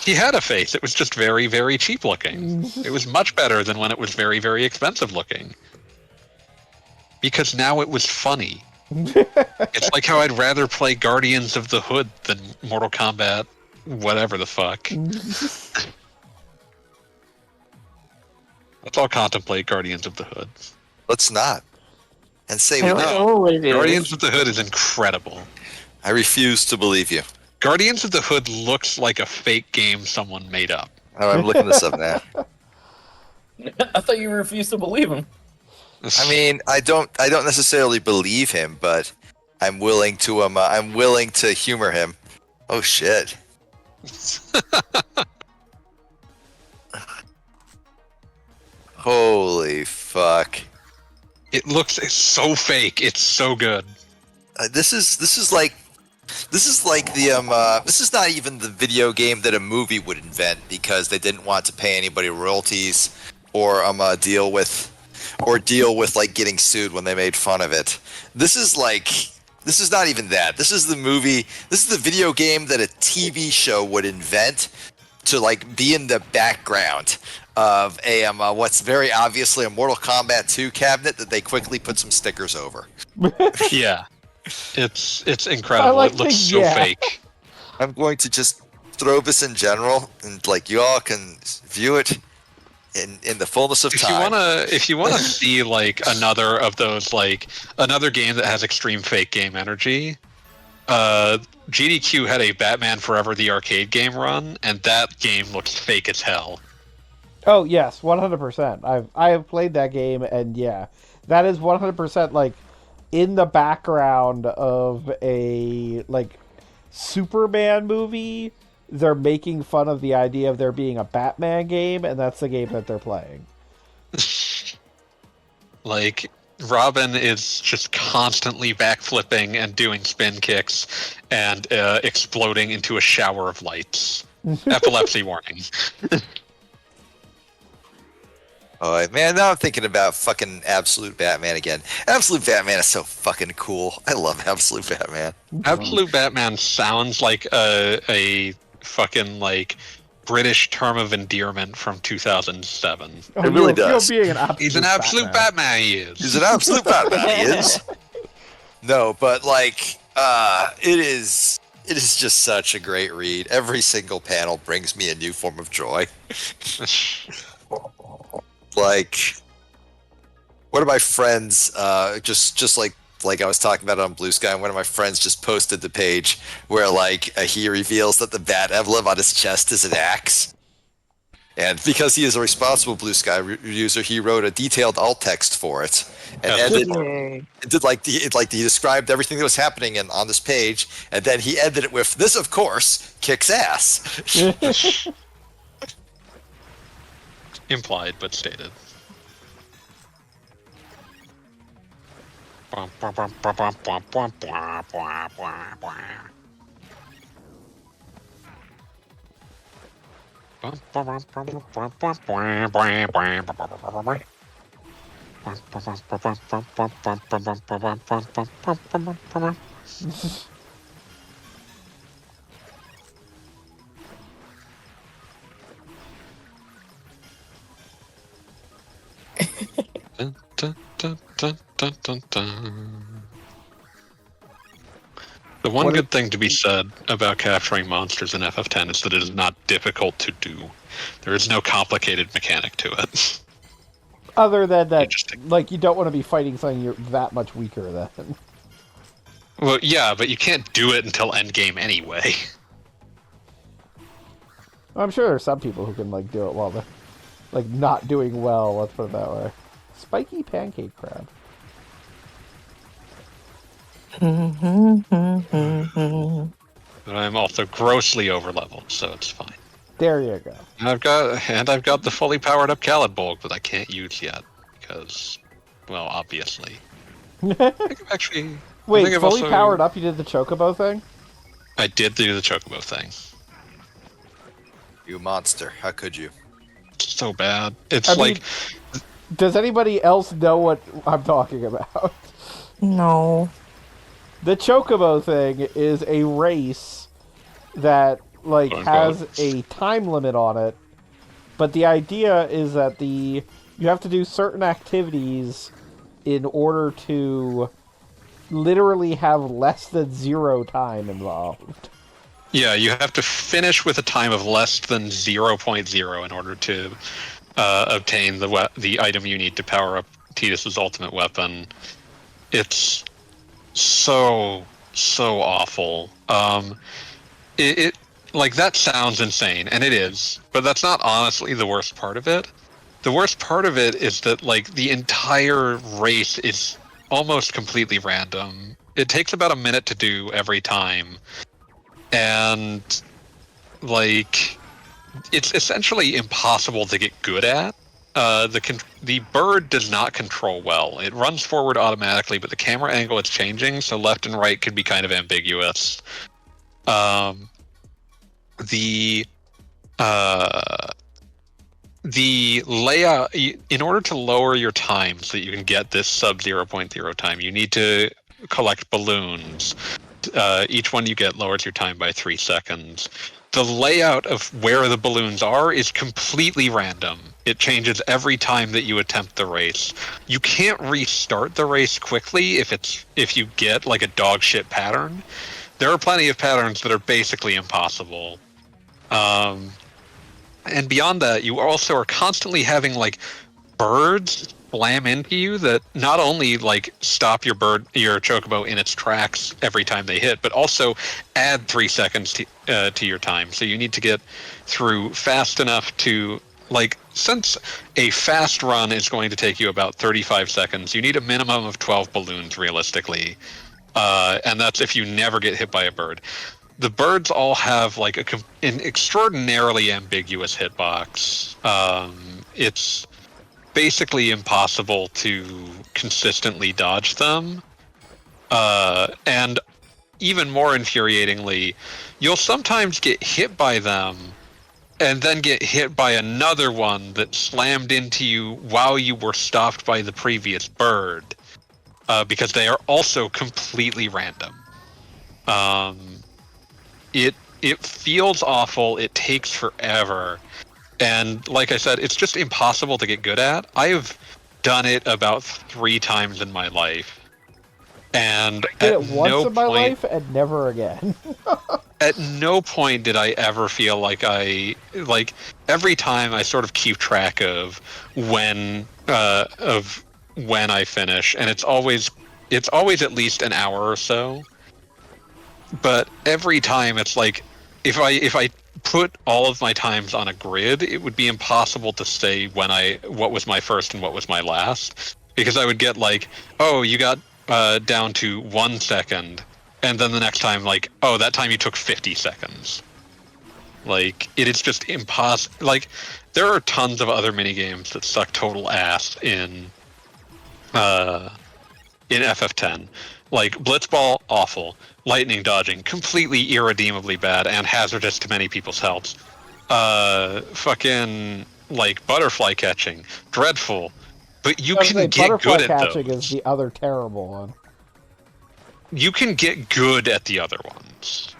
He had a face. It was just very, very cheap looking. It was much better than when it was very, very expensive looking. Because now it was funny. It's like how I'd rather play Guardians of the Hood than Mortal Kombat, whatever the fuck. Let's all contemplate Guardians of the Hood. Let's not. And say I we don't did. know what it is. Guardians of the Hood is incredible. I refuse to believe you. Guardians of the Hood looks like a fake game someone made up. Oh, I'm looking this up now. I thought you refused to believe him. I mean, I don't necessarily believe him, but I'm willing to humor him. Oh shit. Holy fuck. It looks so fake. It's so good. This is like this is not even the video game that a movie would invent because they didn't want to pay anybody royalties or deal with like getting sued when they made fun of it. This is not even that. This is the video game that a TV show would invent to like be in the background of a what's very obviously a Mortal Kombat 2 cabinet that they quickly put some stickers over. Yeah. It's incredible. like It looks the- so yeah. fake. I'm going to just throw this in general, and like you all can view it in the fullness of time. If you wanna see like another of those, like another game that has extreme fake game energy, GDQ had a Batman Forever the arcade game run, and that game looks fake as hell. Oh yes, 100%. I have played that game, and yeah, that is 100% like in the background of a like Superman movie. They're making fun of the idea of there being a Batman game, and that's the game that they're playing. Like, Robin is just constantly backflipping and doing spin kicks and exploding into a shower of lights. Epilepsy warning. Oh man, now I'm thinking about fucking Absolute Batman again. Absolute Batman is so fucking cool. I love Absolute Batman. Absolute Batman sounds like a fucking like British term of endearment from 2007. Oh, It really does. You're being an absolute He's an absolute Batman. He is. He's an absolute Batman. He is. No, but like, it is just such a great read. Every single panel brings me a new form of joy. Like, one of my friends, just like I was talking about it on Blue Sky, one of my friends just posted the page where like he reveals that the bat emblem on his chest is an axe. And because he is a responsible Blue Sky user, he wrote a detailed alt text for it, and he described everything that was happening on this page, and then he ended it with, "This, of course, kicks ass." Implied but stated. The one good thing to be said about capturing monsters in FF10 is that it is not difficult to do. There is no complicated mechanic to it. Other than that, like, you don't want to be fighting something you're that much weaker than. Well, yeah, but you can't do it until endgame anyway. I'm sure there's some people who can, like, do it while they're, like, not doing well, let's put it that way. Spiky pancake crab. But I'm also grossly overleveled, so it's fine. There you go. And I've got the fully powered up Khaled Bulk that I can't use yet because, well, obviously. Actually, wait, fully powered up? You did the Chocobo thing? I did do the Chocobo thing. You monster! How could you? It's so bad. It's mean, does anybody else know what I'm talking about? No. The Chocobo thing is a race that, like, has a time limit on it, but the idea is that you have to do certain activities in order to literally have less than 0 time involved. Yeah, you have to finish with a time of less than 0.0 in order to obtain the item you need to power up Tidus's ultimate weapon. It's so awful. It like, that sounds insane, and it is, but that's not honestly the worst part of it. The worst part of it is that, like, the entire race is almost completely random. It takes about a minute to do every time, and, like, it's essentially impossible to get good at. The bird does not control well. It runs forward automatically, but the camera angle is changing, so left and right can be kind of ambiguous. The layout, in order to lower your time so that you can get this sub 0.0 time, you need to collect balloons. Each one you get lowers your time by 3 seconds. The layout of where the balloons are is completely random. It changes every time that you attempt the race. You can't restart the race quickly if you get, like, a dog shit pattern. There are plenty of patterns that are basically impossible. And beyond that, you also are constantly having, like, birds slam into you that not only, like, stop your Chocobo in its tracks every time they hit, but also add 3 seconds to your time. So you need to get through fast enough to, like, since a fast run is going to take you about 35 seconds, you need a minimum of 12 balloons realistically. And that's if you never get hit by a bird. The birds all have, like, an extraordinarily ambiguous hitbox. It's basically impossible to consistently dodge them. And even more infuriatingly, you'll sometimes get hit by them and then get hit by another one that slammed into you while you were stopped by the previous bird, because they are also completely random. It feels awful. It takes forever. And like I said, it's just impossible to get good at. I have done it about 3 times in my life. And I did it once in my life and never again. At no point did I ever feel like every time I sort of keep track of when I finish, and it's always at least an hour or so. But every time it's like, if I put all of my times on a grid, it would be impossible to say what was my first and what was my last, because I would get, like, oh, you got down to 1 second, and then the next time, like, oh, that time you took 50 seconds. Like, it is just impossible. Like, there are tons of other minigames that suck total ass in FF10. Like, Blitzball, awful. Lightning dodging, completely irredeemably bad and hazardous to many people's healths. fucking like butterfly catching, dreadful. But you I was can gonna say, get butterfly good at catching those. is the other terrible one. You can get good at the other ones.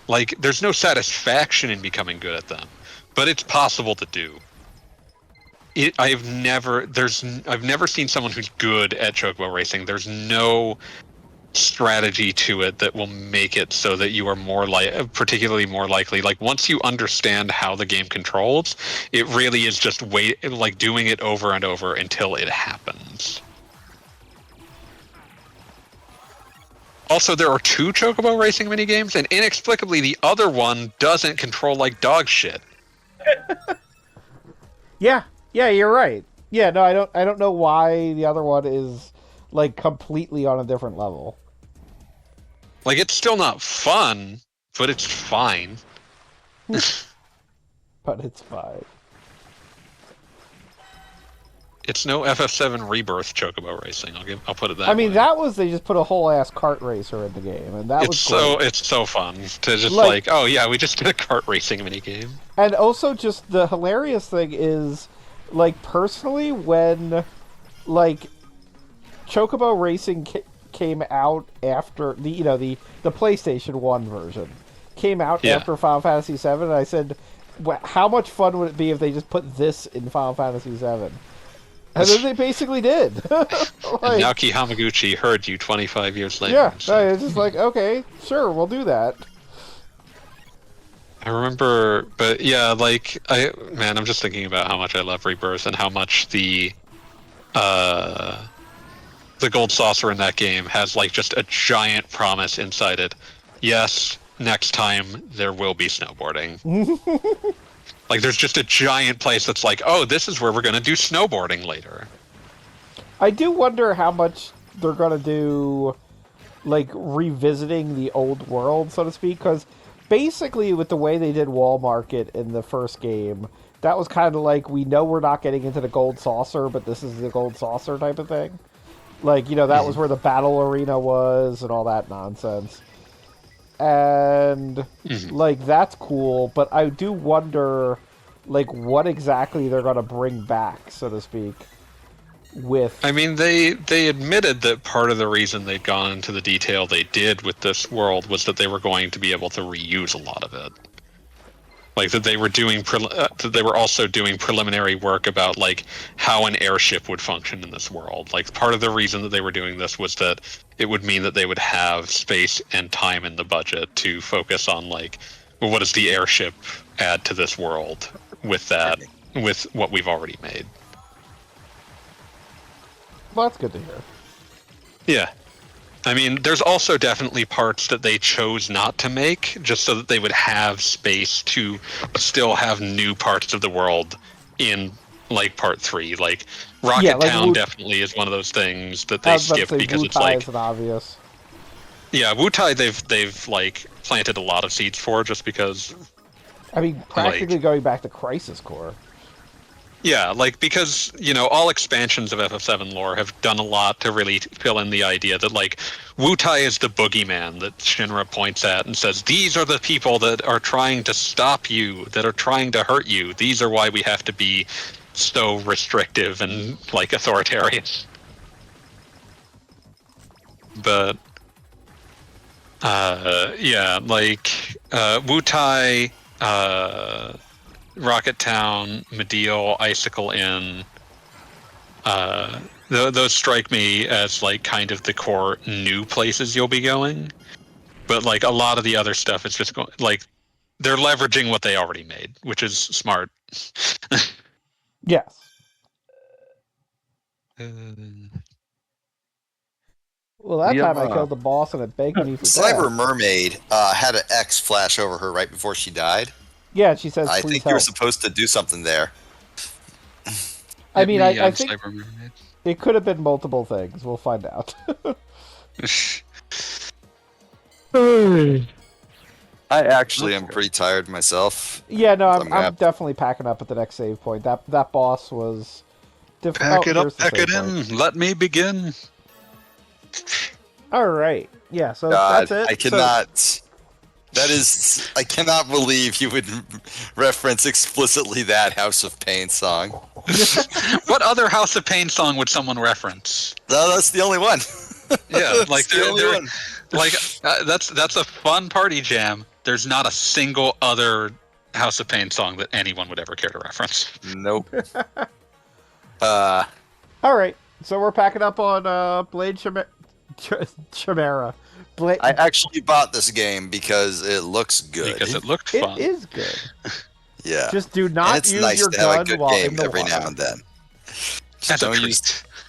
Like, there's no satisfaction in becoming good at them, but it's possible to do. I've never seen someone who's good at chocobo racing. There's no strategy to it that will make it so that you are particularly more likely. Like, once you understand how the game controls, it really is just doing it over and over until it happens. Also, there are 2 chocobo racing minigames, and inexplicably the other one doesn't control like dog shit. Yeah, you're right. Yeah, no, I don't know why the other one is like completely on a different level. Like, it's still not fun, but it's fine. But it's fine. It's no FF7 Rebirth chocobo racing. I'll put it that way. I mean, they just put a whole ass kart racer in the game, and that was great. It's so fun to just oh yeah, we just did a kart racing minigame. And also, just the hilarious thing is, like, personally, when like chocobo racing came out after the PlayStation 1 version came out after Final Fantasy 7, and I said, how much fun would it be if they just put this in Final Fantasy 7? And then they basically did. And Naoki Hamaguchi heard you 25 years later. Yeah, so. It's just like, okay, sure, we'll do that. I remember, but yeah, I'm just thinking about how much I love Rebirth and how much the gold saucer in that game has like just a giant promise inside it. Yes, next time there will be snowboarding. Like, there's just a giant place that's like, oh, this is where we're going to do snowboarding later. I do wonder how much they're going to do, like, revisiting the old world, so to speak, because basically with the way they did Wall Market in the first game, that was kind of like, we know we're not getting into the gold saucer, but this is the gold saucer type of thing. Like, that was where the battle arena was and all that nonsense. And, like, that's cool, but I do wonder, like, what exactly they're going to bring back, so to speak, with... I mean, they admitted that part of the reason they'd gone into the detail they did with this world was that they were going to be able to reuse a lot of it. Like, that they were also doing preliminary work about, like, how an airship would function in this world. Like, part of the reason that they were doing this was that it would mean that they would have space and time in the budget to focus on, like, well, what does the airship add to this world with what we've already made. Well, that's good to hear. Yeah. I mean, there's also definitely parts that they chose not to make just so that they would have space to still have new parts of the world in, like, part 3. Like, Rocket Town definitely is one of those things that they skipped because it's like... is an obvious. Yeah, Wutai they've like planted a lot of seeds for just because... I mean, practically going back to Crisis Core. Yeah, like, because, all expansions of FF7 lore have done a lot to really fill in the idea that, like, Wutai is the boogeyman that Shinra points at and says, these are the people that are trying to stop you, that are trying to hurt you. These are why we have to be so restrictive and, like, authoritarian. But, Wutai, Rocket Town, Medial, Icicle Inn, those strike me as, like, kind of the core new places you'll be going. But, like, a lot of the other stuff is just going, like, they're leveraging what they already made, which is smart. Yes. Well, that time I killed the boss and it begged me for Cyber death. Mermaid had an X flash over her right before she died. Yeah, she says, I please think help. you're supposed to do something there. I mean, I think it could have been multiple things. We'll find out. I actually am pretty tired myself. Yeah, no, I'm definitely packing up at the next save point. That boss was difficult. Pack it up, pack it in. Let me begin. All right. Yeah, so God, that's it. I cannot. That is, I cannot believe you would reference explicitly that House of Pain song. What other House of Pain song would someone reference? No, that's the only one. Yeah, like the only one. that's a fun party jam. There's not a single other House of Pain song that anyone would ever care to reference. Nope. All right, so we're packing up on Blade Chimera. I actually bought this game because it looks good. Because it looked fun. It is good. Yeah. Just do And not it's use nice your to have a gun good while game in the every water. now and then. Just That's a don't treat.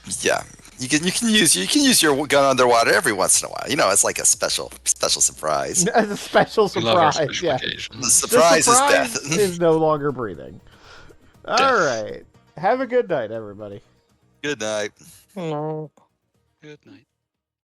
use. Yeah. You can use your gun underwater every once in a while. You know, it's like a special surprise. As a special We love our surprise, special yeah. occasions. The surprise, The surprise is death. is no longer breathing. All Death. right. Have a good night, everybody. Good night. No. Good night.